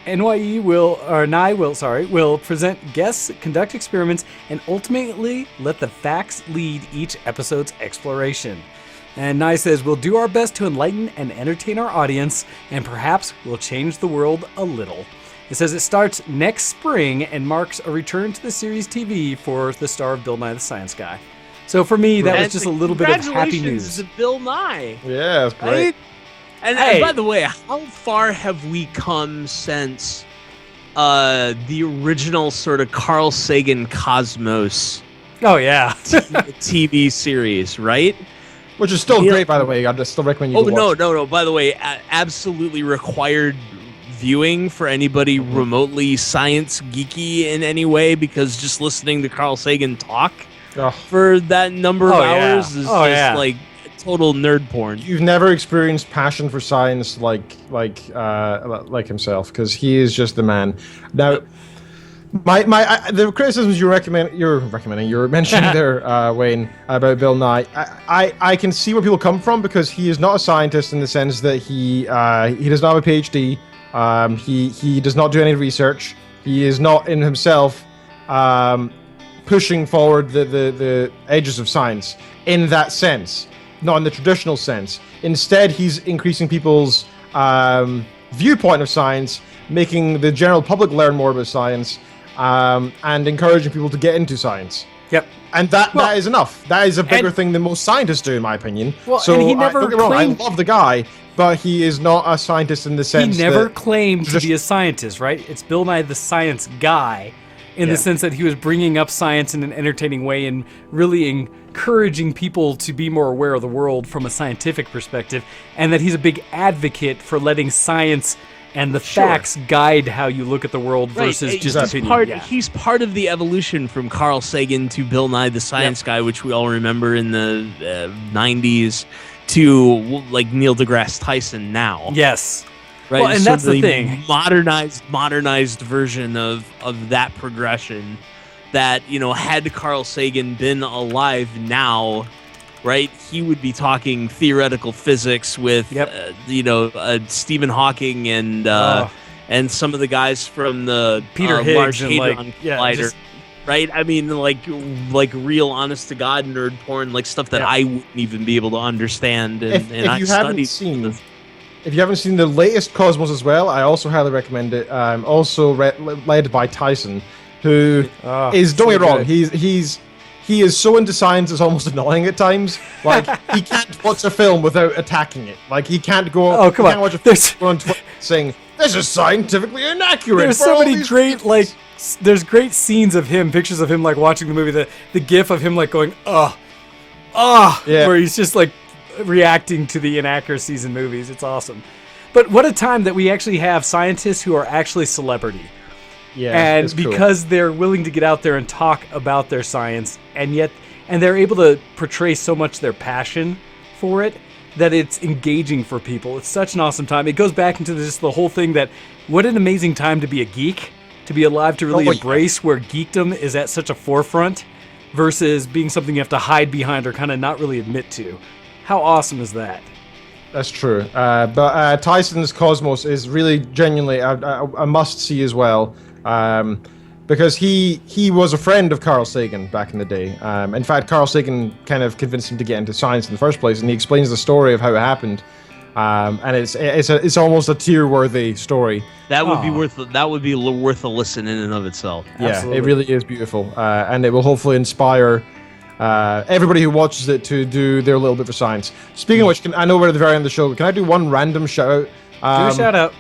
S2: Nye will present guests, conduct experiments, and ultimately let the facts lead each episode's exploration. And Nye says, we'll do our best to enlighten and entertain our audience, and perhaps we'll change the world a little. It says it starts next spring and marks a return to the series TV for the star of Bill Nye the Science Guy. So for me, that was just a little bit of happy news.
S3: Congratulations to Bill Nye.
S4: Yeah, that's great.
S3: Right? And by the way, how far have we come since the original sort of Carl Sagan Cosmos
S2: Oh, yeah.
S3: TV series, right?
S4: Which is still great, by the way. I'd still recommend you go watch.
S3: No. By the way, absolutely required viewing for anybody remotely science geeky in any way, because just listening to Carl Sagan talk for that number of hours is just like total nerd porn.
S4: You've never experienced passion for science like himself, because he is just the man. Now, the criticisms you're mentioning there, Wayne, about Bill Nye, I can see where people come from, because he is not a scientist in the sense that he does not have a PhD. He does not do any research. He is not in himself pushing forward the edges of science in that sense. Not in the traditional sense. Instead, he's increasing people's viewpoint of science, making the general public learn more about science, and encouraging people to get into science.
S2: Yep.
S4: And that is enough. That is a bigger thing than most scientists do, in my opinion.
S2: Well,
S4: so
S2: and he never
S4: don't get me wrong,
S2: claimed-
S4: I love the guy, but he is not a scientist in the sense
S2: He never
S4: that
S2: claimed to be a scientist, right? It's Bill Nye the Science Guy, in the sense that he was bringing up science in an entertaining way and really encouraging people to be more aware of the world from a scientific perspective, and that he's a big advocate for letting science and the facts guide how you look at the world versus just opinion.
S3: He's part of the evolution from Carl Sagan to Bill Nye the Science Guy, which we all remember in the 90s, to like Neil deGrasse Tyson now.
S2: Yes.
S3: Right,
S2: well, and
S3: so
S2: that's the thing.
S3: Modernized version of that progression that, had Carl Sagan been alive now, right? He would be talking theoretical physics with, Stephen Hawking and some of the guys from the
S2: Peter Higgs
S3: Large
S2: and
S3: Hadron Collider. Right? I mean, like real honest to God nerd porn, like stuff that I wouldn't even be able to understand.
S4: If you haven't seen the latest Cosmos as well, I also highly recommend it. Also led by Tyson, who is, don't get me wrong, he is so into science it's almost annoying at times. Like, he can't watch a film without attacking it. Like, he can't go.
S2: Oh, come on!
S4: Watch a film on Twitter saying this is scientifically inaccurate.
S2: There's so many great there's great scenes of him, pictures of him like watching the movie. The gif of him like going where he's just like reacting to the inaccuracies in movies. It's awesome. But what a time that we actually have scientists who are actually celebrity.
S4: Yeah,
S2: and because they're willing to get out there and talk about their science, and they're able to portray so much their passion for it that it's engaging for people. It's such an awesome time. It goes back into just the whole thing that what an amazing time to be a geek, to be alive, to really embrace where geekdom is at such a forefront versus being something you have to hide behind or kind of not really admit to. How awesome is that?
S4: That's true. But Tyson's Cosmos is really genuinely a must-see as well. Because he was a friend of Carl Sagan back in the day. In fact, Carl Sagan kind of convinced him to get into science in the first place, and he explains the story of how it happened. And it's almost a tear-worthy story.
S3: That would be worth a listen in and of itself.
S4: Yeah,
S2: Absolutely.
S4: it really is beautiful, and it will hopefully inspire everybody who watches it to do their little bit for science. Speaking of which, I know we're at the very end of the show, but can I do one random shout out?
S2: Do a shout out.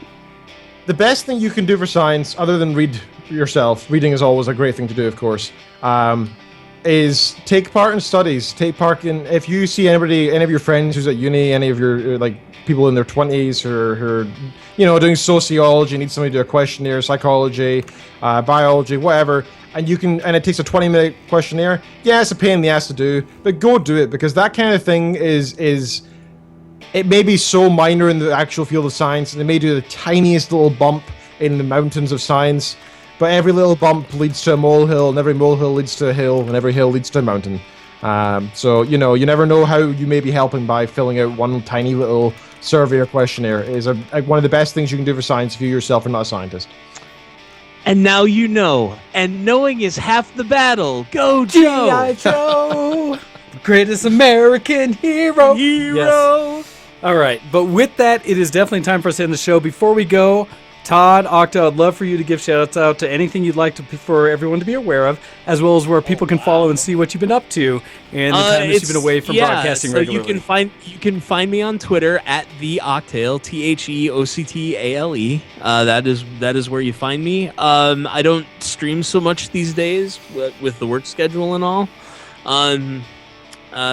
S4: The best thing you can do for science, other than read yourself, reading is always a great thing to do, of course, is take part in studies. Take part in, if you see any of your friends who's at uni, any of your people in their 20s who are doing sociology, need somebody to do a questionnaire, psychology, biology, whatever, and it takes a 20-minute questionnaire. Yeah, it's a pain in the ass to do, but go do it, because that kind of thing is it may be so minor in the actual field of science, and it may do the tiniest little bump in the mountains of science, but every little bump leads to a molehill, and every molehill leads to a hill, and every hill leads to a mountain. So, you never know how you may be helping by filling out one tiny little survey or questionnaire. It is one of the best things you can do for science if you yourself are not a scientist.
S3: And now you know. And knowing is half the battle. Go, Joe!
S2: G.I. Joe! Greatest American hero! Yes. All right, but with that, it is definitely time for us to end the show. Before we go, Todd, Octale, I'd love for you to give shout-outs out to anything you'd like for everyone to be aware of, as well as where people can follow and see what you've been up to in the time that you've been away from broadcasting regularly.
S3: You can find me on Twitter at the Octale, TheOctale. That is where you find me. I don't stream so much these days with the work schedule and all.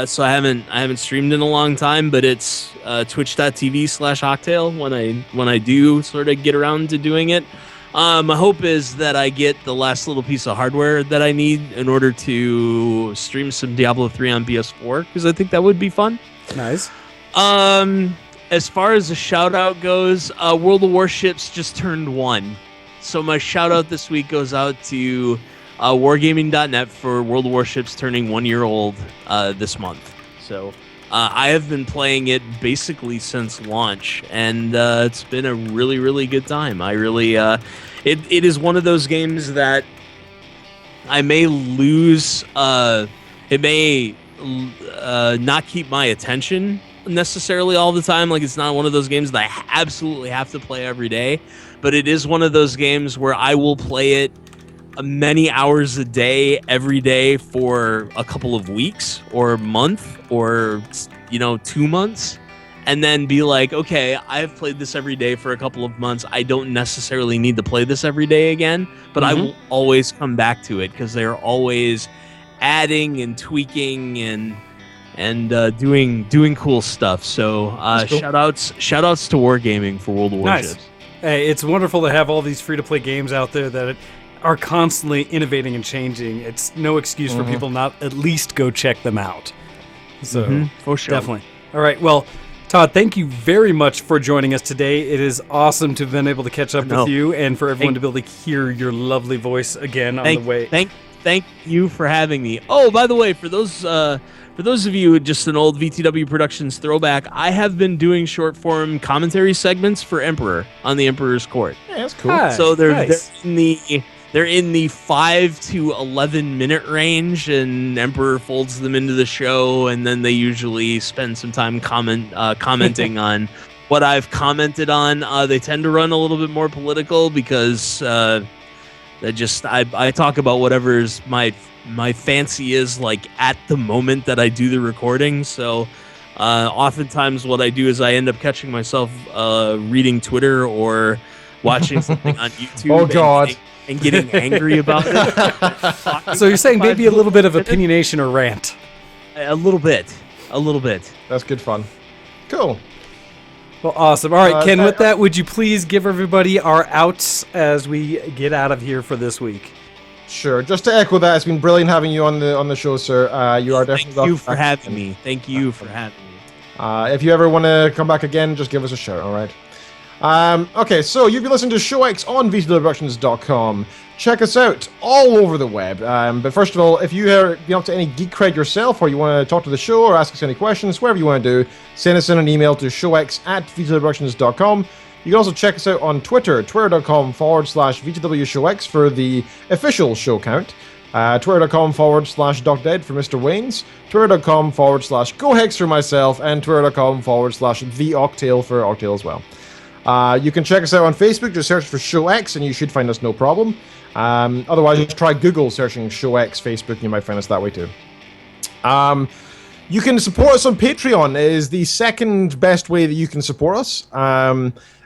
S3: So I haven't streamed in a long time, but it's twitch.tv/Octale when I do sort of get around to doing it. My hope is that I get the last little piece of hardware that I need in order to stream some Diablo 3 on PS4, because I think that would be fun.
S2: Nice.
S3: As far as the shout out goes, World of Warships just turned 1. So my shout out this week goes out to wargaming.net for World of Warships turning 1 year old this month. So I have been playing it basically since launch, and it's been a really, really good time. I really, it is one of those games that I may lose. It may not keep my attention necessarily all the time. Like, it's not one of those games that I absolutely have to play every day, but it is one of those games where I will play it many hours a day, every day for a couple of weeks or a month or 2 months, and then be like, okay, I've played this every day for a couple of months. I don't necessarily need to play this every day again, but I will always come back to it because they're always adding and tweaking and doing cool stuff. So cool. shout outs to Wargaming for World of Warships.
S2: Nice. Hey, it's wonderful to have all these free-to-play games out there that are constantly innovating and changing. It's no excuse for people not at least go check them out. So,
S3: for sure.
S2: Definitely. All right, well, Todd, thank you very much for joining us today. It is awesome to have been able to catch up with you and for everyone to be able to hear your lovely voice again on the way.
S3: Thank you for having me. Oh, by the way, for those for those of you just an old VTW Productions throwback, I have been doing short form commentary segments for Emperor on the Emperor's Court.
S4: Yeah, that's cool.
S2: Hi.
S3: So
S2: Nice.
S3: they're in the 5 to 11 minute range, and Emperor folds them into the show, and then they usually spend some time commenting on what I've commented on. They tend to run a little bit more political because I talk about whatever's my fancy is like at the moment that I do the recording. So oftentimes what I do is I end up catching myself reading Twitter or watching something on YouTube.
S4: Oh God.
S3: And getting angry about it.
S2: So you're saying maybe a little bit of opinionation or rant?
S3: A little bit.
S4: That's good fun. Cool.
S2: Well, awesome. All right, Ken, with that, would you please give everybody our outs as we get out of here for this week?
S4: Sure. Just to echo that, it's been brilliant having you on the show, sir. You are definitely.
S3: Thank you for having me. Thank you for having me.
S4: If you ever want to come back again, just give us a shout. All right. Okay, so you've been listening to ShowX on VtWProductions.com. Check us out all over the web. But first of all, if you are up to any geek cred yourself, or you want to talk to the show or ask us any questions, whatever you want to do, send us in an email to showx@VtWProductions.com. You can also check us out on Twitter, twitter.com/VTWShowX for the official show count. Twitter.com/DocDead for Mr. Waynes, Twitter.com/GoHex for myself, and Twitter.com/TheOctale for Octale as well. You can check us out on Facebook, just search for ShowX and you should find us no problem. Otherwise, just try Google searching ShowX Facebook and you might find us that way too. You can support us on Patreon. It is the second best way that you can support us.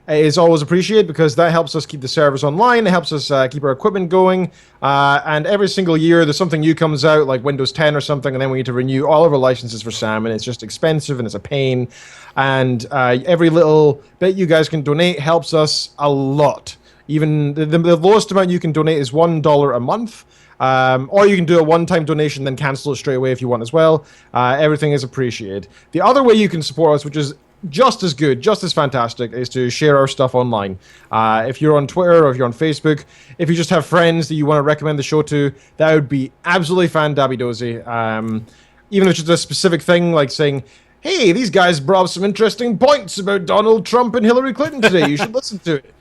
S4: It is always appreciated because that helps us keep the servers online. It helps us keep our equipment going. And every single year, there's something new comes out, like Windows 10 or something, and then we need to renew all of our licenses for Sam, and it's just expensive and it's a pain. And every little bit you guys can donate helps us a lot. Even the lowest amount you can donate is $1 a month. Or you can do a one-time donation, then cancel it straight away if you want as well. Everything is appreciated. The other way you can support us, which is just as good, just as fantastic, is to share our stuff online. If you're on Twitter or if you're on Facebook, if you just have friends that you want to recommend the show to, that would be absolutely fan-dabby-dozy. Even if it's just a specific thing, like saying, hey, these guys brought up some interesting points about Donald Trump and Hillary Clinton today. You should listen to it.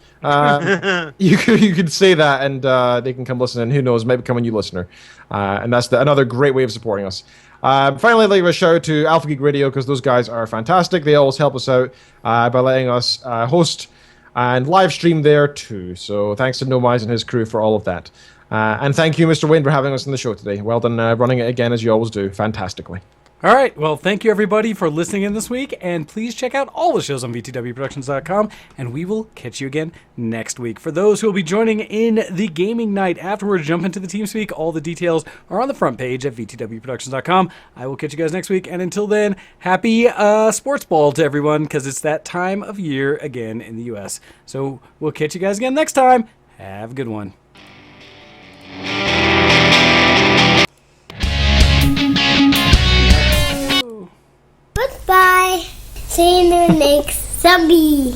S4: You could say that, and they can come listen, and who knows, might become a new listener. And that's another great way of supporting us. Finally, I'd like to give a shout out to Alpha Geek Radio, because those guys are fantastic. They always help us out by letting us host and live stream there too. So thanks to Nomize and his crew for all of that. And thank you, Mr. Wayne, for having us on the show today. Well done running it again, as you always do, fantastically.
S2: All right. Well, thank you, everybody, for listening in this week. And please check out all the shows on VTWProductions.com. And we will catch you again next week. For those who will be joining in the gaming night afterwards, jump into the TeamSpeak. All the details are on the front page at VTWProductions.com. I will catch you guys next week. And until then, happy sports ball to everyone, because it's that time of year again in the U.S. So we'll catch you guys again next time. Have a good one.
S5: Goodbye. See you in the next zombie.